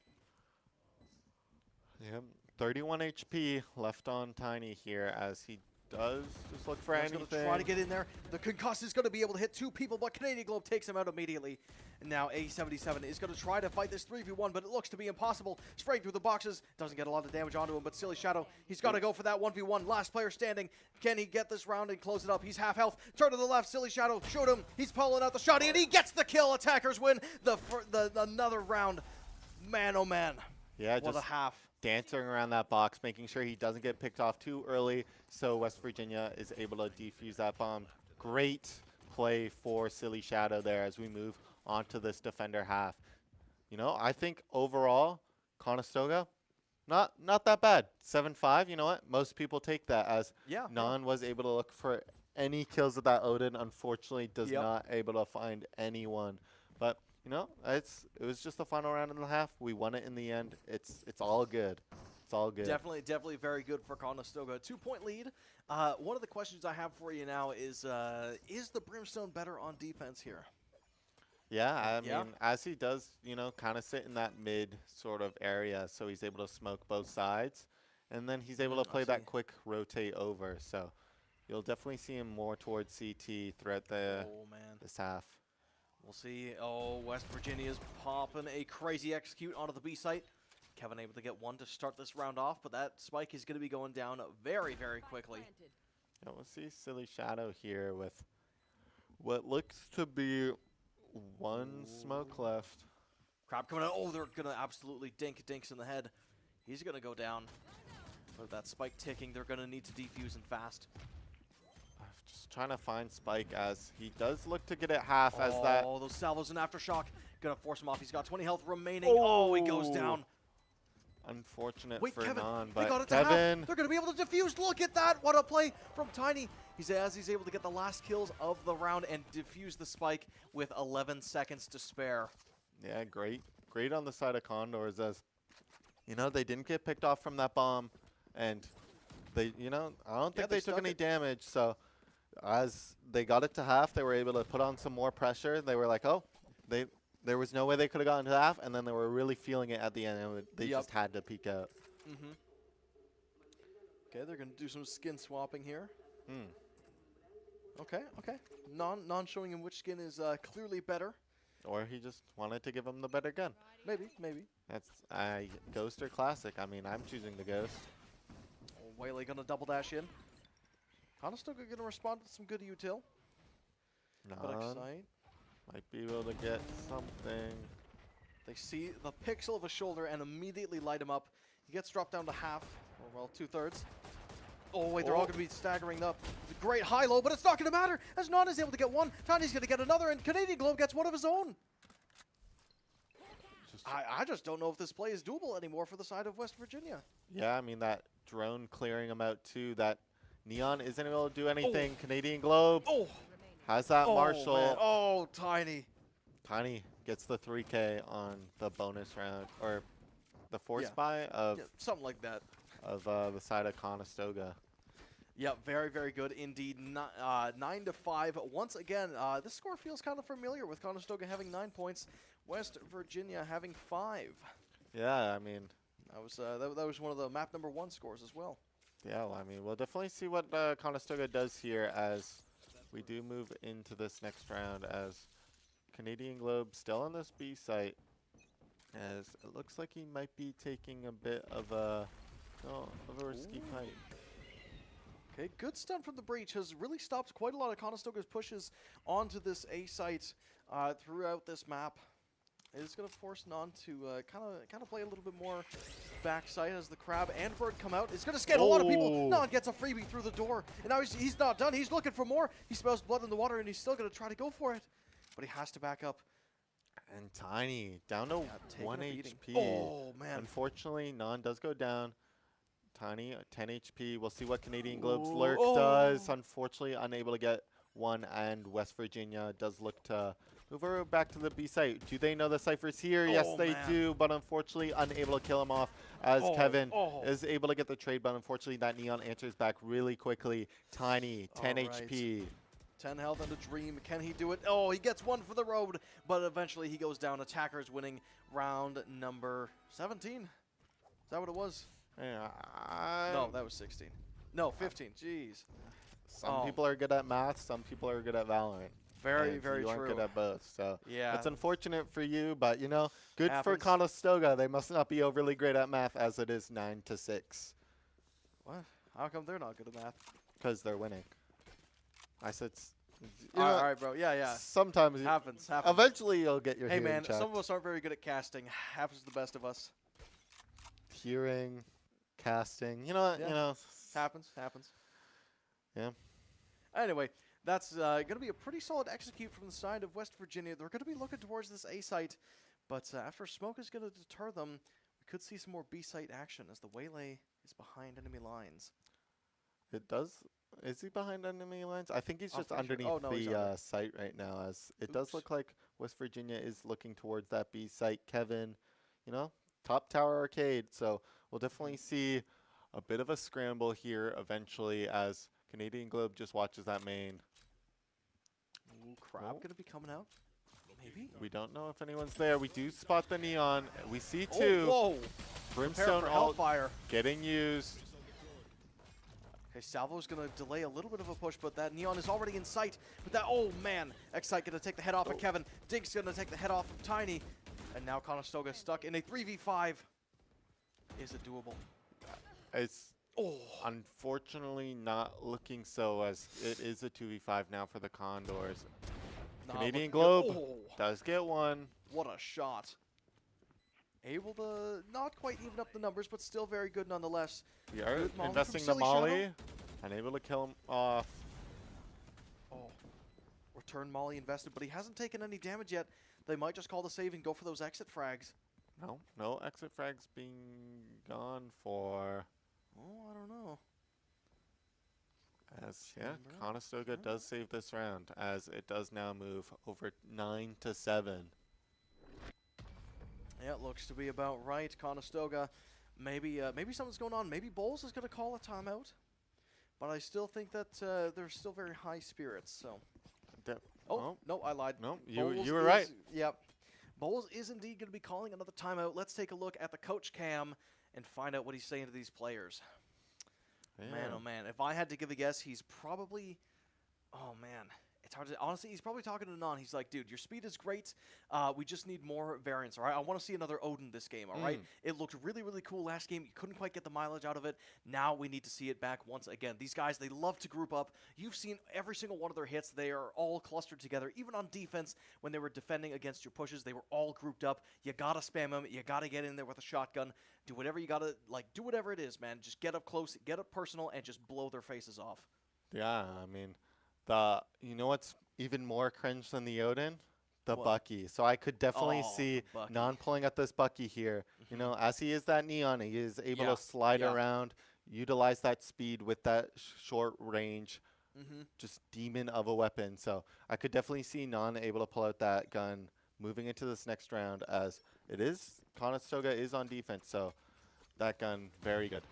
S6: Yep, 31 HP left on Tiny here as he does just look for
S5: He's
S6: anything.
S5: going to try to get in there. The concuss is going to be able to hit 2 people, but Canadian Globe takes him out immediately. And now A77 is going to try to fight this 3v1, but it looks to be impossible. Spraying through the boxes. Doesn't get a lot of damage onto him, but Silly Shadow, he's got to go for that 1v1. Last player standing. Can he get this round and close it up? He's half health. Turn to the left. Silly Shadow showed him. He's pulling out the shot, and he gets the kill. Attackers win another round. Man, oh man.
S6: Yeah,
S5: What
S6: just
S5: a half.
S6: dancing around that box, making sure he doesn't get picked off too early, so West Virginia is able to defuse that bomb. Great play for Silly Shadow there as we move onto this defender half. You know, I think overall, Conestoga, not that bad. 7-5, you know what? Most people take that as Non was able to look for any kills with that Odin. Unfortunately, does not able to find anyone. But you know, it was just the final round and a half. We won it in the end. It's all good. It's all good.
S5: Definitely very good for Conestoga. 2-point lead. One of the questions I have for you now is the Brimstone better on defense here?
S6: Yeah, I mean, as he does, you know, kind of sit in that mid sort of area, so he's able to smoke both sides, and then he's able to play that quick rotate over. So you'll definitely see him more towards CT throughout this half.
S5: We'll see. Oh, West Virginia's popping a crazy execute onto the B site. Kevin able to get one to start this round off, but that spike is going to be going down very, very quickly.
S6: Yeah, we'll see Silly Shadow here with what looks to be one smoke left.
S5: Crab coming out. Oh, they're going to absolutely dinks in the head. He's going to go down. With that spike ticking, they're going to need to defuse and fast.
S6: Just trying to find Spike as he does look to get it half as that.
S5: Oh, those salvos and Aftershock. Gonna force him off. He's got 20 health remaining. Oh, he goes down.
S6: Unfortunate
S5: Wait,
S6: for
S5: Kevin,
S6: Non,
S5: they got
S6: but
S5: it to half.
S6: Kevin.
S5: They're gonna be able to defuse. Look at that. What a play from Tiny. He's able to get the last kills of the round and defuse the spike with 11 seconds to spare.
S6: Yeah, great on the side of Condors as, you know, they didn't get picked off from that bomb, and they, you know, I don't think they took any damage. So as they got it to half, they were able to put on some more pressure. They were like, oh, there was no way they could have gotten to half, and then they were really feeling it at the end, and they just had to peek out.
S5: Okay, they're gonna do some skin swapping here. Okay. Non showing him which skin is clearly better.
S6: Or he just wanted to give him the better gun.
S5: Maybe.
S6: That's Ghost or Classic. I mean, I'm choosing the Ghost.
S5: Oh, Whaley gonna double dash in. Conestoga gonna respond with some good util. But Excite
S6: might be able to get something.
S5: They see the pixel of a shoulder and immediately light him up. He gets dropped down to half, or well, 2/3. Oh wait, they're all gonna be staggering up. Great high-low, but it's not gonna matter as Non is able to get one. Tiny's gonna get another, and Canadian Globe gets one of his own. I just don't know if this play is doable anymore for the side of West Virginia.
S6: Yeah, I mean, that drone clearing him out too. That Neon isn't able to do anything. Canadian Globe has that Marshall.
S5: Man. Oh, Tiny.
S6: Tiny gets the 3K on the bonus round, or the force buy of
S5: something like that.
S6: Of the side of Conestoga.
S5: Yeah, very, very good indeed. 9-5. Once again, this score feels kind of familiar with Conestoga having 9 points, West Virginia having 5.
S6: Yeah, I mean,
S5: that was one of the map number 1 scores as well.
S6: Yeah, well, I mean, we'll definitely see what Conestoga does here as we do move into this next round, as Canadian Globe still on this B site, as it looks like he might be taking a bit of a risky fight.
S5: Okay, good stun from the breach has really stopped quite a lot of Conestoga's pushes onto this A site throughout this map. It's going to force Non to kind of play a little bit more backside as the Crab and Bird come out. It's going to scan a lot of people. Non gets a freebie through the door, and now he's not done. He's looking for more. He smells blood in the water, and he's still going to try to go for it, but he has to back up.
S6: And Tiny down to 1 HP.
S5: Oh man!
S6: Unfortunately, Non does go down. Tiny 10 HP. We'll see what Canadian Globe's lurk does. Unfortunately, unable to get one, and West Virginia does look to move over back to the B site. Do they know the Cypher's here? Yes, they do, but unfortunately unable to kill him off as Kevin is able to get the trade, but unfortunately that Neon answers back really quickly. Tiny, 10 HP.
S5: 10 health and a dream. Can he do it? Oh, he gets one for the road, but eventually he goes down. Attackers winning round number 17. Is that what it was?
S6: Yeah,
S5: no, that was 16. No, 15. Jeez.
S6: Some people are good at math. Some people are good at Valorant.
S5: Very true.
S6: You aren't good at both, so
S5: yeah,
S6: it's unfortunate for you, but you know, good for Conestoga. They must not be overly great at math, as it is 9-6.
S5: What? How come they're not good at math?
S6: Because they're winning. I said.
S5: All right, bro. Yeah.
S6: Sometimes
S5: happens.
S6: Eventually, you'll get your
S5: hearing
S6: checked.
S5: Some of us aren't very good at casting. Happens to the best of us.
S6: Hearing, casting. You know.
S5: Yeah.
S6: You know.
S5: Happens.
S6: Yeah.
S5: Anyway, that's going to be a pretty solid execute from the side of West Virginia. They're going to be looking towards this A site, but after smoke is going to deter them, we could see some more B site action as the Waylay is behind enemy lines.
S6: It does. Is he behind enemy lines? I think he's just underneath the site right now, as it does look like West Virginia is looking towards that B site. Kevin, you know, top tower arcade. So we'll definitely see a bit of a scramble here eventually, as Canadian Globe just watches that main.
S5: Ooh, Crab going to be coming out. Maybe.
S6: We don't know if anyone's there. We do spot the Neon. We see two.
S5: Whoa!
S6: Brimstone Hellfire getting used.
S5: Okay, Salvo's going to delay a little bit of a push, but that Neon is already in sight. But that, oh man, Excite going to take the head off of Kevin. Dig's going to take the head off of Tiny. And now Conestoga stuck in a 3v5. Is it doable?
S6: It's unfortunately not looking so, as it is a 2v5 now for the Condors. Canadian Globe does get one.
S5: What a shot. Able to not quite even up the numbers, but still very good nonetheless.
S6: We are investing the molly, unable to kill him off.
S5: turn Molly invested, but he hasn't taken any damage yet. They might just call the save and go for those exit frags.
S6: No exit frags being gone for.
S5: Oh, I don't know.
S6: As Conestoga does save this round, as it does now move over 9-7.
S5: Yeah, it looks to be about right. Conestoga, maybe something's going on. Maybe Bowles is going to call a timeout, but I still think that they're still very high spirits. So, no, I lied.
S6: No,
S5: Bowles
S6: you were right.
S5: Yep, Bowles is indeed going to be calling another timeout. Let's take a look at the coach cam and find out what he's saying to these players.
S6: Yeah.
S5: Man, oh man, if I had to give a guess, he's probably, oh man, it's hard to, honestly, he's probably talking to Non. He's like, dude, your speed is great. We just need more variance, all right? I want to see another Odin this game, all right? It looked really, really cool last game. You couldn't quite get the mileage out of it. Now we need to see it back once again. These guys, they love to group up. You've seen every single one of their hits. They are all clustered together. Even on defense, when they were defending against your pushes, they were all grouped up. You got to spam them. You got to get in there with a shotgun. Do whatever you got to, like, do whatever it is, man. Just get up close, get up personal, and just blow their faces off.
S6: Yeah, I mean, you know what's even more cringe than the Odin? The
S5: What?
S6: Bucky. So I could definitely see
S5: Bucky.
S6: Non pulling at this Bucky here. You know, as he is that Neon, he is able
S5: Yeah,
S6: to slide
S5: yeah.
S6: around, utilize that speed with that short range, just demon of a weapon. So I could definitely see Non able to pull out that gun moving into this next round, as it is, Conestoga is on defense. So that gun, very good.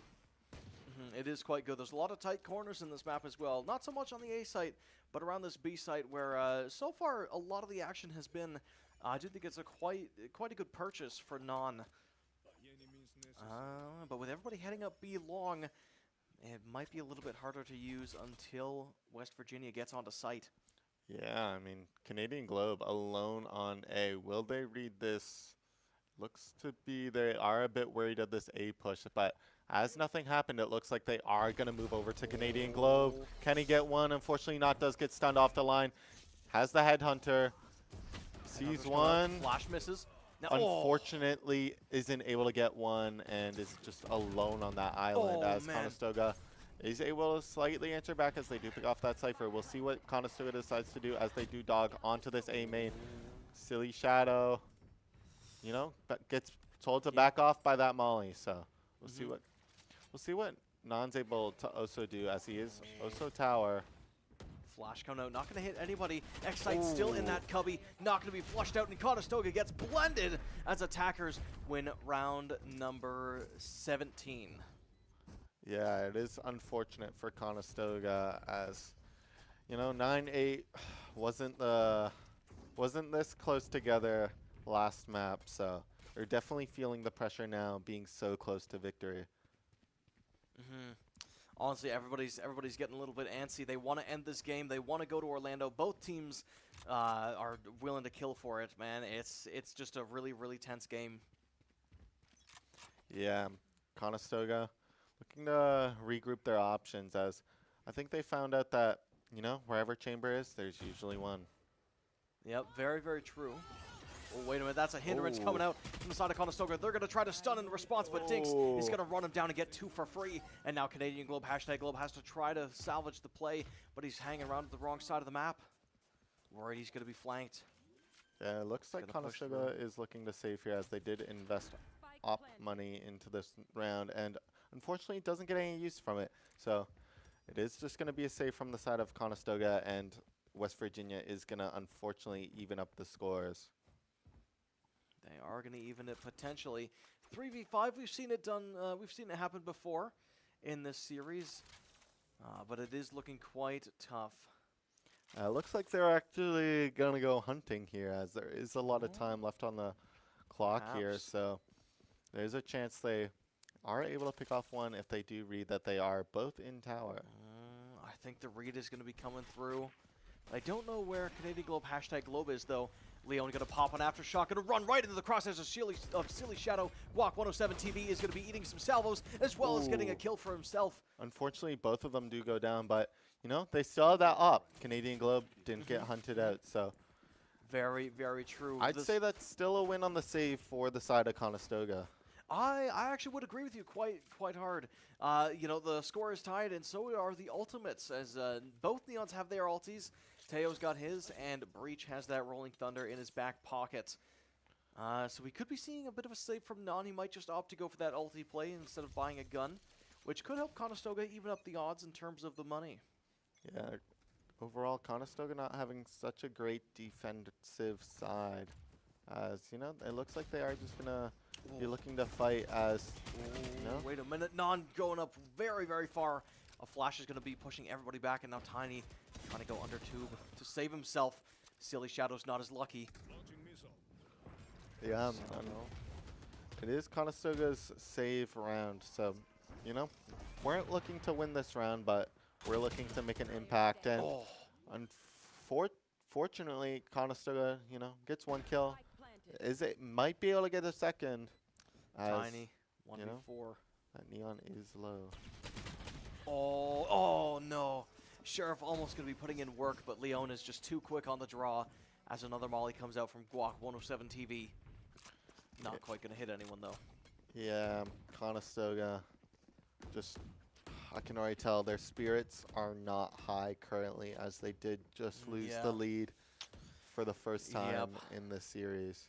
S5: It is quite good. There's a lot of tight corners in this map as well. Not so much on the A site, but around this B site where so far a lot of the action has been. I do think it's a quite a good purchase for Non. But with everybody heading up B long, it might be a little bit harder to use until West Virginia gets onto site.
S6: Yeah, I mean, Canadian Globe alone on A. Will they read this? Looks to be they are a bit worried of this A push, but as nothing happened, it looks like they are going to move over to Canadian Globe. Can he get one? Unfortunately not, does get stunned off the line. Has the Headhunter. Sees one.
S5: Flash misses. Now,
S6: Unfortunately, isn't able to get one and is just alone on that island, as
S5: man.
S6: Conestoga is able to slightly answer back as they do pick off that Cypher. We'll see what Conestoga decides to do as they do dog onto this A main. Silly Shadow, you know, gets told to back off by that Molly. So we'll see what Non's able to also do, as he is also tower.
S5: Flash coming out, not going to hit anybody. Excite still in that cubby, not going to be flushed out, and Conestoga gets blended as attackers win round number 17.
S6: Yeah, it is unfortunate for Conestoga, as you know, 9-8 wasn't this close together last map, so they're definitely feeling the pressure now, being so close to victory.
S5: Honestly, everybody's getting a little bit antsy. They want to end this game. They want to go to Orlando. Both teams are willing to kill for it, man. It's just a really, really tense game.
S6: Yeah, Conestoga looking to regroup their options, as I think they found out that, you know, wherever Chamber is, there's usually one.
S5: Yep, very, very true. Oh, wait a minute, that's a hindrance coming out from the side of Conestoga. They're going to try to stun in response, but Dinks is going to run him down and get 2 for free. And now Canadian Globe, #Globe, has to try to salvage the play, but he's hanging around to the wrong side of the map. Worried he's going to be flanked.
S6: Yeah, it looks like Conestoga is looking to save here, as they did invest op money into this round, and unfortunately doesn't get any use from it. So it is just going to be a save from the side of Conestoga, and West Virginia is going to unfortunately even up the scores.
S5: They are going to even it potentially. 3v5, we've seen it done. We've seen it happen before in this series, but it is looking quite tough.
S6: Looks like they're actually going to go hunting here, as there is a lot of time left on the clock here. So there's a chance they are able to pick off one if they do read that they are both in tower.
S5: I think the read is going to be coming through. I don't know where Canadian Globe #Globe is, though. Leon going to pop an aftershock, going to run right into the crosshairs of Silly Shadow. Guac 107 TV is going to be eating some salvos, as well as getting a kill for himself.
S6: Unfortunately, both of them do go down, but, you know, they still have that up. Canadian Globe didn't get hunted out, so.
S5: Very, very true.
S6: I'd say that's still a win on the save for the side of Conestoga.
S5: I actually would agree with you quite hard. You know, the score is tied, and so are the ultimates, as both Neons have their ultis. Teo's got his, and Breach has that Rolling Thunder in his back pocket. So we could be seeing a bit of a save from Non. He might just opt to go for that ulti play instead of buying a gun, which could help Conestoga even up the odds in terms of the money.
S6: Yeah, overall, Conestoga not having such a great defensive side. As, you know, it looks like they are just going to be looking to fight as, you know.
S5: Wait a minute, Non going up very, very far. A Flash is going to be pushing everybody back, and now Tiny trying to go under tube to save himself. Silly Shadow's not as lucky.
S6: Yeah, I don't know. It is Conestoga's save round, so, you know, weren't looking to win this round, but we're looking to make an impact. And unfortunately, Conestoga, you know, gets 1 kill. Might be able to get a second.
S5: Tiny, 1v4.
S6: You know, that Neon is low.
S5: Oh no. Sheriff almost going to be putting in work, but Leon is just too quick on the draw as another molly comes out from Guac 107 TV. Not quite going to hit anyone, though.
S6: Yeah, Conestoga, just, I can already tell their spirits are not high currently, as they did just lose the lead for the first time in this series.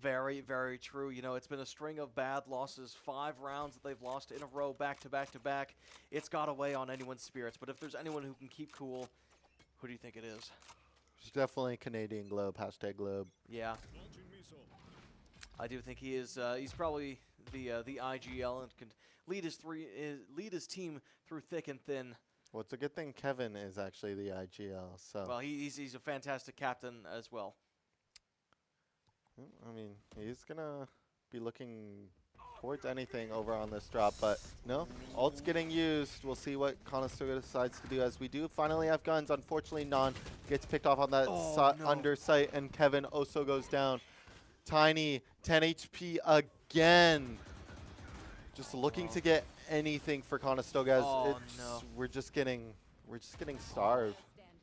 S5: Very, very true. You know, it's been a string of bad losses, 5 rounds that they've lost in a row, back to back to back. It's got to weigh on anyone's spirits, but if there's anyone who can keep cool, who do you think it is?
S6: It's definitely Canadian Globe, hashtag Globe.
S5: Yeah. I do think he is. He's probably the IGL and can lead his team through thick and thin.
S6: Well, it's a good thing Kevin is actually the IGL. So.
S5: Well, he's a fantastic captain as well.
S6: I mean, he's gonna be looking towards anything over on this drop, but no, ult's getting used. We'll see what Conestoga decides to do, as we do finally have guns. Unfortunately, Non gets picked off on that undersight, and Kevin also goes down. Tiny, 10 HP again. Just looking to get anything for Conestoga, as we're just getting starved.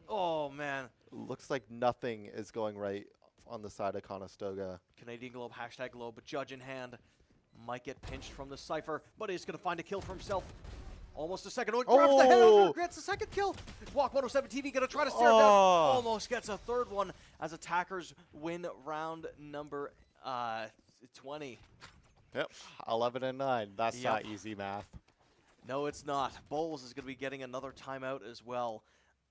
S5: Oh man.
S6: Looks like nothing is going right on the side of Conestoga.
S5: Canadian Globe, hashtag Globe, but judge in hand. Might get pinched from the Cypher, but he's going to find a kill for himself. Almost a second. Oh, grabs the head out, gets the second kill. Walk 107 TV going to try to stare down. Almost gets a third one as attackers win round number 20.
S6: Yep, 11-9. That's not easy math.
S5: No, it's not. Bowles is going to be getting another timeout as well.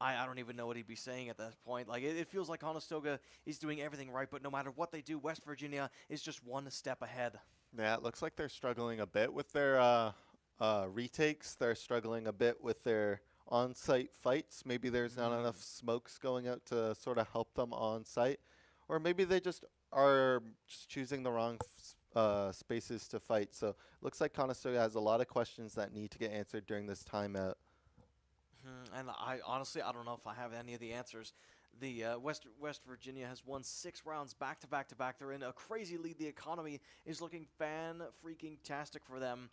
S5: I don't even know what he'd be saying at that point. Like, it feels like Conestoga is doing everything right, but no matter what they do, West Virginia is just one step ahead.
S6: Yeah, it looks like they're struggling a bit with their retakes. They're struggling a bit with their on-site fights. Maybe there's not enough smokes going out to sort of help them on-site. Or maybe they just are just choosing the wrong spaces to fight. So it looks like Conestoga has a lot of questions that need to get answered during this timeout.
S5: And I honestly don't know if I have any of the answers. The West Virginia has won 6 rounds back to back to back. They're in a crazy lead. The economy is looking fan-freaking-tastic for them.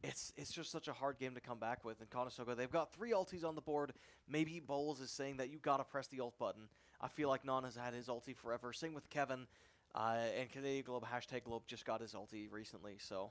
S5: It's just such a hard game to come back with. In Conestoga, they've got 3 ultis on the board. Maybe Bowles is saying that you got to press the ult button. I feel like Non has had his ulti forever. Same with Kevin. And Canadian Globe, hashtag Globe, just got his ulti recently. So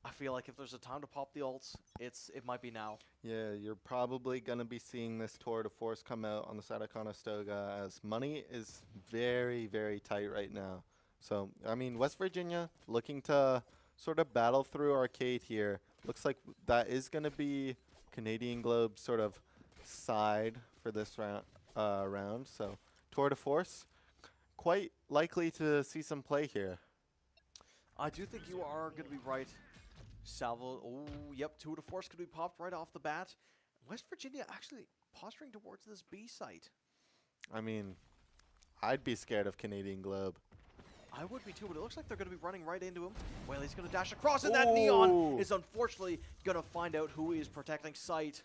S5: I feel like if there's a time to pop the ults, it might be now.
S6: Yeah, you're probably going to be seeing this tour de force come out on the side of Conestoga, as money is very, very tight right now. So, I mean, West Virginia looking to sort of battle through arcade here. Looks like that is going to be Canadian Globe's sort of side for this round. So, tour de force, quite likely to see some play here.
S5: I do think you are going to be right. Salvo, tour de force could be popped right off the bat. West Virginia actually posturing towards this B site.
S6: I mean, I'd be scared of Canadian Globe.
S5: I would be too, but it looks like they're going to be running right into him. Well, he's going to dash across, and that Neon is unfortunately going to find out who is protecting site.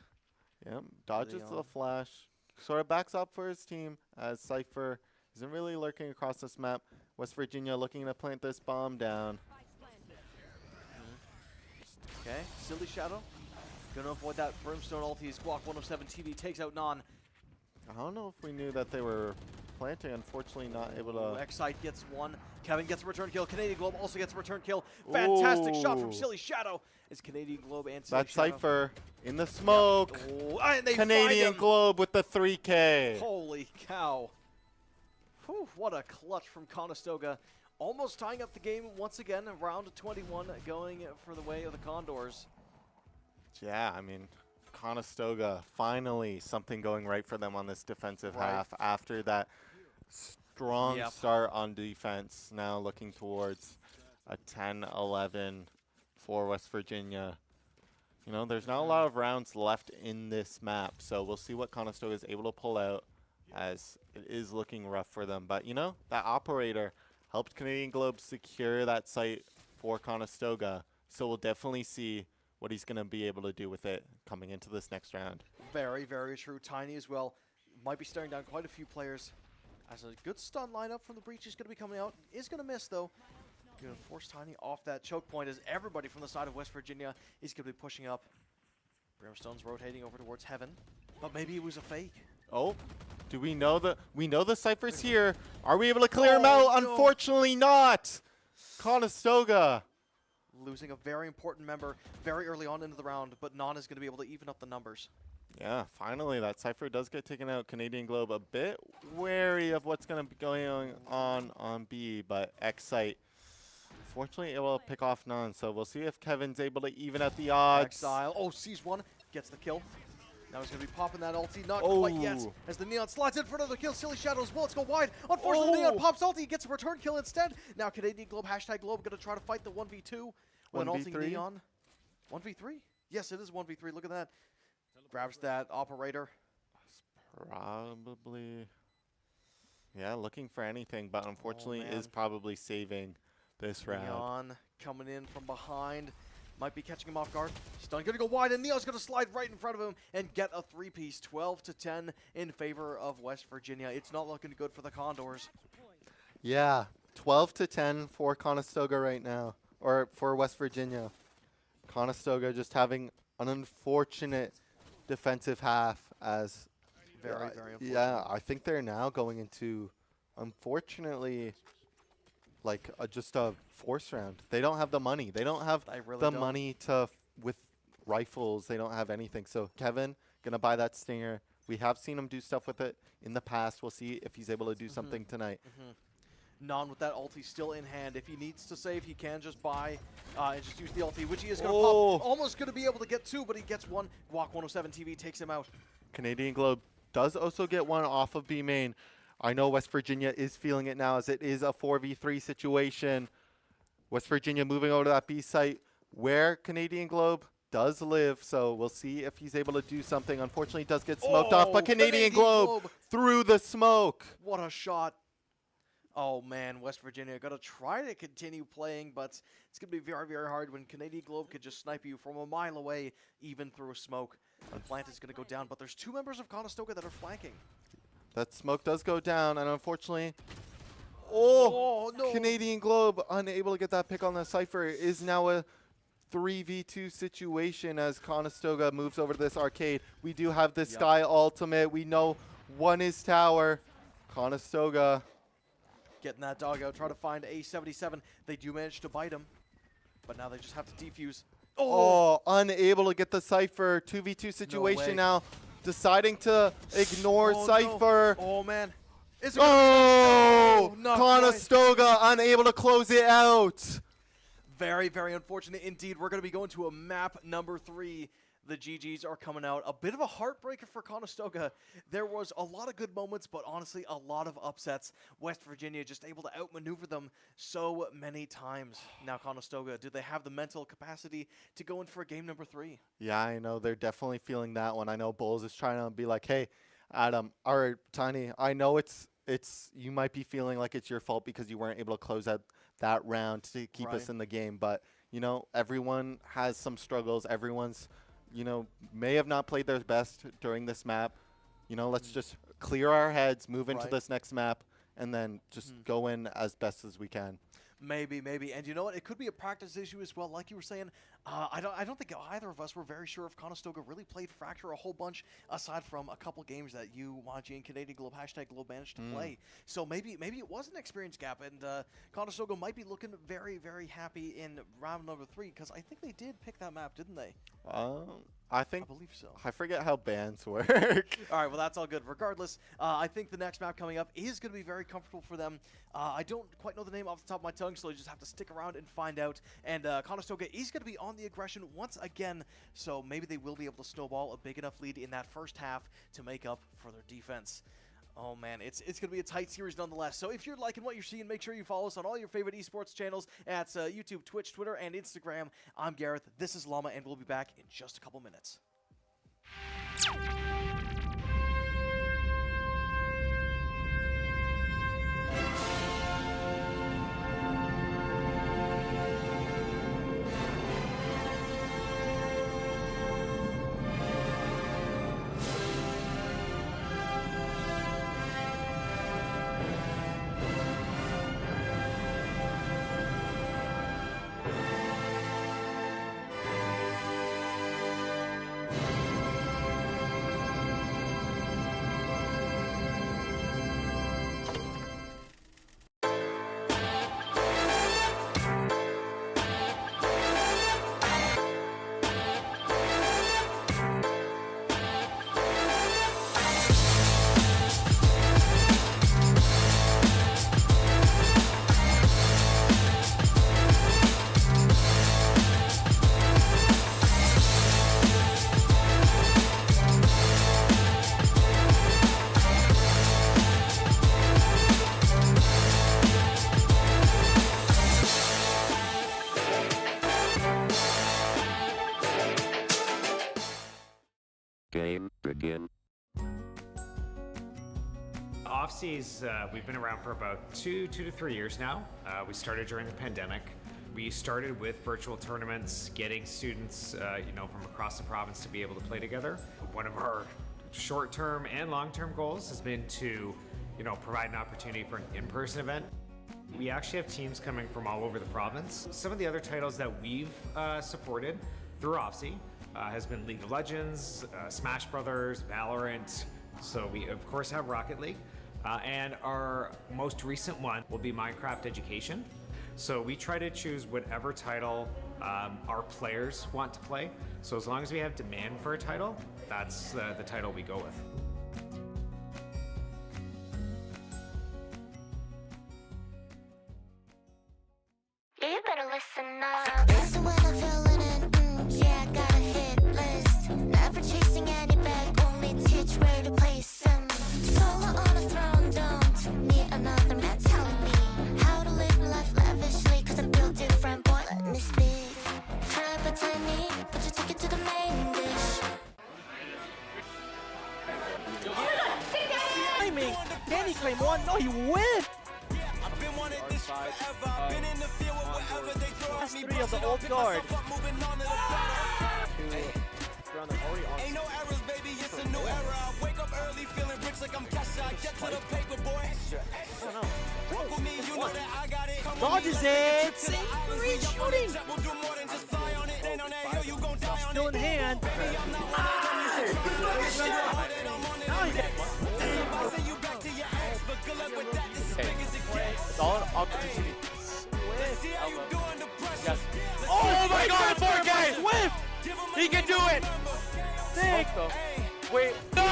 S6: Yep, dodges the flash, sort of backs up for his team, as Cypher isn't really lurking across this map. West Virginia looking to plant this bomb down.
S5: Okay, Silly Shadow. Gonna avoid that Brimstone ulti. Squawk 107 TV takes out Non.
S6: I don't know if we knew that they were planting, unfortunately not able to.
S5: Excite gets one. Kevin gets a return kill. Canadian Globe also gets a return kill. Fantastic shot from
S6: Ooh.
S5: Silly Shadow. It's Canadian Globe and Silly
S6: That
S5: Shadow.
S6: Cypher in the smoke.
S5: Oh, and they
S6: Canadian
S5: find him.
S6: Globe with the 3K.
S5: Holy cow. Whew, what a clutch from Conestoga. Almost tying up the game once again. Round 21 going for the way of the Condors.
S6: Yeah, I mean, Conestoga, finally something going right for them on this defensive half after that strong start on defense. Now looking towards a 10-11 for West Virginia. You know, there's not a lot of rounds left in this map, so we'll see what Conestoga is able to pull out, as it is looking rough for them. But, you know, that operator helped Canadian Globe secure that site for Conestoga, so we'll definitely see what he's going to be able to do with it coming into this next round.
S5: Very, very true. Tiny as well. Might be staring down quite a few players. As a good stun lineup from the breach is going to be coming out. Is going to miss, though. Going to force Tiny off that choke point, as everybody from the side of West Virginia is going to be pushing up. Brimstone's rotating over towards Heaven, but maybe it was a fake.
S6: Oh, do we know the Cypher's here? Are we able to clear him out?
S5: No.
S6: Unfortunately not. Conestoga.
S5: Losing a very important member very early on into the round, but Non is going to be able to even up the numbers.
S6: Yeah, finally that Cypher does get taken out. Canadian Globe a bit wary of what's going to be going on B, but Excite, fortunately, it will pick off none. So we'll see if Kevin's able to even out the odds.
S5: Exile. Oh, sees one. Gets the kill. Now he's going to be popping that ulti. Not quite yet. As the Neon slides in for another kill. Silly Shadow's bullets go wide. Unfortunately, Neon pops ulti. Gets a return kill instead. Now Canadian Globe, hashtag Globe, going to try to fight the 1v2. With an ulting Neon. 1v3? Yes, it is 1v3. Look at that. Grabs that operator.
S6: Probably. Yeah, looking for anything, but unfortunately is probably saving this round.
S5: Neon coming in from behind. Might be catching him off guard. Stun going to go wide, and Neon's going to slide right in front of him and get a three-piece. 12-10 in favor of West Virginia. It's not looking good for the Condors.
S6: Yeah, 12-10 for Conestoga right now, or for West Virginia. Conestoga just having an unfortunate defensive half, as
S5: very unfortunate.
S6: Yeah, I think they're now going into, unfortunately, like just a force round. They don't have the money. They don't have money to with rifles. They don't have anything. So Kevin gonna buy that Stinger. We have seen him do stuff with it in the past. We'll see if he's able to do something tonight.
S5: Non with that ulti still in hand. If he needs to save, he can just buy and just use the ulti, which he is going to pop. Almost going to be able to get two, but he gets one. Guac 107 TV takes him out.
S6: Canadian Globe does also get one off of B main. I know West Virginia is feeling it now, as it is a 4v3 situation. West Virginia moving over to that B site where Canadian Globe does live, so we'll see if he's able to do something. Unfortunately, he does get smoked off, but Canadian Globe through the smoke.
S5: What a shot. Oh, man, West Virginia got to try to continue playing, but it's going to be very, very hard when Canadian Globe could just snipe you from a mile away, even through a smoke. And Plant is going to go down, but there's two members of Conestoga that are flanking.
S6: That smoke does go down, and unfortunately, no. Canadian Globe unable to get that pick on the Cypher. Is now a 3v2 situation as Conestoga moves over to this arcade. We do have this Sky ultimate. We know one is tower. Conestoga
S5: getting that dog out, try to find A77. They do manage to bite him, but now they just have to defuse.
S6: Unable to get the Cypher. 2v2 situation now. Deciding to ignore Cypher.
S5: No. Oh, man.
S6: Conestoga unable to close it out.
S5: Very, very unfortunate indeed. We're going to be going to a map number 3. The GGs are coming out. A bit of a heartbreaker for Conestoga. There was a lot of good moments, but honestly, a lot of upsets. West Virginia just able to outmaneuver them so many times. Now, Conestoga, do they have the mental capacity to go in for game number 3?
S6: Yeah, I know. They're definitely feeling that one. I know Bulls is trying to be like, hey, Adam, or Tiny, I know it's you might be feeling like it's your fault because you weren't able to close out that round to keep us in the game. But, you know, everyone has some struggles. Everyone's, you know, may have not played their best during this map. You know, let's just clear our heads, move into this next map, and then just go in as best as we can.
S5: Maybe. And you know what? It could be a practice issue as well. Like you were saying, I don't think either of us were very sure if Conestoga really played Fracture a whole bunch, aside from a couple games that you, YG, and Canadian Globe, #Globe, managed to play. So maybe it was an experience gap, and Conestoga might be looking very, very happy in round number 3, because I think they did pick that map, didn't they?
S6: I believe so. I forget how bans work.
S5: All right, well, that's all good. Regardless, I think the next map coming up is going to be very comfortable for them. I don't quite know the name off the top of my tongue, so you just have to stick around and find out. And Conestoga is going to be on the aggression once again, so maybe they will be able to snowball a big enough lead in that first half to make up for their defense. Oh, man, it's going to be a tight series nonetheless. So if you're liking what you're seeing, make sure you follow us on all your favorite esports channels at YouTube, Twitch, Twitter, and Instagram. I'm Gareth. This is Llama, and we'll be back in just a couple minutes.
S1: Game begin.
S2: Offseas, we've been around for about two to 3 years now. We started during the pandemic. We started with virtual tournaments, getting students, from across the province to be able to play together. One of our short-term and long-term goals has been to, provide an opportunity for an in-person event. We actually have teams coming from all over the province. Some of the other titles that we've supported through OFSI has been League of Legends, Smash Brothers, Valorant. So we of course have Rocket League. And our most recent one will be Minecraft Education. So we try to choose whatever title our players want to play. So as long as we have demand for a title, that's the title we go with.
S3: You better listen up. Listen when I'm feeling it. Yeah, I got a hit list. Never chasing any bag, only teach where to place them. Solo on a throne, don't need another man telling me how to live life lavishly. Cause I built different, boy, let me speak. Try pretend me, but you take it to the main dish.
S7: Timing! Can he claim one? No, he whiffed! That's 3 of the old guard.
S8: Ain't no errors, baby, it's a new era. I wake up early feeling rich like I'm cash. I get to the paper, boy. Walk with me, you know that I got it.
S7: Dodges it! Shooting! Still in hand. Now he gets
S9: Solid opportunity.
S7: Yes.
S9: Oh my god, 4K!
S7: Swift!
S9: He can do it!
S7: Sick!
S9: Wait, no!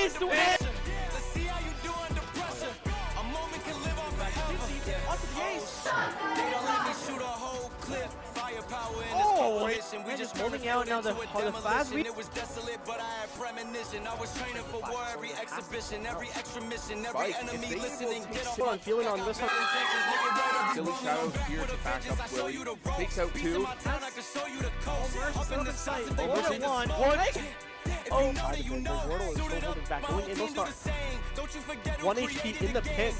S7: Ace to win! Oh, wait. Man, just holding out now the fast read.
S8: It was desolate, but I had premonition. I was training for war, every exhibition, every extra mission, every enemy listening. Get off my
S7: feeling on this one.
S9: Silly Shadow here to back up Willie. Takes out 2.
S7: Up in the site. 1-1. Oh, Wardle is still holding back. Going in, they'll start. 1 HP in the pit.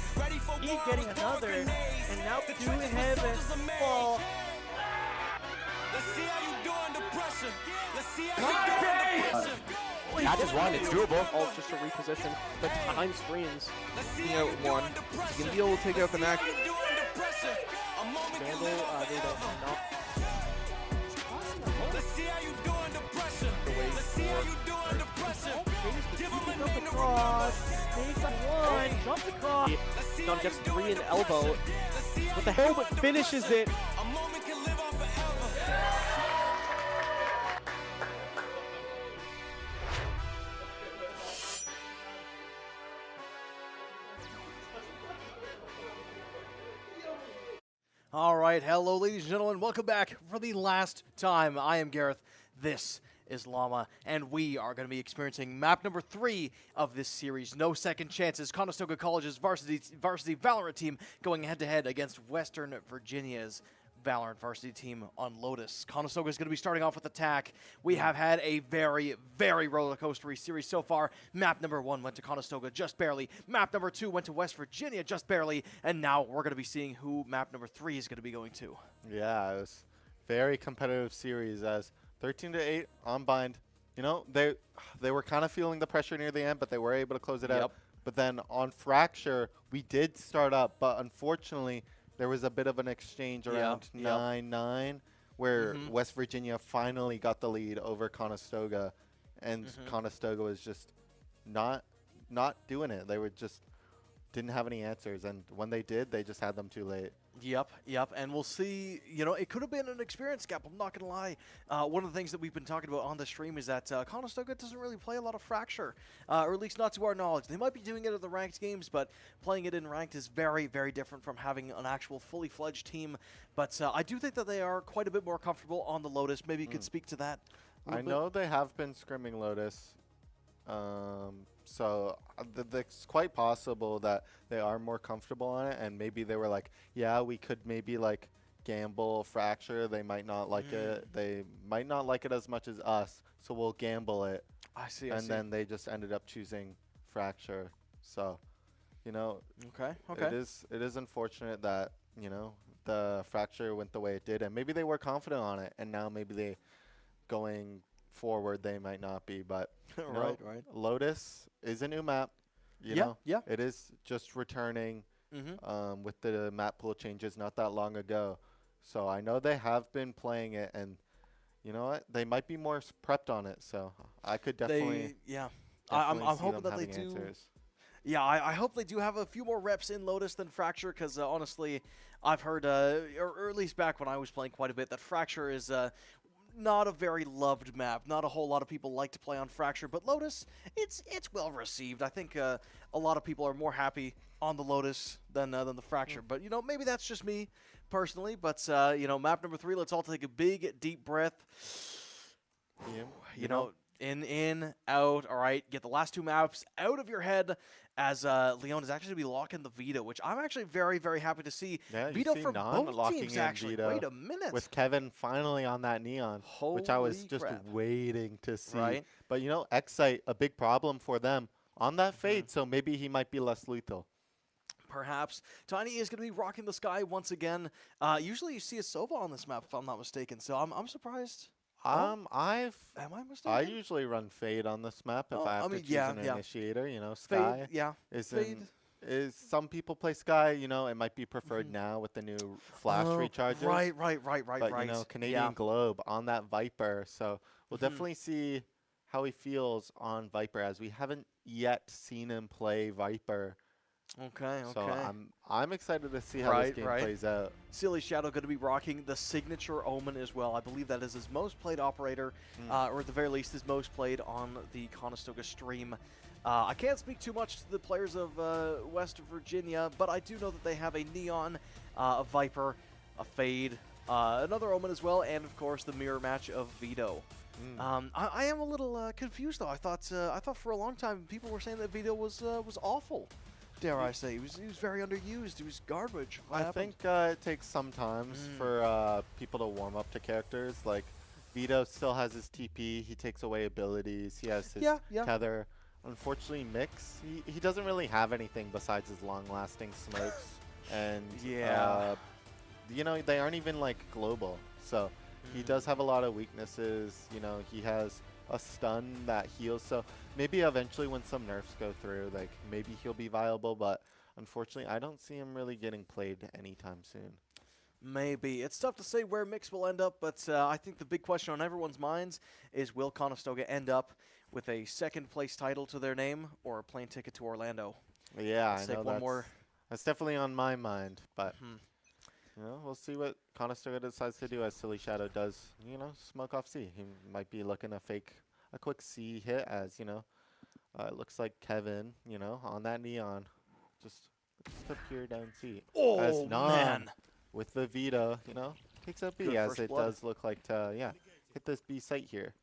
S7: He's getting another. And now 2 in heaven. Fall.
S8: Let's see how you do under pressure. Let's see how you do under pressure.
S9: That is 1, it's doable.
S7: Oh, just to reposition. The time screens.
S9: Taking out 1. He's going to be able to take out the neck.
S8: pressure. A moment can
S7: Vandal,
S8: live on
S7: they don't
S8: forever.
S7: know.
S8: Let's see how you do under pressure. Let's see how you do under pressure. Give him a
S7: Jump
S8: name to
S7: across,
S8: remember.
S7: takes one, jumps across. John gets 3 in elbow. What the hell, but finishes it.
S8: A moment can live on forever.
S5: All right, hello, ladies and gentlemen. Welcome back for the last time. I am Gareth. This is Llama, and we are going to be experiencing map number 3 of this series. No second chances. Conestoga College's varsity Valorant team going head-to-head against Western Virginia's Valorant varsity team on Lotus. Conestoga is going to be starting off with attack. We have had a very, very roller coastery series so far. Map number 1 went to Conestoga just barely. Map number 2 went to West Virginia just barely. And now we're going to be seeing who map number 3 is going to be going to.
S6: Yeah, it was very competitive series as 13-8 on bind. You know, they were kind of feeling the pressure near the end, but they were able to close it out. But then on Fracture, we did start up, but unfortunately, there was a bit of an exchange around 9-9 where West Virginia finally got the lead over Conestoga, and Conestoga was just not doing it. They were just didn't have any answers, and when they did, they just had them too late.
S5: Yep, and we'll see, you know, it could have been an experience gap, I'm not going to lie. One of the things that we've been talking about on the stream is that Conestoga doesn't really play a lot of Fracture, or at least not to our knowledge. They might be doing it at the ranked games, but playing it in ranked is very, very different from having an actual fully fledged team. But I do think that they are quite a bit more comfortable on the Lotus. Maybe you could speak to that a
S6: I
S5: little
S6: know they have been scrimming Lotus, so it's quite possible that they are more comfortable on it, and maybe they were like, yeah, we could maybe like gamble Fracture. They might not like it. They might not like it as much as us, so we'll gamble it.
S5: I see.
S6: And then they just ended up choosing Fracture. So, you know,
S5: Okay.
S6: it is unfortunate that, you know, the Fracture went the way it did, and maybe they were confident on it, and now maybe they going forward they might not be, but
S5: right.
S6: Lotus is a new map. You know, it is just returning with the map pool changes not that long ago. So I know they have been playing it, and you know what? They might be more prepped on it. So I could definitely,
S5: I'm
S6: see
S5: hoping
S6: them
S5: that they
S6: having
S5: do.
S6: answers.
S5: Yeah, I hope they do have a few more reps in Lotus than Fracture, because honestly, I've heard, or at least back when I was playing quite a bit, that Fracture is not a very loved map. Not a whole lot of people like to play on Fracture, but Lotus, it's well received. I think a lot of people are more happy on the Lotus than the Fracture. But you know, maybe that's just me personally. But you know, map number 3. Let's all take a big deep breath. You know, in, out. All right, get the last 2 maps out of your head. As Leon is actually going to be locking the Veto, which I'm actually very, very happy to see.
S6: Yeah,
S5: Veto
S6: you see
S5: from
S6: Non
S5: both
S6: locking
S5: teams,
S6: in
S5: actually.
S6: Veto
S5: Wait a minute.
S6: with Kevin finally on that Neon, which I was just waiting to see.
S5: Right.
S6: But you know, Excite, a big problem for them on that Fade, so maybe he might be less lethal.
S5: Perhaps. Tiny is going to be rocking the sky once again. Usually you see a Sova on this map, if I'm not mistaken, so I'm surprised. Am I mistaken?
S6: I usually run Fade on this map if I have to choose an initiator. You know, Sky.
S5: Fade,
S6: is some people play Sky. You know, it might be preferred now with the new flash recharges.
S5: Right.
S6: But you know, Canadian Globe on that Viper. So we'll definitely see how he feels on Viper, as we haven't yet seen him play Viper.
S5: Okay.
S6: So I'm excited to see how this game plays out.
S5: Silly Shadow going to be rocking the signature Omen as well. I believe that is his most played operator, or at the very least his most played on the Conestoga stream. I can't speak too much to the players of West Virginia, but I do know that they have a Neon, a Viper, a Fade, another Omen as well, and of course the mirror match of Veto. I am a little confused though. I thought for a long time people were saying that Veto was awful. Dare I say, he was very underused. He was garbage.
S6: I think it takes some time for people to warm up to characters. Like Veto still has his TP. He takes away abilities. He has his tether. Unfortunately, Mix, he doesn't really have anything besides his long-lasting smokes. And you know, they aren't even like global. So he does have a lot of weaknesses. You know, he has a stun that heals, so maybe eventually when some nerfs go through, like maybe he'll be viable, but unfortunately, I don't see him really getting played anytime soon.
S5: Maybe. It's tough to say where Mix will end up, but I think the big question on everyone's minds is, will Conestoga end up with a second place title to their name or a plane ticket to Orlando?
S6: Yeah,
S5: Let's
S6: I
S5: take
S6: know
S5: one more.
S6: that's definitely on my mind, but you know, we'll see what Conestoga decides to do as Silly Shadow does, you know, smoke off C. He might be looking to fake a quick C hit as, you know, it looks like Kevin, you know, on that Neon, just appear down C.
S5: Oh,
S6: as
S5: man.
S6: With the Vita, you know, takes up B
S5: Good
S6: as
S5: first
S6: it
S5: blood.
S6: does look like to, yeah, hit this B site here.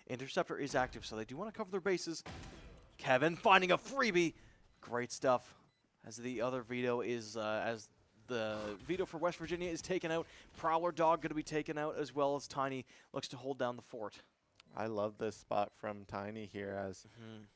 S5: Interceptor is active, so they do want to cover their bases. Kevin finding a freebie. Great stuff. As the other veto is, as the veto for West Virginia is taken out, Prowler Dog going to be taken out, as well as Tiny looks to hold down the fort.
S6: I love this spot from Tiny here as,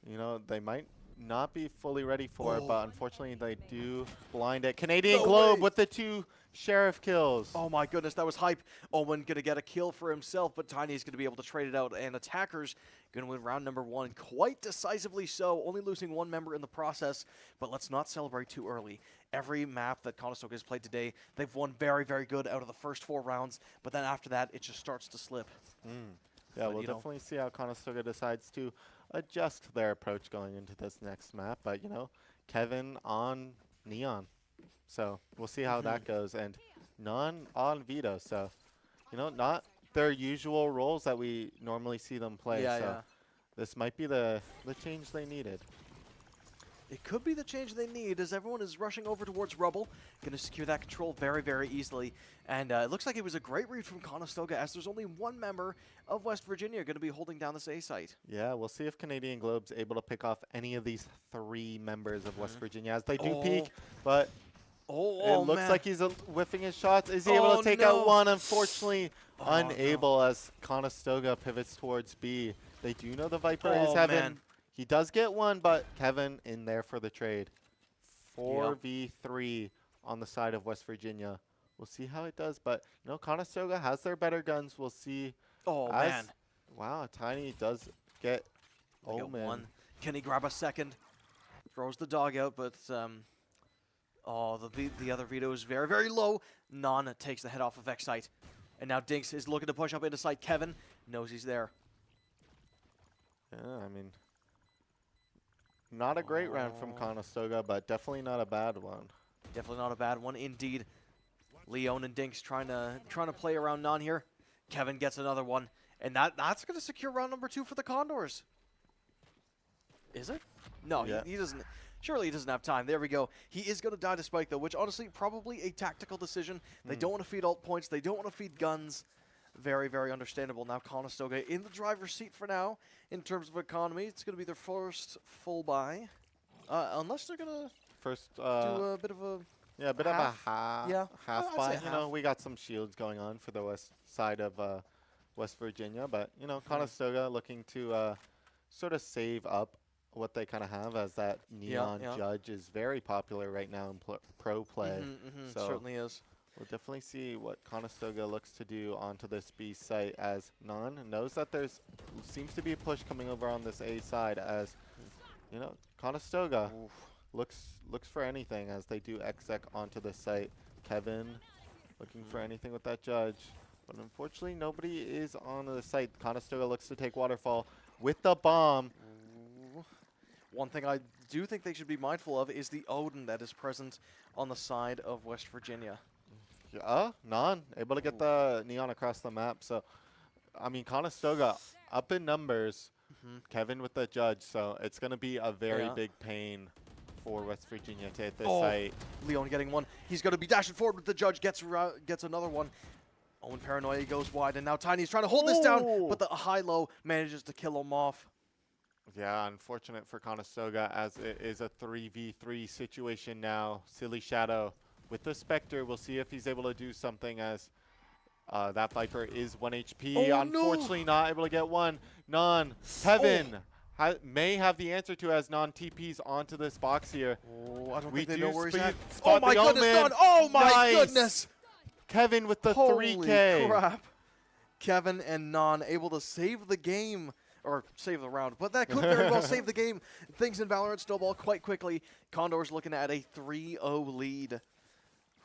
S6: you know, they might not be fully ready for it, but unfortunately they do blind it. Canadian Globe with the 2 Sheriff kills.
S5: Oh my goodness, that was hype. Owen going to get a kill for himself, but Tiny's going to be able to trade it out, and Attackers going to win round number 1 quite decisively so, only losing 1 member in the process, but let's not celebrate too early. Every map that Conestoga has played today, they've won very, very good out of the first 4 rounds, but then after that, it just starts to slip.
S6: Yeah,
S5: But,
S6: we'll
S5: you know,
S6: definitely see how Conestoga decides to adjust their approach going into this next map. But, you know, Kevin on Neon. So we'll see how that goes. And none on Vito. So, you know, not their usual roles that we normally see them play. So this might be the change they needed.
S5: It could be the change they need as everyone is rushing over towards Rubble. Going to secure that control very, very easily. And it looks like it was a great read from Conestoga as there's only 1 member of West Virginia going to be holding down this A site.
S6: Yeah, we'll see if Canadian Globe's able to pick off any of these 3 members of West Virginia as they do peek. But it looks like he's whiffing his shots. Is he able to take out one? Unfortunately, unable as Conestoga pivots towards B. They do know the Viper is having... He does get one, but Kevin in there for the trade. 4v3 on the side of West Virginia. We'll see how it does, but you know, Conestoga has their better guns. We'll see.
S5: Oh, man.
S6: Wow, Tiny does get Omen.
S5: 1. Can he grab a second? Throws the dog out, but the other veto is very, very low. Non takes the head off of X-Site. And now Dinks is looking to push up into site. Kevin knows he's there.
S6: Yeah, I mean, not a great round from Conestoga, but definitely not a bad one.
S5: Definitely not a bad one, indeed. Leon and Dinks trying to play around Non here. Kevin gets another one, and that's going to secure round number 2 for the Condors. Is it? No, he doesn't. Surely he doesn't have time. There we go. He is going to die to Spike, though, which honestly probably a tactical decision. They don't want to feed alt points. They don't want to feed guns. Very, very understandable. Now Conestoga in the driver's seat for now in terms of economy. It's going to be their first full buy. Unless they're going to do a bit of a...
S6: Yeah, a bit
S5: half,
S6: of a half buy. You know, we got some shields going on for the west side of West Virginia. But, you know, Conestoga looking to sort of save up what they kind of have as that Neon Judge is very popular right now in pro play. So
S5: certainly is.
S6: We'll definitely see what Conestoga looks to do onto this B site as Non knows that there's seems to be a push coming over on this A side as, you know, Conestoga looks for anything as they do exec onto the site. Kevin looking for anything with that Judge. But unfortunately, nobody is on the site. Conestoga looks to take Waterfall with the bomb.
S5: One thing I do think they should be mindful of is the Odin that is present on the side of West Virginia.
S6: Non able to get the Neon across the map. So, I mean, Conestoga up in numbers. Kevin with the Judge. So it's going to be a very big pain for West Virginia to hit this site.
S5: Leon getting one. He's going to be dashing forward with the Judge. Gets another one. Owen Paranoia goes wide, and now Tiny's trying to hold this down, but the high-low manages to kill him off.
S6: Yeah, unfortunate for Conestoga as it is a 3v3 situation now. Silly Shadow with the Spectre. We'll see if he's able to do something as that Viper is 1 HP. Unfortunately, not able to get one. Non. Kevin may have the answer to as Non TPs onto this box here.
S5: I don't think they know where he's at.
S6: Oh my goodness,
S5: Non. Oh my goodness.
S6: Kevin with the
S5: Holy
S6: 3K.
S5: Crap. Kevin and Non able to save the game or save the round, but that could very well save the game. Things in Valorant snowball quite quickly. Condor's looking at a 3-0 lead.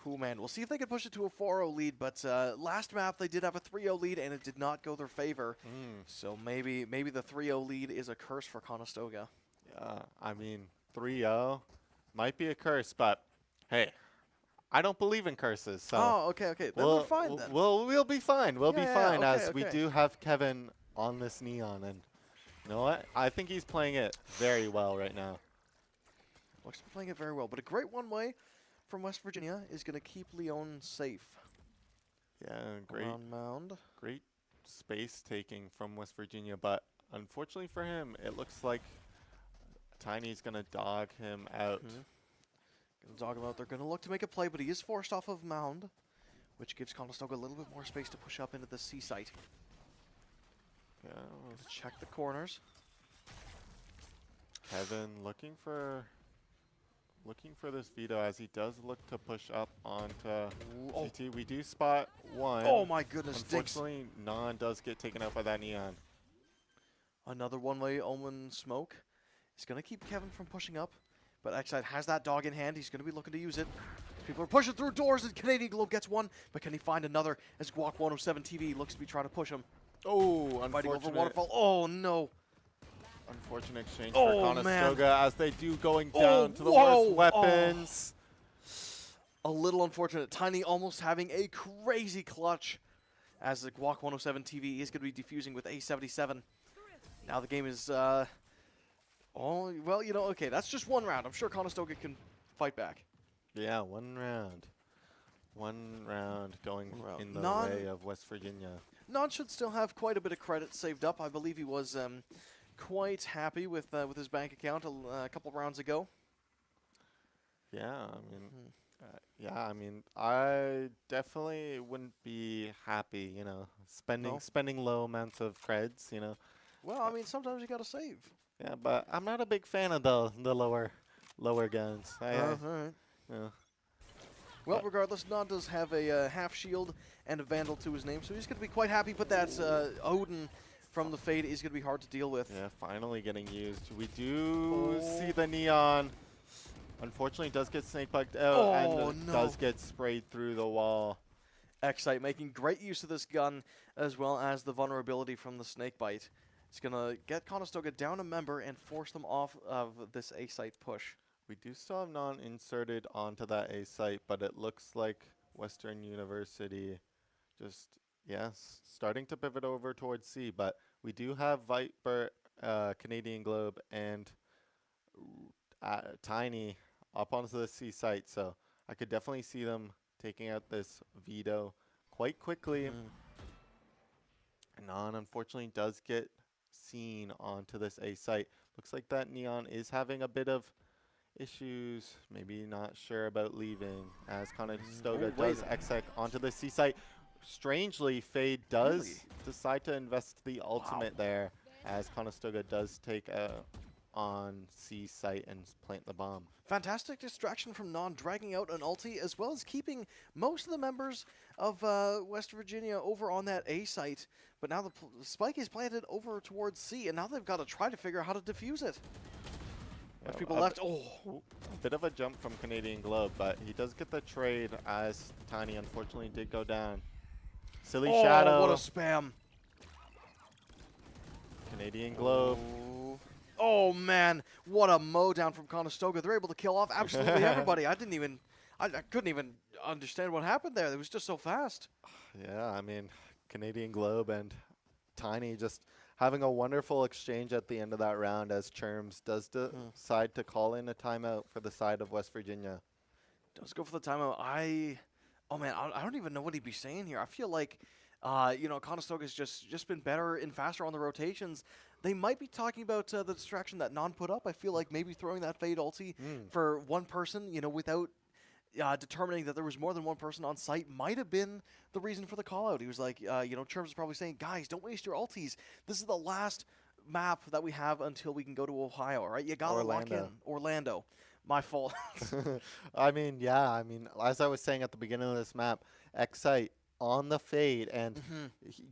S5: Oh man, we'll see if they can push it to a 4-0 lead, but last map they did have a 3-0 lead and it did not go their favor. So maybe the 3-0 lead is a curse for Conestoga.
S6: Yeah, I mean, 3-0 might be a curse, but hey, I don't believe in curses. So
S5: okay. Then we're fine then.
S6: We'll be fine. We'll be fine as we
S5: okay.
S6: do have Kevin on this Neon, and you know what? I think he's playing it very well right now.
S5: Looks to be playing it very well, but a great one-way from West Virginia is going to keep Leon safe.
S6: Yeah,
S5: Around mound.
S6: great space taking from West Virginia, but unfortunately for him, it looks like Tiny's going to dog him out.
S5: Gonna dog him out. They're going to look to make a play, but he is forced off of mound, which gives Conestoga a little bit more space to push up into the C site.
S6: Yeah,
S5: Let's check the corners.
S6: Kevin looking for this veto as he does look to push up onto GT. We do spot one.
S5: Oh my goodness,
S6: unfortunately, Non does get taken out by that Neon.
S5: Another one-way Omen smoke. He's going to keep Kevin from pushing up, but Xside has that dog in hand. He's going to be looking to use it. People are pushing through doors, and Canadian Globe gets one, but can he find another as Guac 107 TV looks to be trying to push him.
S6: Oh,
S5: Fighting over
S6: unfortunate.
S5: waterfall. Oh no.
S6: Unfortunate exchange
S5: Oh,
S6: for Conestoga
S5: man.
S6: as they do going down to the worst weapons.
S5: A little unfortunate. Tiny almost having a crazy clutch as the Guac 107 TV is going to be defusing with A77. Now the game is, well, okay, that's just one round. I'm sure Conestoga can fight back.
S6: Yeah, one round. One round going in the way of West Virginia.
S5: Non should still have quite a bit of credit saved up. I believe he was quite happy with his bank account a couple rounds ago.
S6: Yeah, I mean, I definitely wouldn't be happy, spending low amounts of creds,
S5: Well, I mean, sometimes you got to save.
S6: Yeah, but I'm not a big fan of the lower guns.
S5: All right.
S6: Yeah.
S5: Well, regardless, Non does have a half shield and a Vandal to his name, so he's going to be quite happy. But that's Odin from the Fade is going to be hard to deal with.
S6: Yeah, finally getting used. We do see the Neon. Unfortunately, does get snake bugged out and does get sprayed through the wall.
S5: Xsite making great use of this gun as well as the vulnerability from the snake bite. It's going to get Conestoga down a member and force them off of this A site push.
S6: We do still have Non inserted onto that A site, but it looks like Western University just, starting to pivot over towards C. But we do have Viper, Canadian Globe, and Tiny up onto the C site. So I could definitely see them taking out this veto quite quickly. And Non, unfortunately, does get seen onto this A site. Looks like that Neon is having a bit of issues, maybe not sure about leaving as Conestoga does exec onto the C site. Strangely, Fade does decide to invest the ultimate there as Conestoga does take on C site and plant the bomb.
S5: Fantastic distraction from Non, dragging out an ulti as well as keeping most of the members of West Virginia over on that A site. But now the spike is planted over towards C, and now they've got to try to figure out how to defuse it. People left. A
S6: bit of a jump from Canadian Globe, but he does get the trade as Tiny unfortunately did go down. Silly Shadow.
S5: What a spam.
S6: Canadian Globe.
S5: Oh man, what a mow down from Conestoga. They're able to kill off absolutely everybody. I couldn't even understand what happened there. It was just so fast.
S6: Yeah, I mean, Canadian Globe and Tiny just having a wonderful exchange at the end of that round as Cherms does decide to call in a timeout for the side of West Virginia.
S5: Does go for the timeout. I don't even know what he'd be saying here. I feel like, Conestoga's just been better and faster on the rotations. They might be talking about the distraction that Non put up. I feel like maybe throwing that Fade ulti for one person, without determining that there was more than one person on site might have been the reason for the call out. He was like, Cherms was probably saying, guys, don't waste your ultis. This is the last map that we have until we can go to Ohio, all right? You got to lock in. Orlando. My fault.
S6: I mean, as I was saying at the beginning of this map, Xsite on the fade, and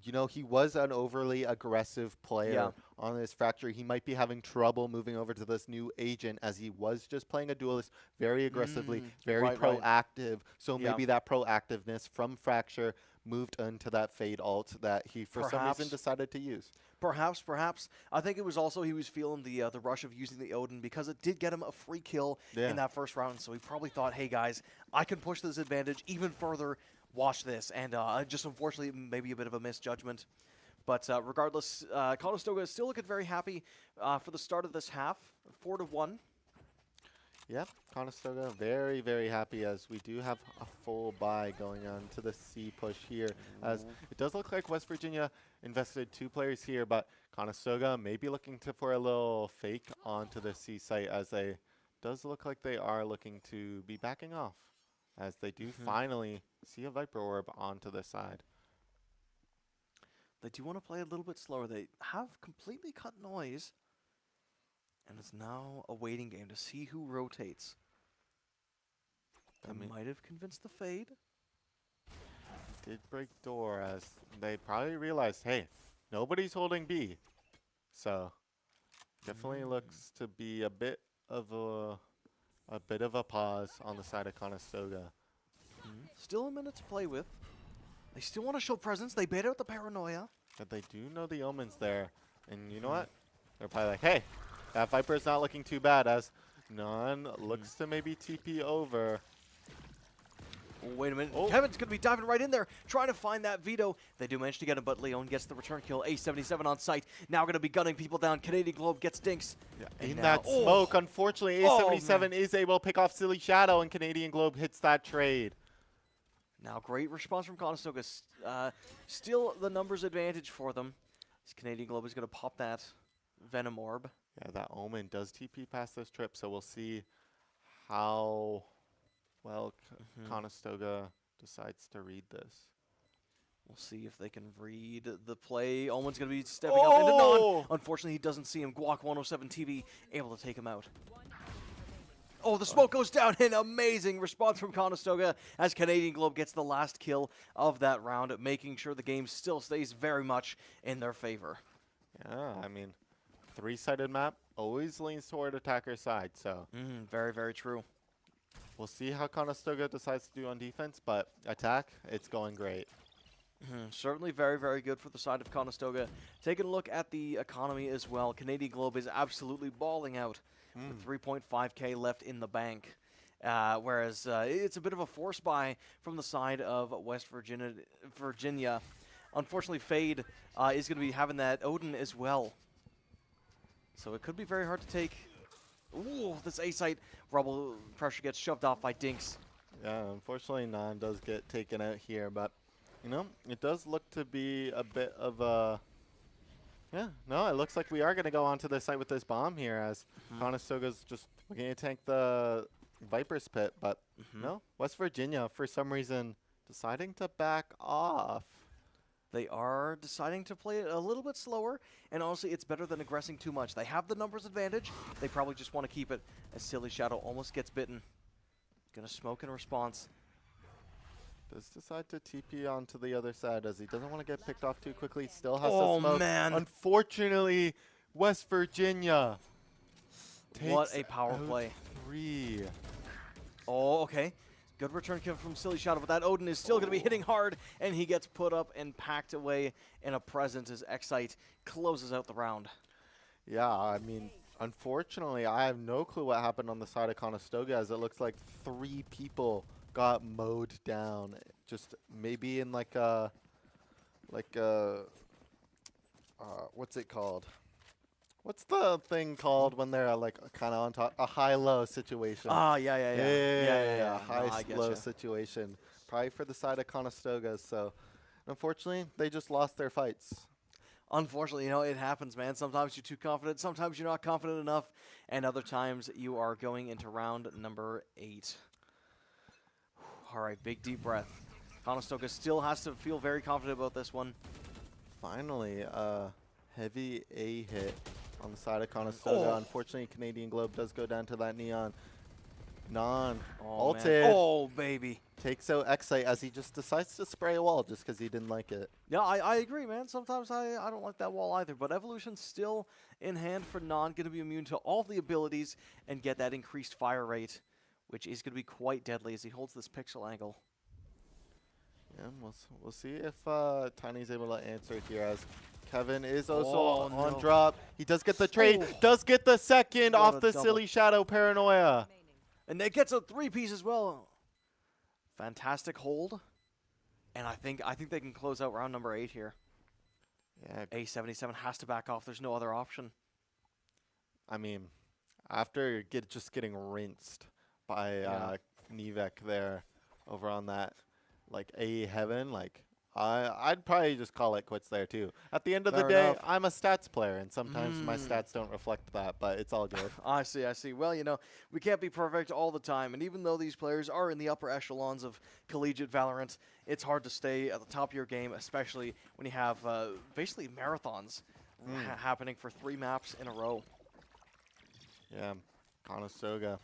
S6: you know, he was an overly aggressive player on this Fracture. He might be having trouble moving over to this new agent, as he was just playing a duelist very aggressively, very proactive. So maybe that proactiveness from Fracture moved into that fade alt that he for some reason decided to use.
S5: Perhaps. I think it was also he was feeling the rush of using the Odin, because it did get him a free kill in that first round. So he probably thought, hey guys, I can push this advantage even further. Watch this. And just unfortunately, maybe a bit of a misjudgment. But regardless, Conestoga is still looking very happy for the start of this half, 4-1.
S6: Yep, Conestoga very, very happy, as we do have a full buy going on to the C push here. As it does look like West Virginia invested 2 players here, but Conestoga may be looking for a little fake onto the C site, as they does look like they are looking to be backing off, as they do finally see a Viper Orb onto the side.
S5: They do want to play a little bit slower. They have completely cut noise. And it's now a waiting game to see who rotates. They might have convinced the fade.
S6: Did break door, as they probably realized, hey, nobody's holding B. So definitely looks to be a bit of a pause on the side of Conestoga.
S5: Still a minute to play with. They still want to show presence. They bait out the paranoia.
S6: But they do know the omens there. And you know what? They're probably like, hey, that Viper's not looking too bad, as None looks to maybe TP over.
S5: Wait a minute. Kevin's going to be diving right in there, trying to find that veto. They do manage to get him, but Leon gets the return kill. A77 on site. Now going to be gunning people down. Canadian Globe gets dinks.
S6: Yeah, in that smoke, unfortunately, A77 is able to pick off Silly Shadow, and Canadian Globe hits that trade.
S5: Now, great response from Conestoga. Still the numbers advantage for them. This Canadian Globe is going to pop that Venom Orb.
S6: Yeah, that Omen does TP past this trip, so we'll see how well Conestoga decides to read this.
S5: We'll see if they can read the play. Omen's going to be stepping up into Non. Unfortunately, he doesn't see him. Guac 107 TV able to take him out. Oh, the smoke goes down. An amazing response from Conestoga as Canadian Globe gets the last kill of that round, making sure the game still stays very much in their favor.
S6: Yeah, I mean, three-sided map always leans toward attacker's side, so.
S5: Very, very true.
S6: We'll see how Conestoga decides to do on defense, but attack, it's going great.
S5: Certainly very, very good for the side of Conestoga. Taking a look at the economy as well, Canadian Globe is absolutely balling out with 3.5K left in the bank. Whereas it's a bit of a force buy from the side of West Virginia. Unfortunately, Fade is going to be having that Odin as well. So it could be very hard to take. Ooh, this A-site rubble pressure gets shoved off by Dinks.
S6: Yeah, unfortunately, Non does get taken out here, but, you know, it does look to be a bit of a... Yeah, no, it looks like we are going to go onto the site with this bomb here, as Conestoga's just looking to tank the Viper's pit, but no, West Virginia, for some reason, deciding to back off.
S5: They are deciding to play it a little bit slower, and honestly, it's better than aggressing too much. They have the numbers advantage. They probably just want to keep it, as Silly Shadow almost gets bitten. Gonna smoke in response.
S6: Does decide to TP onto the other side, as he doesn't want to get picked off too quickly. Still has to smoke.
S5: Oh, man.
S6: Unfortunately, West Virginia takes
S5: what a power play.
S6: 3.
S5: Oh, okay. Good return kill from Silly Shadow, but that Odin is still going to be hitting hard, and he gets put up and packed away in a presence as Excite closes out the round.
S6: Yeah, I mean, unfortunately, I have no clue what happened on the side of Conestoga, as it looks like 3 people got mowed down. Just maybe in like a, what's it called? What's the thing called when they're like kind of on top? A high-low situation.
S5: Ah, yeah.
S6: High-low situation. Probably for the side of Conestoga. So, unfortunately, they just lost their fights.
S5: Unfortunately, you know, it happens, man. Sometimes you're too confident. Sometimes you're not confident enough. And other times you are going into round number 8. All right, big deep breath. Conestoga still has to feel very confident about this one.
S6: Finally, heavy A hit on the side of Conestoga. Unfortunately, Canadian Globe does go down to that Neon. Non.
S5: Oh, man.
S6: Ulted.
S5: Oh, baby.
S6: Takes out Excite as he just decides to spray a wall just because he didn't like it.
S5: Yeah, I agree, man. Sometimes I don't like that wall either. But Evolution still in hand for Non. Going to be immune to all the abilities and get that increased fire rate, which is going to be quite deadly as he holds this pixel angle.
S6: Yeah, we'll see if Tiny's able to answer here as Kevin is also on
S5: no.
S6: drop. He does get the trade, does get the second
S5: What
S6: off
S5: a
S6: the
S5: double.
S6: Silly Shadow Paranoia.
S5: And that gets a 3-piece as well. Fantastic hold. And I think they can close out round number 8 here.
S6: Yeah,
S5: A77 has to back off. There's no other option.
S6: I mean, after just getting rinsed by Nivek there over on that, like, A Heaven, like, I'd probably just call it quits there, too. At the end of the
S5: Fair
S6: day,
S5: enough.
S6: I'm a stats player, and sometimes my stats don't reflect that, but it's all good.
S5: I see. Well, you know, we can't be perfect all the time. And even though these players are in the upper echelons of collegiate Valorant, it's hard to stay at the top of your game, especially when you have basically marathons happening for 3 maps in a row.
S6: Yeah, Conestoga.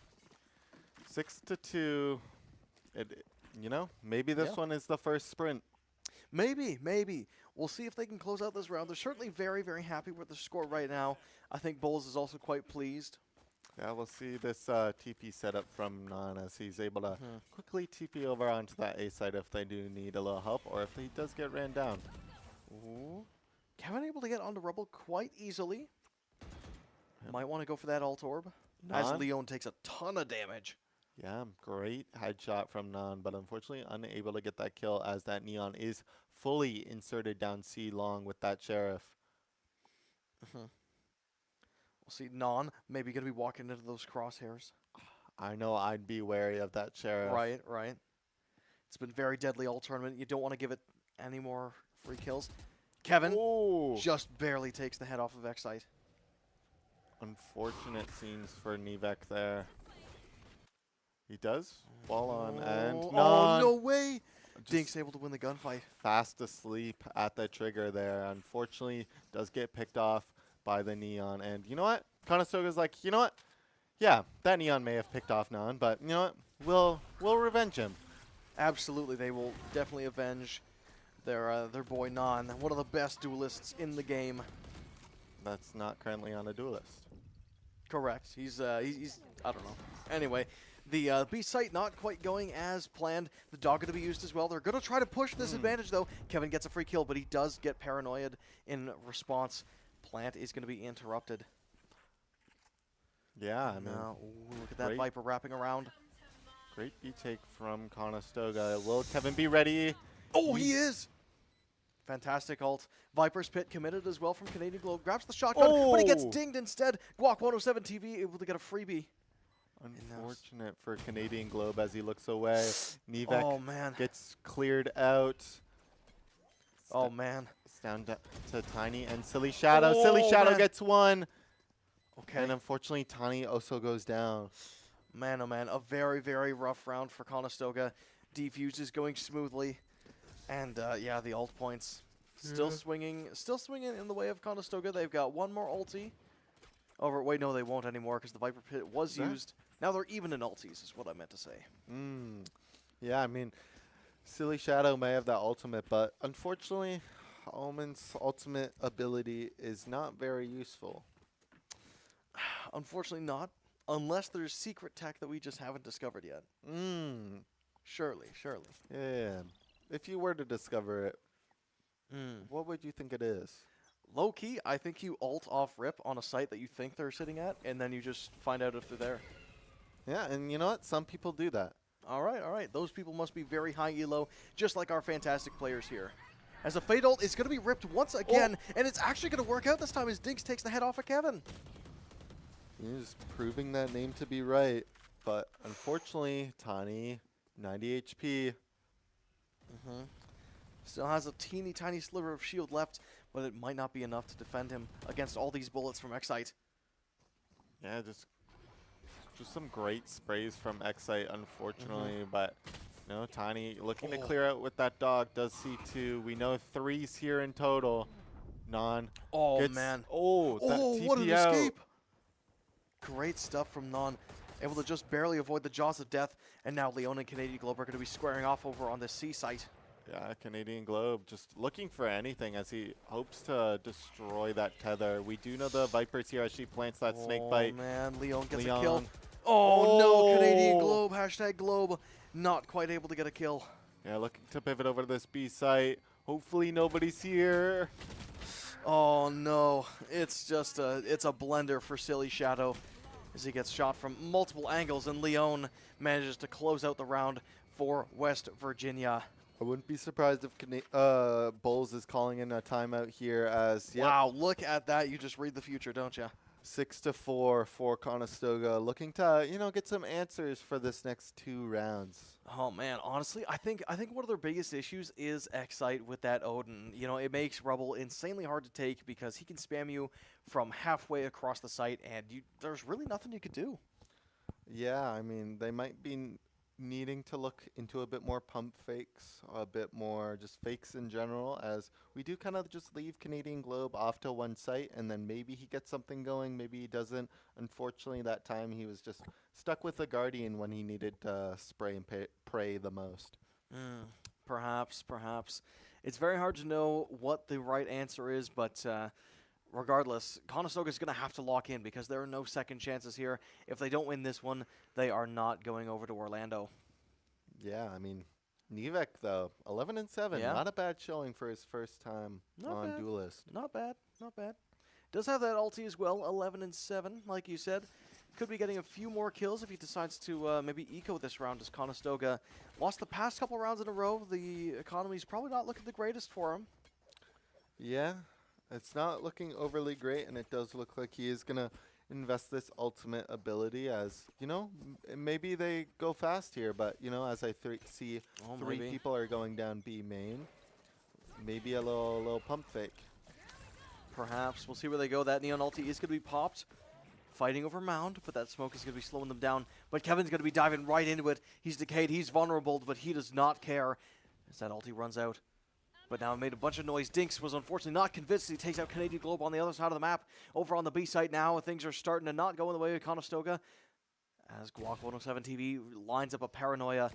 S6: 6-2. You know, maybe this one is the first sprint.
S5: Maybe. We'll see if they can close out this round. They're certainly very, very happy with the score right now. I think Bulls is also quite pleased.
S6: Yeah, we'll see this TP setup from Non as he's able to quickly TP over onto that A side if they do need a little help or if he does get ran down.
S5: Ooh. Kevin able to get onto Rubble quite easily. Might want to go for that alt orb. As
S6: Non?
S5: Leon takes a ton of damage.
S6: Yeah, great headshot from Non, but unfortunately unable to get that kill as that Neon is fully inserted down C long with that Sheriff.
S5: We'll see Non maybe going to be walking into those crosshairs.
S6: I know I'd be wary of that Sheriff.
S5: Right. It's been very deadly all tournament. You don't want to give it any more free kills. Kevin just barely takes the head off of Excite.
S6: Unfortunate scenes for Nivek there. He does fall on and Non.
S5: No way! Dink's able to win the gunfight.
S6: Fast asleep at the trigger there. Unfortunately, does get picked off by the Neon. And you know what? Conestoga's like, you know what? Yeah, that Neon may have picked off Non, but you know what? We'll revenge him.
S5: Absolutely, they will definitely avenge their boy Non, one of the best duelists in the game.
S6: That's not currently on a duelist.
S5: Correct. He's I don't know. Anyway, the B site not quite going as planned. The dog going to be used as well. They're going to try to push this advantage though. Kevin gets a free kill, but he does get paranoid in response. Plant is going to be interrupted.
S6: Yeah, I mean,
S5: Now, look at that
S6: great.
S5: Viper wrapping around.
S6: Great B take from Conestoga. Will Kevin be ready?
S5: Oh, he is! Fantastic ult. Viper's Pit committed as well from Canadian Globe. Grabs the shotgun, but he gets dinged instead. Guac 107 TV able to get a freebie.
S6: Unfortunate for Canadian Globe as he looks away. Nivek gets cleared out.
S5: Oh, man.
S6: It's down to Tiny and Silly Shadow. Silly Shadow gets one.
S5: Okay.
S6: And unfortunately, Tiny also goes down.
S5: Man, oh man, a very, very rough round for Conestoga. Defuse is going smoothly. And yeah, the ult points still swinging in the way of Conestoga. They've got one more ulti. Wait, no, they won't anymore because the Viper Pit was used. Now they're even in ultis is what I meant to say.
S6: Yeah, I mean, Silly Shadow may have that ultimate, but unfortunately, Omen's ultimate ability is not very useful.
S5: Unfortunately not, unless there's secret tech that we just haven't discovered yet. Surely.
S6: Yeah. If you were to discover it, what would you think it is?
S5: Low key, I think you ult off rip on a site that you think they're sitting at, and then you just find out if they're there.
S6: Yeah, and you know what? Some people do that.
S5: All right. Those people must be very high elo, just like our fantastic players here. As a Fade ult is going to be ripped once again, and it's actually going to work out this time as Dinks takes the head off of Kevin.
S6: He's proving that name to be right, but unfortunately, Tiny, 90 HP.
S5: Still has a teeny tiny sliver of shield left, but it might not be enough to defend him against all these bullets from Excite.
S6: Yeah, just some great sprays from Excite, unfortunately, but no, Tiny looking to clear out with that dog, does C2. We know 3s here in total. Non.
S5: Oh,
S6: gets,
S5: man.
S6: Oh, that TP
S5: what an
S6: out.
S5: escape. Great stuff from Non. able to just barely avoid the jaws of death. And now Leon and Canadian Globe are going to be squaring off over on this C site.
S6: Yeah, Canadian Globe just looking for anything as he hopes to destroy that tether. We do know the Vipers here as she plants that snake bite.
S5: Oh man, Leon gets a kill. Oh no, Canadian Globe, #Globe, not quite able to get a kill.
S6: Yeah, looking to pivot over to this B site. Hopefully nobody's here.
S5: Oh no, it's just it's a blender for Silly Shadow as he gets shot from multiple angles, and Leon manages to close out the round for West Virginia.
S6: I wouldn't be surprised if Bulls is calling in a timeout here as,
S5: Wow, look at that. You just read the future, don't you?
S6: 6-4 for Conestoga, looking to, get some answers for this next 2 rounds.
S5: Oh man, honestly, I think one of their biggest issues is Excite with that Odin. It makes Rubble insanely hard to take because he can spam you from halfway across the site, and there's really nothing you could do.
S6: Yeah, I mean, they might be needing to look into a bit more pump fakes, a bit more just fakes in general, as we do kind of just leave Canadian Globe off to one site, and then maybe he gets something going, maybe he doesn't. Unfortunately, that time he was just stuck with the Guardian when he needed to spray and pray the most.
S5: Perhaps. It's very hard to know what the right answer is, but regardless, Conestoga is going to have to lock in because there are no second chances here. If they don't win this one, they are not going over to Orlando.
S6: Yeah, I mean, Nevek, though, 11-7.
S5: Yeah.
S6: Not a bad showing for his first time on Duelist.
S5: Not bad. Does have that ulti as well, 11-7, like you said. Could be getting a few more kills if he decides to maybe eco this round, as Conestoga lost the past couple rounds in a row. The economy's probably not looking the greatest for him.
S6: Yeah, it's not looking overly great, and it does look like he is going to invest this ultimate ability as, maybe they go fast here, but, as I see three people are going down B main, maybe a little pump fake.
S5: Perhaps. We'll see where they go. That Neon ulti is going to be popped. Fighting over Mound, but that smoke is going to be slowing them down. But Kevin's going to be diving right into it. He's decayed, he's vulnerable, but he does not care as that ulti runs out. But now it made a bunch of noise. Dinks was unfortunately not convinced. He takes out Canadian Globe on the other side of the map. Over on the B site now, things are starting to not go in the way of Conestoga as Guac 107 TV lines up a Paranoia,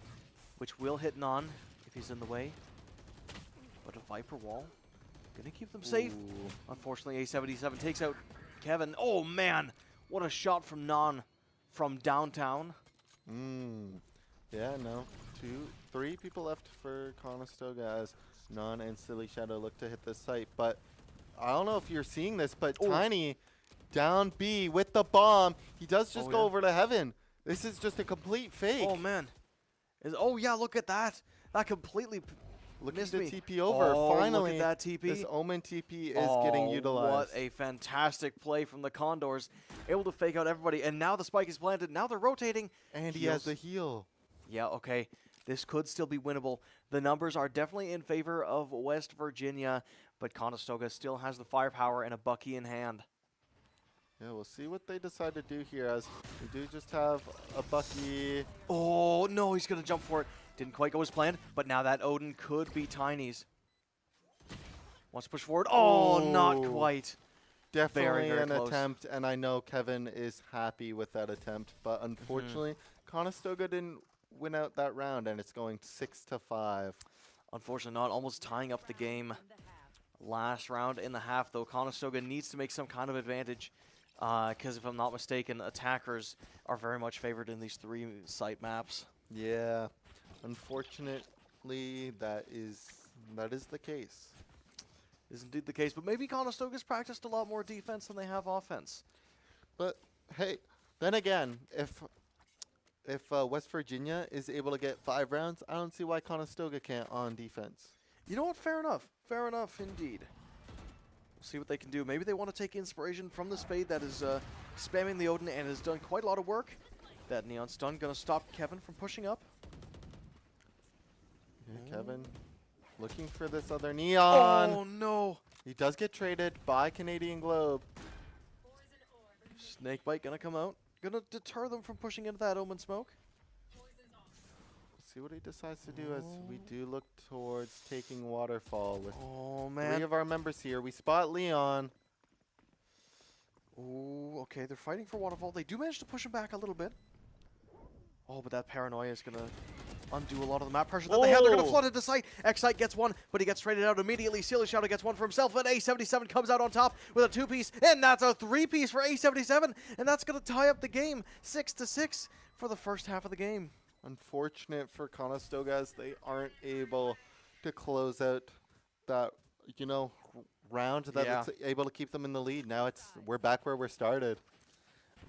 S5: which will hit Non if he's in the way. But a Viper wall, going to keep them safe. Unfortunately, A77 takes out Kevin. Oh, man. What a shot from Non from downtown.
S6: Yeah, no. 3 people left for Conestoga as Non and Silly Shadow look to hit this site. But I don't know if you're seeing this, but Tiny down B with the bomb. He does just go over to Heaven. This is just a complete fake.
S5: Oh, man. Yeah, look at that. That completely
S6: looking to TP over. Finally,
S5: look at that TP.
S6: This Omen TP is getting utilized.
S5: What a fantastic play from the Condors. Able to fake out everybody, and now the spike is planted. Now they're rotating.
S6: And he has the heal.
S5: Yeah, okay. This could still be winnable. The numbers are definitely in favor of West Virginia, but Conestoga still has the firepower and a Bucky in hand.
S6: Yeah, we'll see what they decide to do here, as we do just have a Bucky.
S5: Oh, no, he's going to jump for it. Didn't quite go as planned, but now that Odin could be Tiny's. Wants to push forward. Oh, not quite.
S6: Definitely
S5: very
S6: an
S5: close.
S6: attempt, and I know Kevin is happy with that attempt, but unfortunately, Conestoga didn't win out that round, and it's going 6-5.
S5: Unfortunately not, almost tying up the game. Last round in the half, though, Conestoga needs to make some kind of advantage, because if I'm not mistaken, attackers are very much favored in these 3 site maps.
S6: Yeah, unfortunately, that is the case.
S5: Is indeed the case, but maybe Conestoga's practiced a lot more defense than they have offense.
S6: But hey, then again, if West Virginia is able to get 5 rounds, I don't see why Conestoga can't on defense.
S5: You know what? Fair enough. Fair enough indeed. We'll see what they can do. Maybe they want to take inspiration from the Spade that is spamming the Odin and has done quite a lot of work. That Neon Stun going to stop Kevin from pushing up.
S6: Yeah, Kevin looking for this other Neon.
S5: Oh, no.
S6: He does get traded by Canadian Globe.
S5: Snakebite going to come out. Going to deter them from pushing into that Omen smoke.
S6: See what he decides to do as we do look towards taking Waterfall with
S5: 3
S6: of our members here. We spot Leon.
S5: Oh, okay. They're fighting for Waterfall. They do manage to push him back a little bit. Oh, but that paranoia is going to undo a lot of the map pressure that they have. They're going to flood into sight. Excite gets one, but he gets traded out immediately. Silly Shadow gets one for himself, and A77 comes out on top with a 2-piece, and that's a 3-piece for A77, and that's going to tie up the game 6-6 for the first half of the game.
S6: Unfortunate for Conestoga as they aren't able to close out that, round that it's able to keep them in the lead. Now we're back where we started.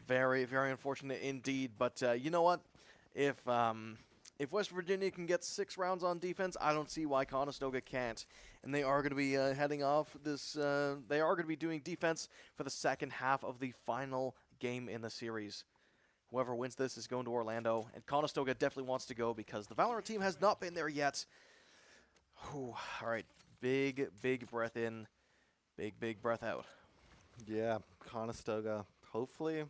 S5: Very, very unfortunate indeed. But you know what? If West Virginia can get 6 rounds on defense, I don't see why Conestoga can't. And they are going to be heading off this. They are going to be doing defense for the second half of the final game in the series. Whoever wins this is going to Orlando, and Conestoga definitely wants to go because the Valorant team has not been there yet. Whew. All right, big breath in, big breath out.
S6: Yeah, Conestoga. Hopefully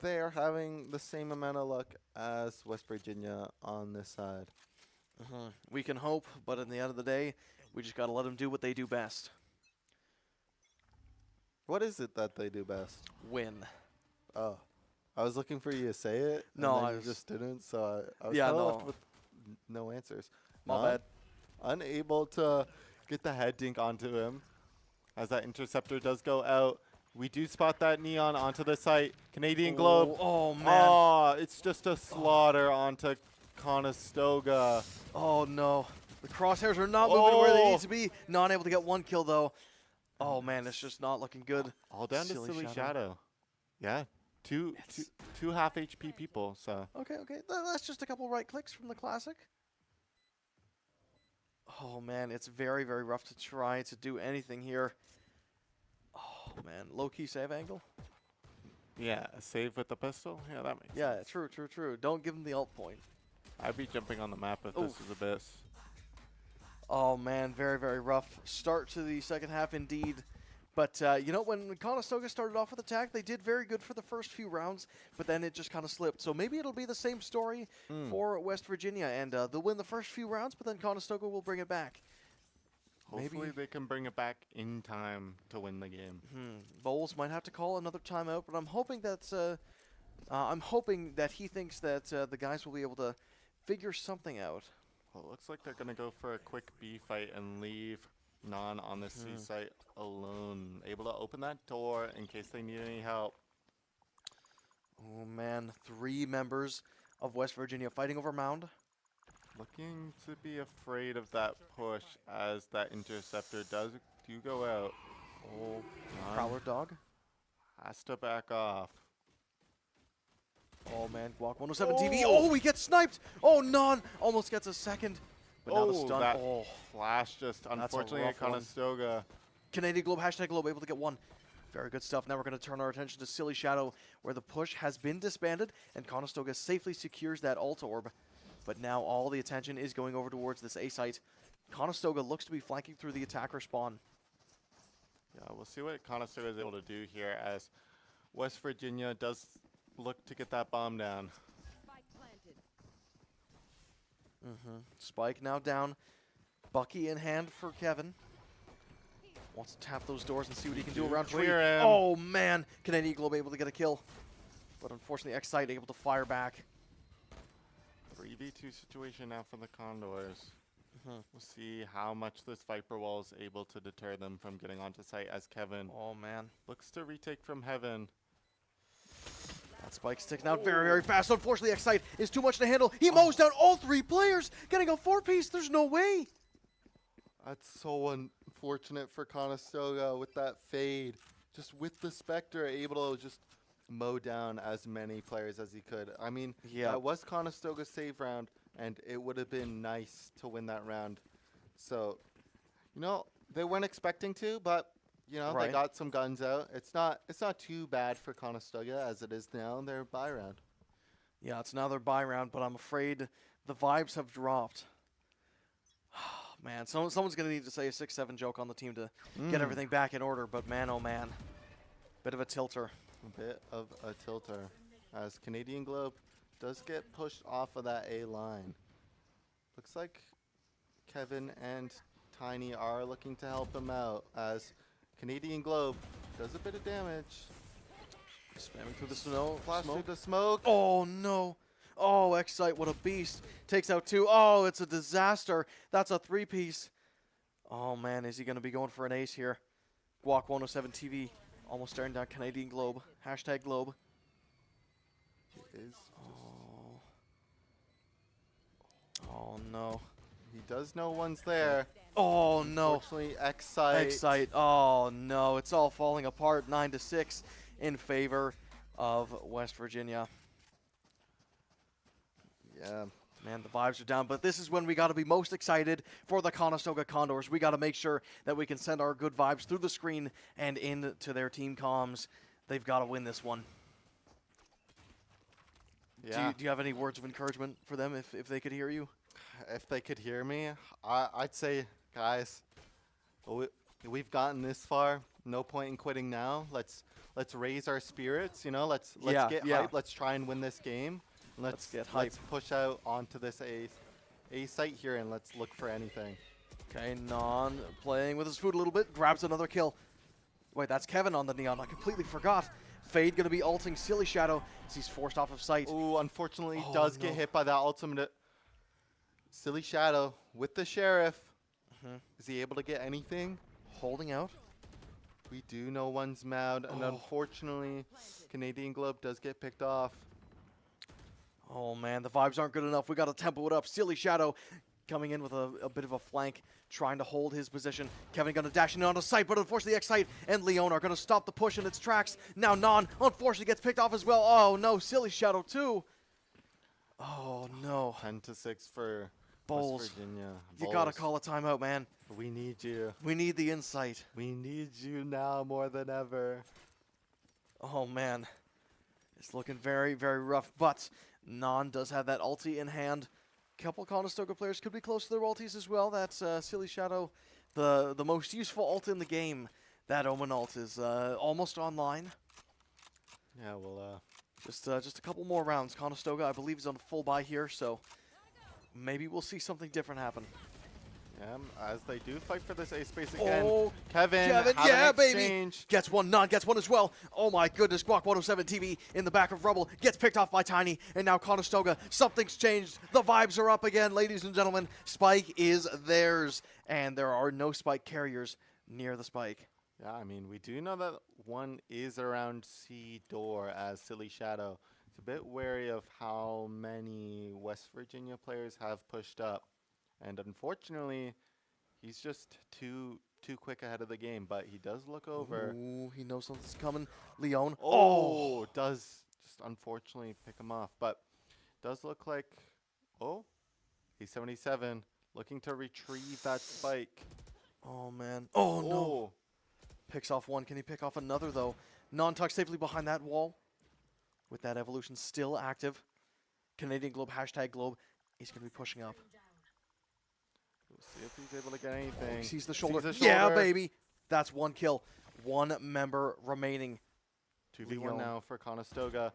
S6: they are having the same amount of luck as West Virginia on this side.
S5: We can hope, but at the end of the day, we just got to let them do what they do best.
S6: What is it that they do best?
S5: Win.
S6: Oh. I was looking for you to say it.
S5: No,
S6: and then you just didn't. So I was left with no answers.
S5: My bad.
S6: Unable to get the head dink onto him, as that interceptor does go out. We do spot that neon onto the site. Canadian Globe.
S5: Oh man.
S6: Oh, it's just a slaughter onto Conestoga.
S5: Oh no. The crosshairs are not moving where they need to be. Not able to get 1 kill though. Oh man, it's just not looking good.
S6: All down to Silly Shadow. Yeah. Two half HP people, so.
S5: Okay. That's just a couple right clicks from the classic. Oh man, it's very, very rough to try to do anything here. Oh man, low-key save angle.
S6: Yeah, a save with the pistol? Yeah, that makes sense.
S5: Yeah, true. Don't give him the ult point.
S6: I'd be jumping on the map if this was Abyss.
S5: Oh man, very, very rough start to the second half indeed. But, when Conestoga started off with attack, they did very good for the first few rounds, but then it just kind of slipped. So maybe it'll be the same story for West Virginia, and they'll win the first few rounds, but then Conestoga will bring it back.
S6: Hopefully they can bring it back in time to win the game.
S5: Bowles might have to call another timeout, but I'm hoping that he thinks that the guys will be able to figure something out.
S6: Well, it looks like they're going to go for a quick B fight and leave Non on the C site alone. Able to open that door in case they need any help.
S5: Oh man, 3 members of West Virginia fighting over Mound.
S6: Looking to be afraid of that push as that interceptor do go out.
S5: Oh, Prowler Dog
S6: has to back off.
S5: Oh man, Guac 107 TV. Oh, he gets sniped. Oh, Non almost gets a second. But now the stun.
S6: That flash just unfortunately at Conestoga.
S5: Canadian Globe, #Globe, able to get 1. Very good stuff. Now we're going to turn our attention to Silly Shadow, where the push has been disbanded, and Conestoga safely secures that ult orb. But now all the attention is going over towards this A site. Conestoga looks to be flanking through the attacker spawn.
S6: Yeah, we'll see what Conestoga is able to do here as West Virginia does look to get that bomb down.
S5: Spike now down. Bucky in hand for Kevin. Wants to tap those doors and see what he can do around tree. Oh man, Canadian Globe able to get a kill. But unfortunately, Excite able to fire back.
S6: 3v2 situation now for the Condors. We'll see how much this Viper Wall is able to deter them from getting onto site as Kevin looks to retake from Heaven.
S5: That Spike's sticking out very, very fast. Unfortunately, Excite is too much to handle. He mows down all 3 players, getting a 4-piece. There's no way.
S6: That's so unfortunate for Conestoga with that fade. Just with the Spectre, able to just mow down as many players as he could. I mean, that was Conestoga's save round, and it would have been nice to win that round. So, they weren't expecting to, but they got some guns out. It's not too bad for Conestoga as it is now their bye round.
S5: Yeah, it's now their bye round, but I'm afraid the vibes have dropped. Man, someone's going to need to say a 6-7 joke on the team to get everything back in order, but man, oh man. Bit of a tilter.
S6: A bit of a tilter as Canadian Globe does get pushed off of that A line. Looks like Kevin and Tiny are looking to help him out as Canadian Globe does a bit of damage.
S5: Spamming through the snow.
S6: Flash through the smoke.
S5: Oh no. Oh, Excite, what a beast. Takes out 2. Oh, it's a disaster. That's a 3-piece. Oh, man, is he going to be going for an ace here? Guac 107 TV, almost staring down Canadian Globe. Hashtag Globe.
S6: It is.
S5: Oh, no.
S6: He does know one's there.
S5: Oh, no.
S6: Unfortunately, Excite.
S5: Excite. Oh, no. It's all falling apart. 9-6 in favor of West Virginia.
S6: Yeah.
S5: Man, the vibes are down, but this is when we got to be most excited for the Conestoga Condors. We got to make sure that we can send our good vibes through the screen and into their team comms. They've got to win this one.
S6: Yeah.
S5: Do you have any words of encouragement for them if they could hear you?
S6: If they could hear me, I'd say, guys, we've gotten this far. No point in quitting now. Let's raise our spirits. You know, let's get hype. Let's try and win this game. Let's get hype. Let's push out onto this A site here and let's look for anything.
S5: Okay, Non playing with his food a little bit, grabs another kill. Wait, that's Kevin on the Neon. I completely forgot. Fade going to be ulting Silly Shadow as he's forced off of sight.
S6: Ooh, unfortunately, does get hit by that ultimate. Silly Shadow with the Sheriff. Is he able to get anything?
S5: Holding out.
S6: We do know one's mad, and unfortunately, Canadian Globe does get picked off.
S5: Oh, man, the vibes aren't good enough. We got to tempo it up. Silly Shadow coming in with a bit of a flank, trying to hold his position. Kevin going to dash in onto sight, but unfortunately Excite and Leon are going to stop the push in its tracks. Now Non, unfortunately, gets picked off as well. Oh, no, Silly Shadow too. Oh, no.
S6: 10-6 for
S5: Bowles.
S6: West Virginia.
S5: You got to call a timeout, man.
S6: We need you.
S5: We need the insight.
S6: We need you now more than ever.
S5: Oh, man. It's looking very, very rough, but Non does have that ulti in hand. A couple Conestoga players could be close to their ultis as well. That's Silly Shadow, the most useful ult in the game. That Omen ult is almost online.
S6: Yeah, well,
S5: just a couple more rounds. Conestoga, I believe, is on full buy here, so maybe we'll see something different happen.
S6: Yeah, as they do fight for this A space again.
S5: Oh,
S6: Kevin,
S5: yeah, baby. Gets one, Non gets one as well. Oh my goodness, Guac 107 TV in the back of Rubble gets picked off by Tiny, and now Conestoga, something's changed. The vibes are up again, ladies and gentlemen. Spike is theirs, and there are no Spike carriers near the Spike.
S6: Yeah, I mean, we do know that one is around C door as Silly Shadow. It's a bit wary of how many West Virginia players have pushed up. And unfortunately, he's just too quick ahead of the game. But he does look over.
S5: Ooh, he knows something's coming. Leon.
S6: Oh, does just unfortunately pick him off. But does look like, he's 77, looking to retrieve that spike.
S5: Oh, man. Oh, no. Picks off one. Can he pick off another, though? Non-tuck safely behind that wall. With that evolution still active. Canadian Globe, hashtag Globe. He's going to be pushing up.
S6: We'll see if he's able to get anything.
S5: Sees the shoulder. Yeah, baby. That's one kill. One member remaining.
S6: 2v1 now for Conestoga.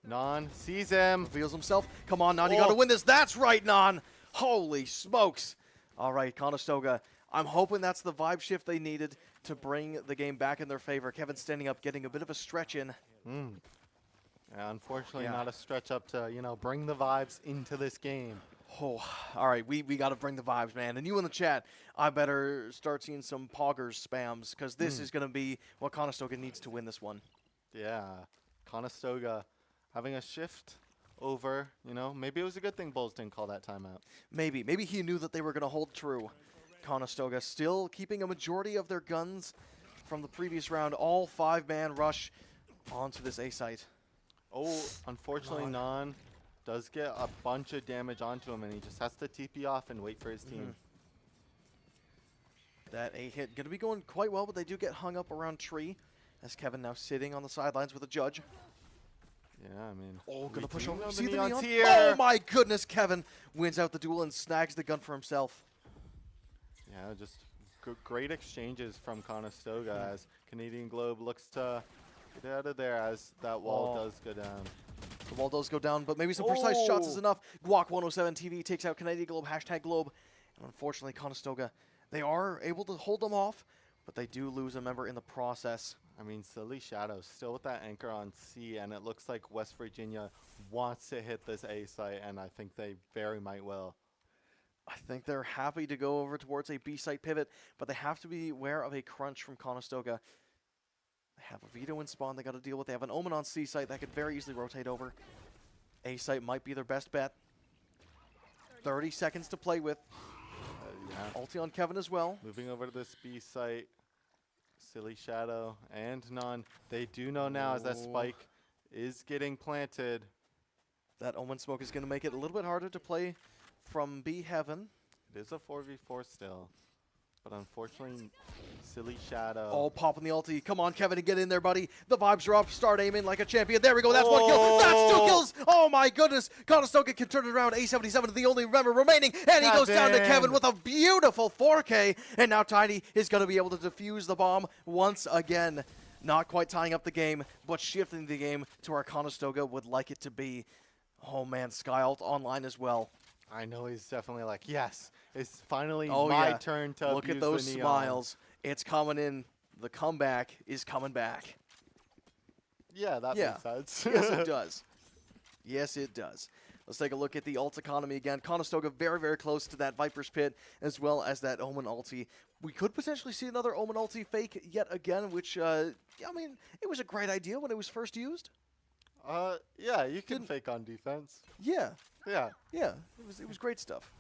S6: Non sees him.
S5: Reveals himself. Come on, Non. You got to win this. That's right, Non. Holy smokes. All right, Conestoga. I'm hoping that's the vibe shift they needed to bring the game back in their favor. Kevin standing up, getting a bit of a stretch in.
S6: Yeah, unfortunately, not a stretch up to, bring the vibes into this game.
S5: Oh, all right, we got to bring the vibes, man. And you in the chat, I better start seeing some poggers spams, because this is going to be what Conestoga needs to win this one.
S6: Yeah, Conestoga having a shift over, maybe it was a good thing Bulls didn't call that timeout.
S5: Maybe he knew that they were going to hold true. Conestoga still keeping a majority of their guns from the previous round. All 5-man rush onto this A site.
S6: Oh, unfortunately, Non does get a bunch of damage onto him, and he just has to TP off and wait for his team.
S5: That A hit going to be going quite well, but they do get hung up around tree, as Kevin now sitting on the sidelines with a judge.
S6: Yeah, I mean...
S5: Oh, going to push over.
S6: See the Neon's
S5: here. Oh, my goodness. Kevin wins out the duel and snags the gun for himself.
S6: Yeah, just great exchanges from Conestoga as Canadian Globe looks to get out of there as that wall does go down.
S5: The wall does go down, but maybe some precise shots is enough. Guac 107 TV takes out Canadian Globe, hashtag Globe. And unfortunately, Conestoga, they are able to hold them off, but they do lose a member in the process.
S6: I mean, Silly Shadow still with that anchor on C, and it looks like West Virginia wants to hit this A site, and I think they very might will.
S5: I think they're happy to go over towards a B site pivot, but they have to be aware of a crunch from Conestoga. They have a veto in spawn they got to deal with. They have an Omen on C site that could very easily rotate over. A site might be their best bet. 30 seconds to play with.
S6: Yeah.
S5: Ulti on Kevin as well.
S6: Moving over to this B site. Silly Shadow and None. They do know now as that spike is getting planted.
S5: That Omen smoke is going to make it a little bit harder to play from B Heaven.
S6: It is a 4v4 still. But unfortunately, Silly Shadow.
S5: Oh, popping the ulti. Come on, Kevin, get in there, buddy. The vibes are up. Start aiming like a champion. There we go. That's one kill. That's 2 kills. Oh, my goodness. Conestoga can turn it around. A77, the only member remaining. And he goes down to Kevin with a beautiful 4K. And now Tiny is going to be able to defuse the bomb once again. Not quite tying up the game, but shifting the game to where Conestoga would like it to be. Oh, man. Sky Ult online as well.
S6: I know he's definitely like, yes, it's finally my turn to
S5: look at those smiles. It's coming in. The comeback is coming back.
S6: Yeah, that makes sense.
S5: Yes, it does. Yes, it does. Let's take a look at the ult economy again. Conestoga very, very close to that Viper's Pit, as well as that Omen ulti. We could potentially see another Omen ulti fake yet again, which, I mean, it was a great idea when it was first used.
S6: Yeah, you can fake on defense.
S5: Yeah.
S6: Yeah.
S5: Yeah, it was great stuff.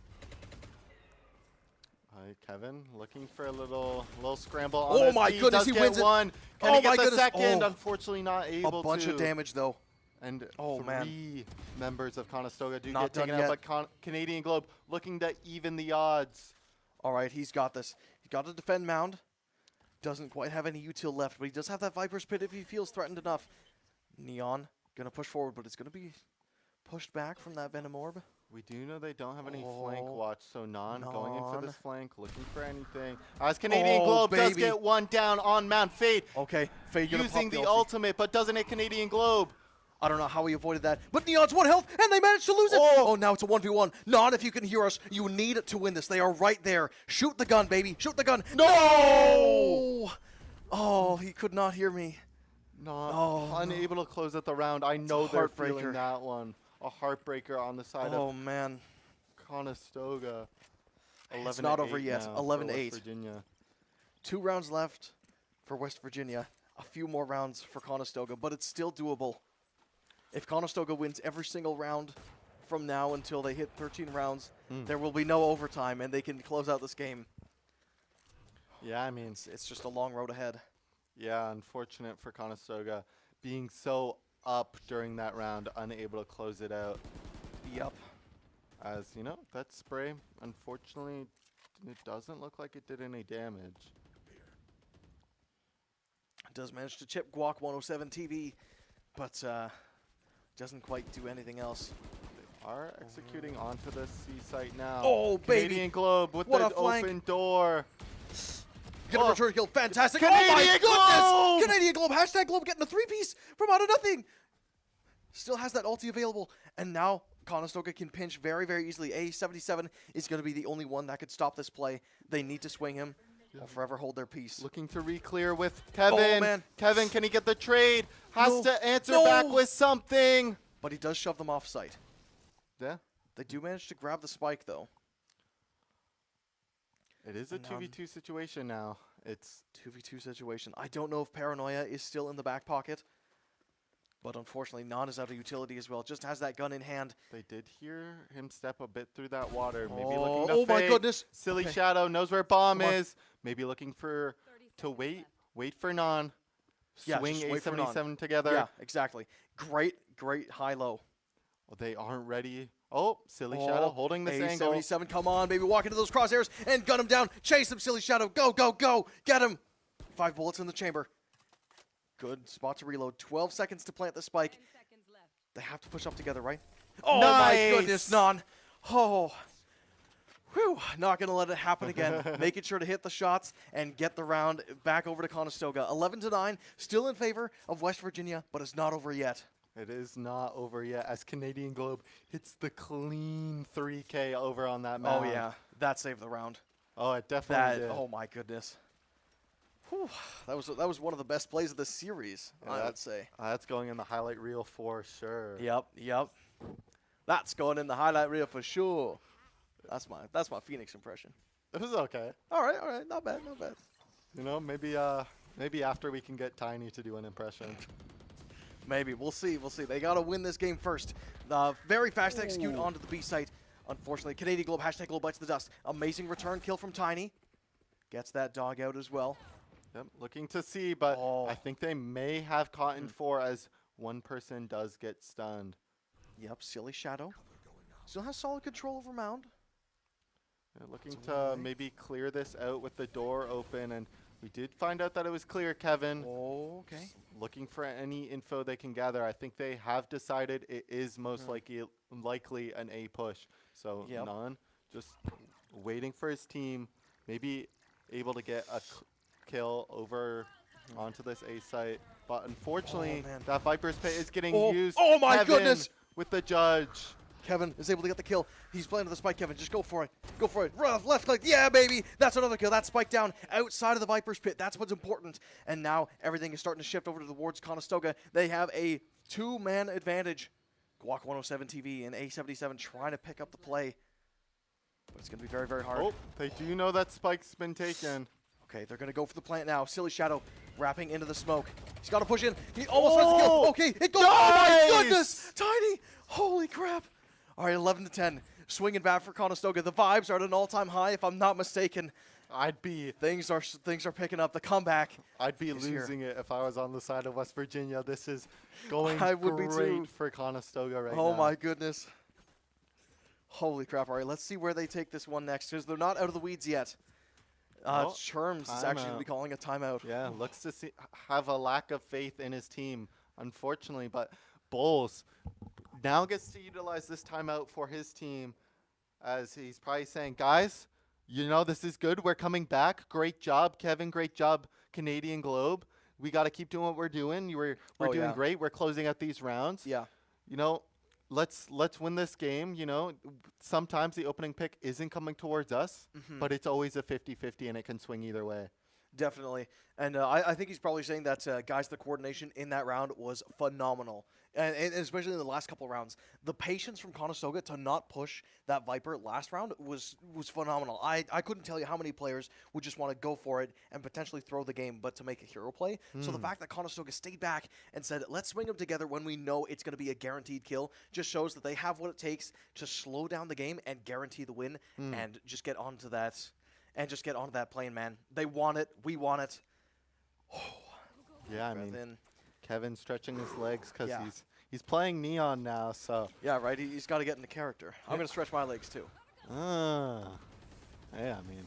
S6: Kevin looking for a little scramble on
S5: Oh my goodness, he wins
S6: one.
S5: it.
S6: Can he get the second? Unfortunately not able to.
S5: A bunch of damage though.
S6: And
S5: man.
S6: 3 members of Conestoga do
S5: Not
S6: get taken
S5: done
S6: out, but Canadian Globe looking to even the odds.
S5: All right, he's got this. He's got to defend Mound. Doesn't quite have any util left, but he does have that Viper's Pit if he feels threatened enough. Neon gonna push forward, but it's gonna be pushed back from that Venom Orb.
S6: We do know they don't have any flank watch, so Non going in for this flank, looking for anything. As Canadian Globe does get one down on Mount Fade.
S5: Okay, Fade gonna
S6: using
S5: pop
S6: the ultimate, but doesn't hit Canadian Globe.
S5: I don't know how he avoided that, but Neon's 1 health, and they managed to lose it. Oh, now it's a 1v1. Non, if you can hear us, you need to win this. They are right there. Shoot the gun, baby. Shoot the gun. No! Oh, he could not hear me.
S6: Unable to close out the round. I know they're feeling that one. A heartbreaker on the side of
S5: man.
S6: Conestoga.
S5: It's not over yet. 11-8.
S6: Virginia.
S5: 2 rounds left for West Virginia. A few more rounds for Conestoga, but it's still doable. If Conestoga wins every single round from now until they hit 13 rounds, there will be no overtime, and they can close out this game.
S6: Yeah, I mean,
S5: it's just a long road ahead.
S6: Yeah, unfortunate for Conestoga being so up during that round, unable to close it out.
S5: Yep.
S6: As, you know, that spray, unfortunately, it doesn't look like it did any damage.
S5: It does manage to chip Guac 107 TV, but doesn't quite do anything else.
S6: They are executing onto the C site now.
S5: Oh, baby.
S6: Canadian Globe with
S5: What
S6: the
S5: a flank.
S6: open door.
S5: Get a return kill. Fantastic.
S6: Canadian
S5: oh, my
S6: Globe!
S5: goodness. Canadian Globe. Hashtag Globe getting a 3-piece from out of nothing. Still has that ulti available. And now Conestoga can pinch very, very easily. A77 is going to be the only one that could stop this play. They need to swing him or forever hold their peace.
S6: Looking to re-clear with Kevin.
S5: Oh, man.
S6: Kevin, can he get the trade? Has to answer back with something.
S5: But he does shove them off site.
S6: Yeah.
S5: They do manage to grab the spike, though.
S6: It is a 2v2 situation now. It's
S5: 2v2 situation. I don't know if Paranoia is still in the back pocket. But unfortunately, Non is out of utility as well. Just has that gun in hand.
S6: They did hear him step a bit through that water. Maybe looking to
S5: my goodness.
S6: Silly Shadow knows where bomb is. Maybe looking for wait for Non. Swing A77 together.
S5: Yeah, exactly. Great high-low.
S6: Well, they aren't ready. Oh, Silly Shadow holding this angle.
S5: A77, come on, baby. Walk into those crosshairs and gun him down. Chase him, Silly Shadow. Go, go, go. Get him. 5 bullets in the chamber. Good spot to reload. 12 seconds to plant the spike. They have to push up together, right? Oh, my goodness, Non. Oh. Whew. Not going to let it happen again. Making sure to hit the shots and get the round back over to Conestoga. 11-9, still in favor of West Virginia, but it's not over yet.
S6: It is not over yet as Canadian Globe hits the clean 3K over on that mound.
S5: Oh, yeah. That saved the round.
S6: Oh, it definitely did.
S5: Oh, my goodness. Whew, that was one of the best plays of the series,
S6: Yeah,
S5: I would say.
S6: That's going in the highlight reel for sure.
S5: Yep. That's going in the highlight reel for sure. That's my Phoenix impression.
S6: It was okay.
S5: All right, not bad.
S6: You know, maybe after we can get Tiny to do an impression.
S5: Maybe we'll see. They gotta win this game first. Very fast to execute onto the B site. Unfortunately, Canadian Globe #Globe bites the dust. Amazing return kill from Tiny. Gets that dog out as well.
S6: Yep, looking to see, but I think they may have caught in 4 as one person does get stunned.
S5: Yep, Silly Shadow. Still has solid control over Mound.
S6: They're looking to maybe clear this out with the door open, and we did find out that it was clear, Kevin.
S5: Oh, okay.
S6: Just looking for any info they can gather. I think they have decided it is most likely an A push. So Nan just waiting for his team, maybe able to get a kill over onto this A site. But unfortunately, that Viper's Pit is getting used.
S5: Oh my
S6: Kevin
S5: goodness!
S6: With the judge.
S5: Kevin is able to get the kill. He's playing to the spike, Kevin. Just go for it. Go for it. Rough, left click. Yeah, baby. That's another kill. That spike down outside of the Viper's Pit. That's what's important. And now everything is starting to shift over towards Conestoga. They have a 2-man advantage. Guac 107 TV and A77 trying to pick up the play. But it's going to be very, very hard.
S6: Oh, they do know that spike's been taken.
S5: Okay, they're going to go for the plant now. Silly Shadow wrapping into the smoke. He's got to push in. He almost has the kill. Okay, it goes. Oh my goodness. Tiny. Holy crap. All right, 11-10. Swinging back for Conestoga. The vibes are at an all-time high, if I'm not mistaken. Things are picking up. The comeback.
S6: I'd be losing it if I was on the side of West Virginia. This is going
S5: great
S6: for Conestoga right now.
S5: Oh my goodness. Holy crap. All right, let's see where they take this one next, because they're not out of the weeds yet. Sherms is actually going to be calling a timeout.
S6: Yeah, looks to have a lack of faith in his team, unfortunately. But Bulls now gets to utilize this timeout for his team, as he's probably saying, guys, you know, this is good. We're coming back. Great job, Kevin. Great job, Canadian Globe. We got to keep doing what we're doing. We're doing great. We're closing out these rounds.
S5: Yeah.
S6: You know, let's win this game. You know, sometimes the opening pick isn't coming towards us, but it's always a 50-50, and it can swing either way.
S5: Definitely. And I think he's probably saying that, guys, the coordination in that round was phenomenal. And especially in the last couple of rounds. The patience from Conestoga to not push that Viper last round was phenomenal. I couldn't tell you how many players would just want to go for it and potentially throw the game, but to make a hero play. So the fact that Conestoga stayed back and said, let's swing them together when we know it's going to be a guaranteed kill, just shows that they have what it takes to slow down the game and guarantee the win and just get onto that. And just get onto that plane, man. They want it. We want it.
S6: Yeah, I mean, Kevin stretching his legs because he's playing Neon now, so.
S5: Yeah, right. He's got to get into character. I'm going to stretch my legs, too.
S6: Yeah, I mean,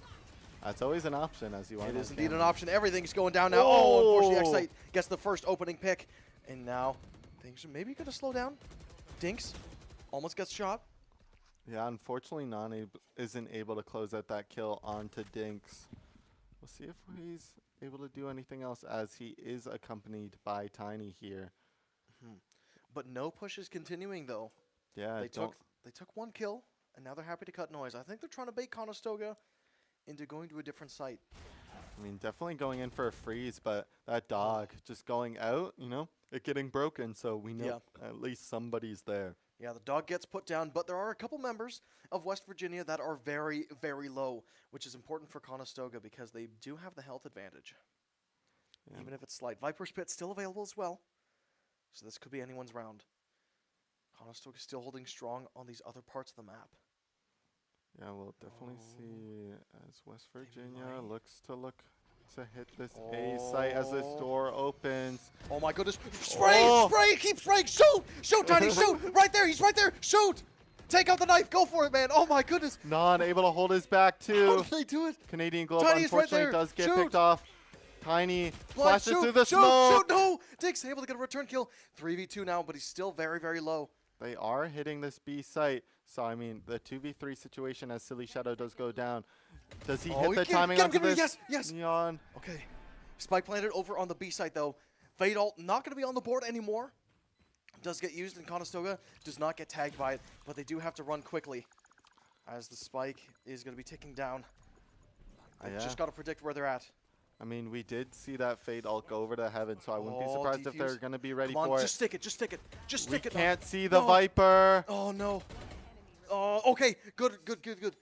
S6: that's always an option as you want.
S5: It is indeed an option. Everything's going down now. Oh, unfortunately, X-Sight gets the first opening pick. And now things are maybe going to slow down. Dinks almost gets shot.
S6: Yeah, unfortunately, Nani isn't able to close out that kill onto Dinks. We'll see if he's able to do anything else, as he is accompanied by Tiny here.
S5: But no push is continuing, though.
S6: Yeah,
S5: they took one kill, and now they're happy to cut noise. I think they're trying to bait Conestoga into going to a different site.
S6: I mean, definitely going in for a freeze, but that dog just going out, you know, it getting broken, so we know at least somebody's there.
S5: Yeah, the dog gets put down, but there are a couple members of West Virginia that are very, very low, which is important for Conestoga because they do have the health advantage, even if it's slight. Viper's Pit still available as well, so this could be anyone's round. Conestoga still holding strong on these other parts of the map.
S6: Yeah, we'll definitely see as West Virginia looks to hit this A site as this door opens.
S5: Oh my goodness. Spray! Spray! Keep spraying! Shoot! Shoot, Tiny! Shoot! Right there! He's right there! Shoot! Take out the knife! Go for it, man! Oh my goodness!
S6: Not able to hold his back, too.
S5: How did they do it?
S6: Canadian Globe
S5: Tiny
S6: unfortunately does get picked off. Tiny flashes through the
S5: shoot,
S6: smoke.
S5: Shoot! No! Dick's able to get a return kill. 3v2 now, but he's still very, very low.
S6: They are hitting this B site. So, I mean, the 2v3 situation as Silly Shadow does go down. Does he hit the timing onto this?
S5: Yes.
S6: Neon.
S5: Okay. Spike planted over on the B site, though. Fade Ult not going to be on the board anymore. Does get used in Conestoga. Does not get tagged by it, but they do have to run quickly as the spike is going to be ticking down. They just got to predict where they're at.
S6: I mean, we did see that Fade ult go over to Heaven, so I wouldn't be surprised if
S5: defuse.
S6: they're going to be ready
S5: Come on,
S6: for
S5: just
S6: it.
S5: stick it, just stick it, just stick it.
S6: We can't see the
S5: No.
S6: Viper.
S5: Oh, no. Oh, okay. Good.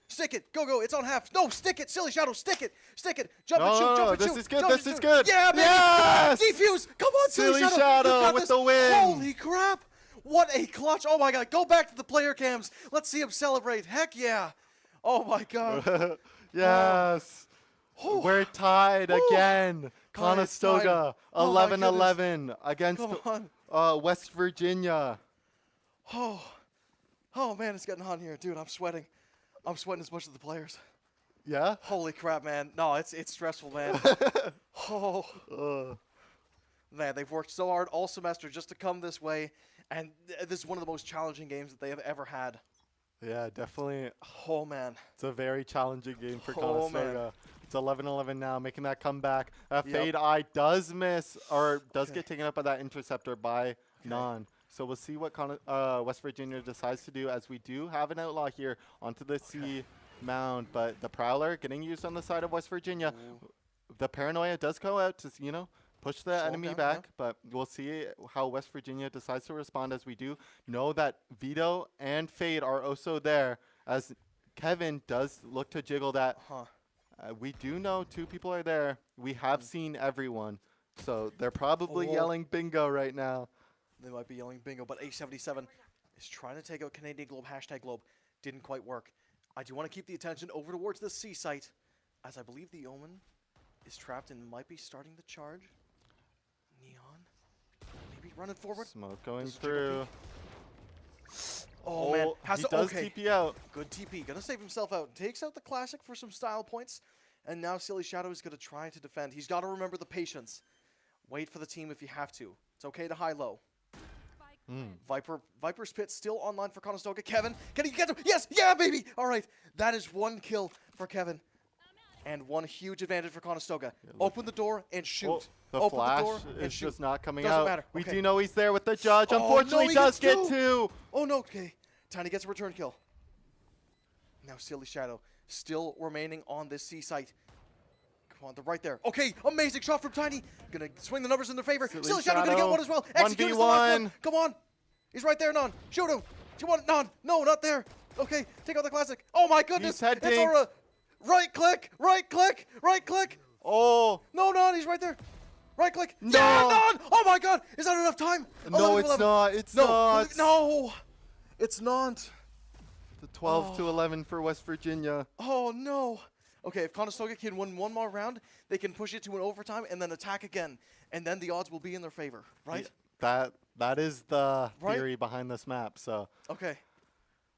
S5: Stick it. Go. It's on half. No, stick it. Silly Shadow, stick it. Stick it. Jump and shoot,
S6: No,
S5: jump and
S6: this
S5: shoot.
S6: is good,
S5: jump
S6: this
S5: and
S6: is
S5: shoot.
S6: good.
S5: Yeah, baby.
S6: Yes!
S5: Defuse. Come on, Silly
S6: Silly
S5: Shadow.
S6: Shadow
S5: You got
S6: with
S5: this.
S6: the win.
S5: Holy crap. What a clutch. Oh, my God. Go back to the player cams. Let's see him celebrate. Heck yeah. Oh, my God.
S6: Yes.
S5: Oh.
S6: We're tied again.
S5: God, it's tied.
S6: Conestoga,
S5: Oh, my
S6: 11-11 against
S5: Come on.
S6: West Virginia.
S5: Oh, man, it's getting hot here. Dude, I'm sweating. I'm sweating as much as the players.
S6: Yeah?
S5: Holy crap, man. No, it's stressful, man. Man, they've worked so hard all semester just to come this way, and this is one of the most challenging games that they have ever had.
S6: Yeah, definitely.
S5: Oh, man.
S6: It's a very challenging game for
S5: Oh, man.
S6: Conestoga. It's 11-11 now, making that comeback.
S5: Yep.
S6: Fade Eye does miss, or does get taken up by that interceptor by Non. So we'll see what West Virginia decides to do, as we do have an outlaw here onto the C mound. But the Prowler getting used on the side of West Virginia.
S5: Ooh.
S6: The Paranoia does go out to, push the
S5: Slow
S6: enemy
S5: down,
S6: back.
S5: yeah.
S6: But we'll see how West Virginia decides to respond, as we do know that Vito and Fade are also there, as Kevin does look to jiggle that. We do know 2 people are there. We have seen everyone. So they're probably yelling bingo right now.
S5: They might be yelling bingo, but A77 is trying to take out Canadian Globe, #Globe. Didn't quite work. I do want to keep the attention over towards the C site, as I believe the Omen is trapped and might be starting the charge. Neon, maybe running forward.
S6: Smoke going
S5: Does
S6: through.
S5: Oh, man.
S6: He does TP out.
S5: Good TP. Gonna save himself out. Takes out the Classic for some style points. And now Silly Shadow is gonna try to defend. He's got to remember the patience. Wait for the team if you have to. It's okay to high-low. Viper's Pit still online for Conestoga. Kevin, can he get him? Yes! Yeah, baby! All right. That is 1 kill for Kevin. And 1 huge advantage for Conestoga. Open the door and shoot.
S6: The
S5: Open
S6: flash
S5: the door and
S6: is
S5: shoot.
S6: just not coming
S5: Doesn't
S6: out.
S5: matter.
S6: We
S5: Okay.
S6: do know he's there with the judge.
S5: Oh,
S6: Unfortunately,
S5: no, he
S6: does
S5: gets
S6: get
S5: 2.
S6: 2.
S5: Oh, no. Okay. Tiny gets a return kill. Now Silly Shadow still remaining on this C site. Come on, they're right there. Okay, amazing shot from Tiny. Gonna swing the numbers in their favor. Silly Shadow gonna get 1 as well. Execute is the last 1. Come on. He's right there, Non. Shoot him. Do you want Non? No, not there. Okay, take out the Classic. Oh my goodness.
S6: He's head
S5: It's Aura. Right click. Right click. Right click.
S6: Oh.
S5: No, Non. He's right there. Right click.
S6: No.
S5: Yeah, Non. Oh my God. Is that enough time?
S6: No,
S5: 11
S6: it's
S5: 11.
S6: not. It's
S5: No.
S6: not.
S5: No. It's not.
S6: The 12-11 for West Virginia.
S5: Oh, no. Okay, if Conestoga can win 1 more round, they can push it to an overtime and then attack again. And then the odds will be in their favor, right?
S6: That is the
S5: Right?
S6: theory behind this map. So
S5: Okay.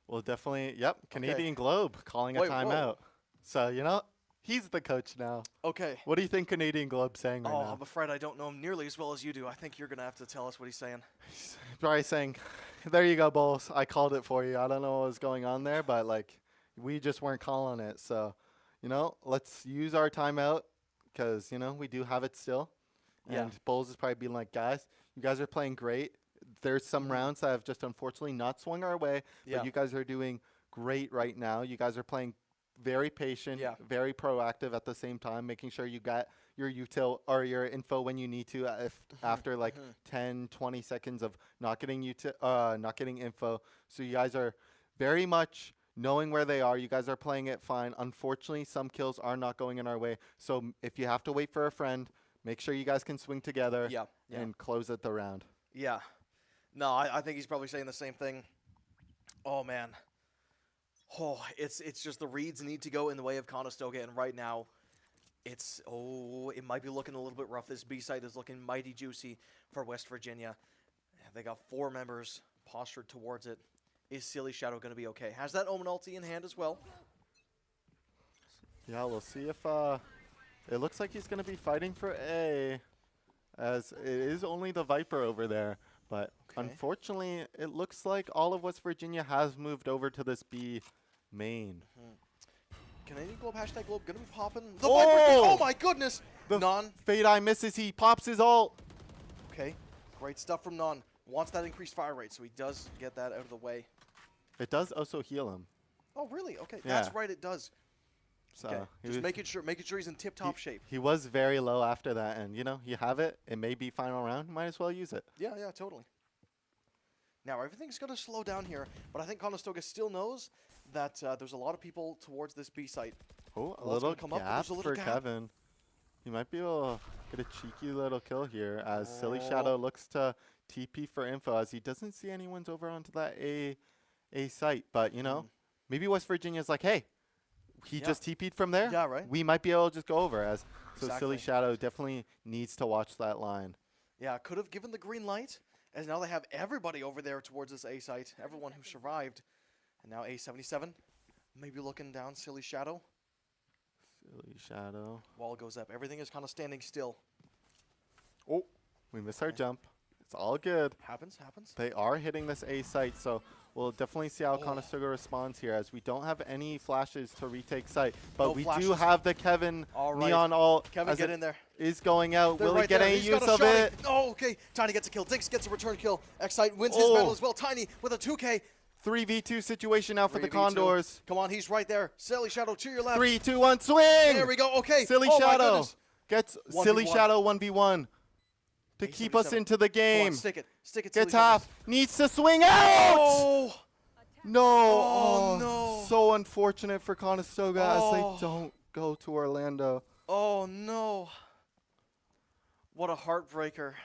S6: we'll definitely, Canadian Globe calling
S5: Wait,
S6: a timeout. So, he's the coach now.
S5: Okay.
S6: What do you think Canadian Globe's saying right
S5: Oh,
S6: now?
S5: I'm afraid I don't know him nearly as well as you do. I think you're going to have to tell us what he's saying.
S6: He's probably saying, there you go, Bulls. I called it for you. I don't know what was going on there, but, we just weren't calling it. So, let's use our timeout because, we do have it still.
S5: Yeah.
S6: And Bulls is probably being like, guys, you guys are playing great. There's some rounds that have just unfortunately not swung our way,
S5: Yeah.
S6: but you guys are doing great right now. You guys are playing very patient, very proactive at the same time, making sure you got your util or your info when you need to. If after 10, 20 seconds of not getting info, so you guys are very much knowing where they are. You guys are playing it fine. Unfortunately, some kills are not going in our way. So if you have to wait for a friend, make sure you guys can swing together and close at the round.
S5: Yeah. No, I think he's probably saying the same thing. Oh, man. Oh, it's just the reads need to go in the way of Conestoga, and right now, it might be looking a little bit rough. This B site is looking mighty juicy for West Virginia. They got 4 members postured towards it. Is Silly Shadow going to be okay? Has that Omen ulti in hand as well?
S6: Yeah, we'll see if it looks like he's going to be fighting for A, as it is only the Viper over there. But unfortunately, it looks like all of West Virginia has moved over to this B main.
S5: Canadian Globe, #Globe, going to be popping. The Viper, oh my goodness!
S6: The
S5: Non.
S6: Fade Eye misses, he pops his ult.
S5: Okay, great stuff from Non. Wants that increased fire rate, so he does get that out of the way.
S6: It does also heal him.
S5: Oh, really? Okay,
S6: Yeah.
S5: that's right, it does.
S6: So
S5: Okay.
S6: he
S5: Just
S6: was-
S5: making sure he's in tip-top shape.
S6: He was very low after that, and you know, you have it. It may be final round. Might as well use it.
S5: Yeah, yeah, totally. Now everything's going to slow down here, but I think Conestoga still knows that there's a lot of people towards this B site.
S6: Oh, a
S5: Wall's
S6: little
S5: gonna come up, but
S6: gap
S5: there's a little
S6: for
S5: gap.
S6: Kevin. He might be able to get a cheeky little kill here as Silly
S5: Oh.
S6: Shadow looks to TP for info as he doesn't see anyone's over onto that A site. But, you know, maybe West Virginia's like, hey, he
S5: Yeah.
S6: just TP'd from there.
S5: Yeah, right.
S6: We might be able to just go over as so Silly
S5: Exactly.
S6: Shadow definitely needs to watch that line.
S5: Yeah, could have given the green light, as now they have everybody over there towards this A site, everyone who survived. And now A77, maybe looking down Silly Shadow.
S6: Silly Shadow.
S5: Wall goes up. Everything is kind of standing still.
S6: Oh, we missed our jump. It's all good.
S5: Happens.
S6: They are hitting this A site, so we'll definitely see how Conestoga responds here as we don't have any flashes to retake site. But
S5: No
S6: we do
S5: flashes.
S6: have the Kevin
S5: All right.
S6: neon ult
S5: Kevin,
S6: as
S5: get
S6: it
S5: in there.
S6: is going out.
S5: They're
S6: Will
S5: right
S6: he get
S5: there.
S6: any
S5: He's got
S6: use
S5: a
S6: of
S5: shot.
S6: it?
S5: Oh, okay. Tiny gets a kill. Dinks gets a return kill. Excite wins his
S6: Oh.
S5: battle as well. Tiny with a 2K.
S6: 3v2 situation now for the
S5: 3v2.
S6: Condors.
S5: Come on, he's right there. Silly Shadow to your left.
S6: 3, 2, 1, swing!
S5: There we go. Okay.
S6: Silly
S5: Oh, my
S6: Shadow
S5: goodness.
S6: gets
S5: 1v1.
S6: Silly Shadow 1v1 to keep us
S5: A77.
S6: into the
S5: Come
S6: game.
S5: on, stick it. Stick it,
S6: Gets
S5: Silly
S6: half.
S5: Shadow.
S6: Needs to swing out!
S5: Oh!
S6: No.
S5: Oh, no.
S6: So unfortunate for Conestoga as
S5: Oh.
S6: they don't go to Orlando.
S5: Oh, no. What a heartbreaker.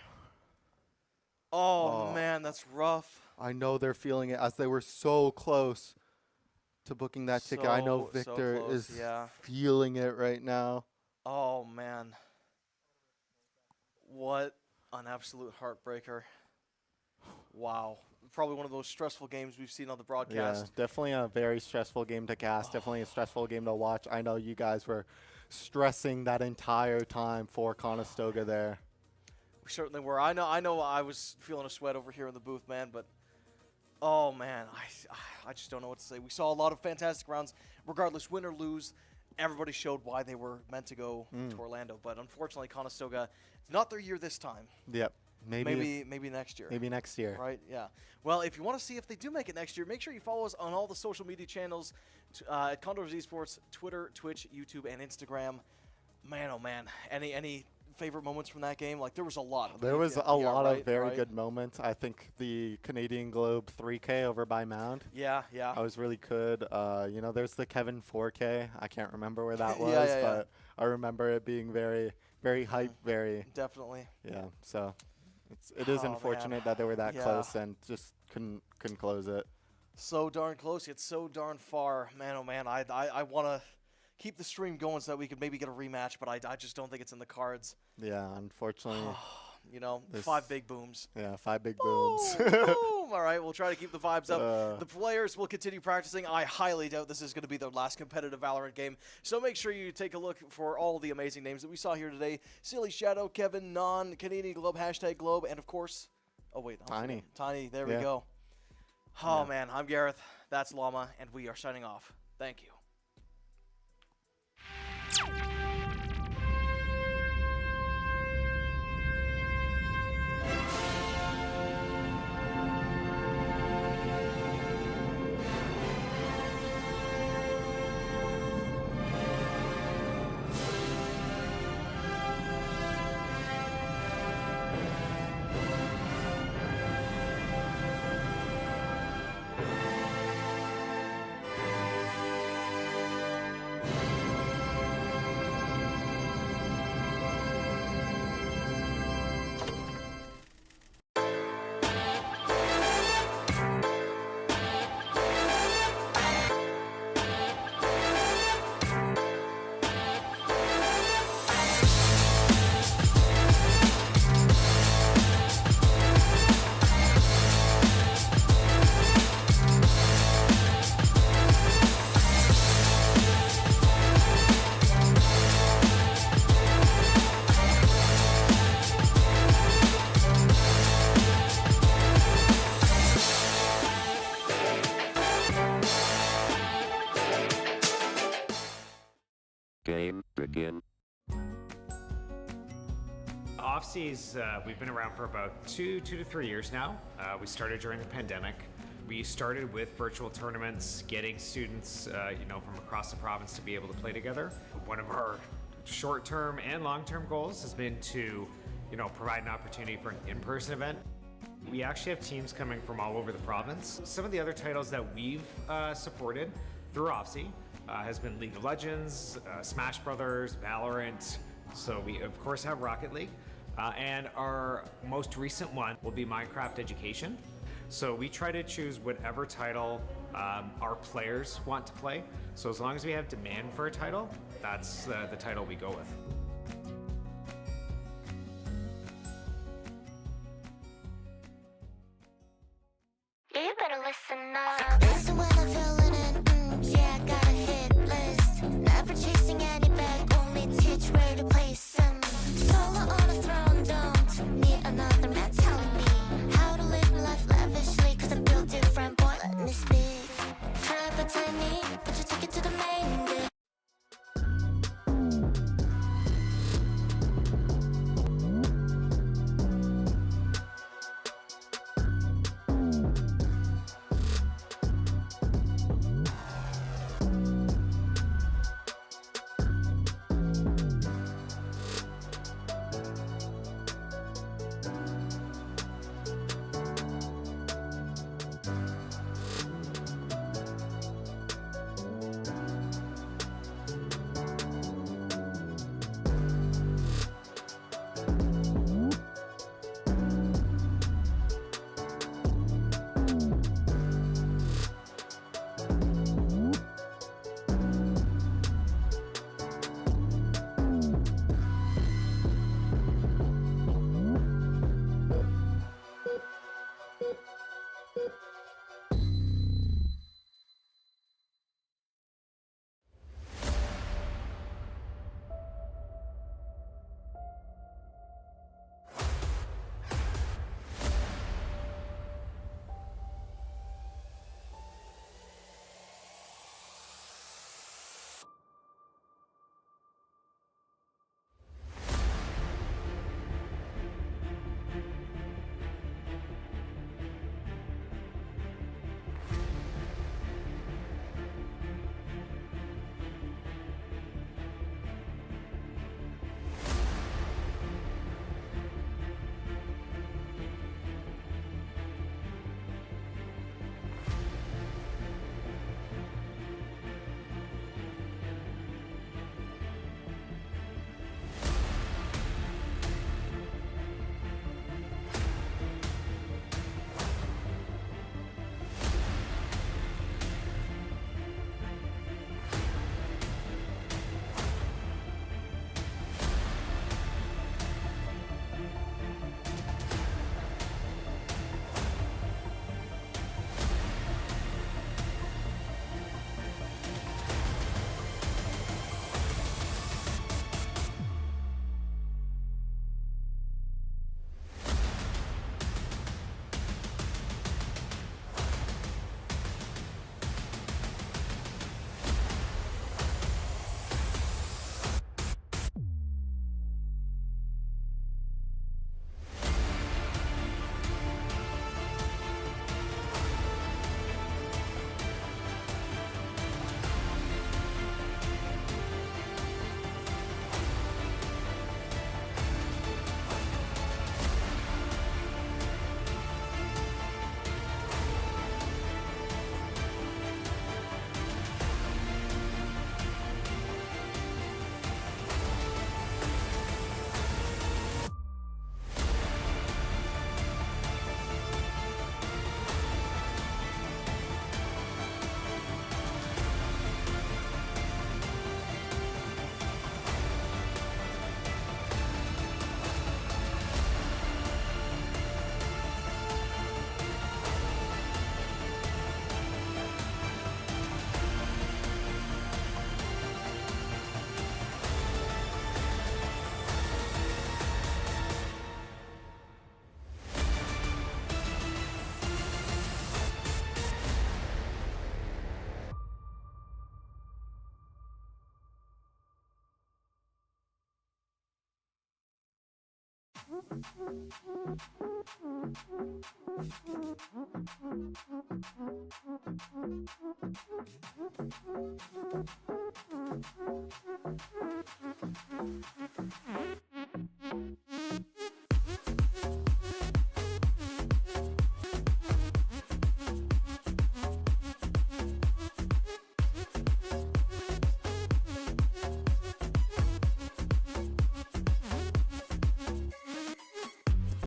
S5: Oh, man, that's rough.
S6: I know they're feeling it as they were so close to booking that ticket. I know
S5: So
S6: Victor
S5: close,
S6: is
S5: yeah.
S6: feeling it right now.
S5: Oh, man. What an absolute heartbreaker. Wow. Probably one of those stressful games we've seen on the
S6: Yeah,
S5: broadcast.
S6: definitely a very stressful game to cast. Definitely a stressful game to watch. I know you guys were stressing that entire time for Conestoga there.
S5: We certainly were. I know I was feeling a sweat over here in the booth, man, but oh, man, I just don't know what to say. We saw a lot of fantastic rounds. Regardless, win or lose, everybody showed why they were meant to go to Orlando. But unfortunately, Conestoga, it's not their year this time.
S6: Yep. Maybe
S5: next year.
S6: maybe next year.
S5: Right, yeah. Well, if you want to see if they do make it next year, make sure you follow us on all the social media channels at Condors Esports, Twitter, Twitch, YouTube, and Instagram. Man, oh man, any favorite moments from that game? Like, there was a lot.
S6: There was
S5: Yeah,
S6: a
S5: yeah,
S6: lot
S5: right,
S6: of very
S5: right.
S6: good moments. I think the Canadian Globe 3K over by Mound.
S5: Yeah, yeah.
S6: I was really good. You know, there's the Kevin 4K. I can't remember where that was,
S5: Yeah, yeah, yeah.
S6: but I remember it being very, very hype, very,
S5: Definitely.
S6: yeah. So it is
S5: Oh, man.
S6: unfortunate that they were that
S5: Yeah.
S6: close and just couldn't close it.
S5: So darn close, yet so darn far. Man, oh man, I want to keep the stream going so that we could maybe get a rematch, but I just don't think it's in the cards.
S6: Yeah, unfortunately.
S5: You know,
S6: This-
S5: 5 big booms.
S6: Yeah, 5 big booms.
S5: Boom! All right, we'll try to keep the vibes up.
S6: Uh.
S5: The players will continue practicing. I highly doubt this is going to be their last competitive Valorant game. So make sure you take a look for all the amazing names that we saw here today. Silly Shadow, Kevin, Non, Canadian Globe, #Globe, and of course, oh wait,
S6: Tiny.
S5: Tiny, there
S6: Yeah.
S5: we go. Oh man, I'm Gareth, that's Llama, and we are signing off. Thank you.
S1: Game begin.
S2: Offseas, we've been around for about two to 3 years now. We started during the pandemic. We started with virtual tournaments, getting students, from across the province to be able to play together. One of our short-term and long-term goals has been to, provide an opportunity for an in-person event. We actually have teams coming from all over the province. Some of the other titles that we've supported through OFSI has been League of Legends, Smash Brothers, Valorant. So we of course have Rocket League. And our most recent one will be Minecraft Education. So we try to choose whatever title our players want to play. So as long as we have demand for a title, that's the title we go with.
S3: You better listen up. Listen when I'm feeling it. Yeah, I got a hit list. Never chasing any bag, only teach where to place them. Solo on a throne, don't need another man telling me how to live life lavishly. Cause I built different, boy, let me speak. Try but tiny, but you take it to the main bit.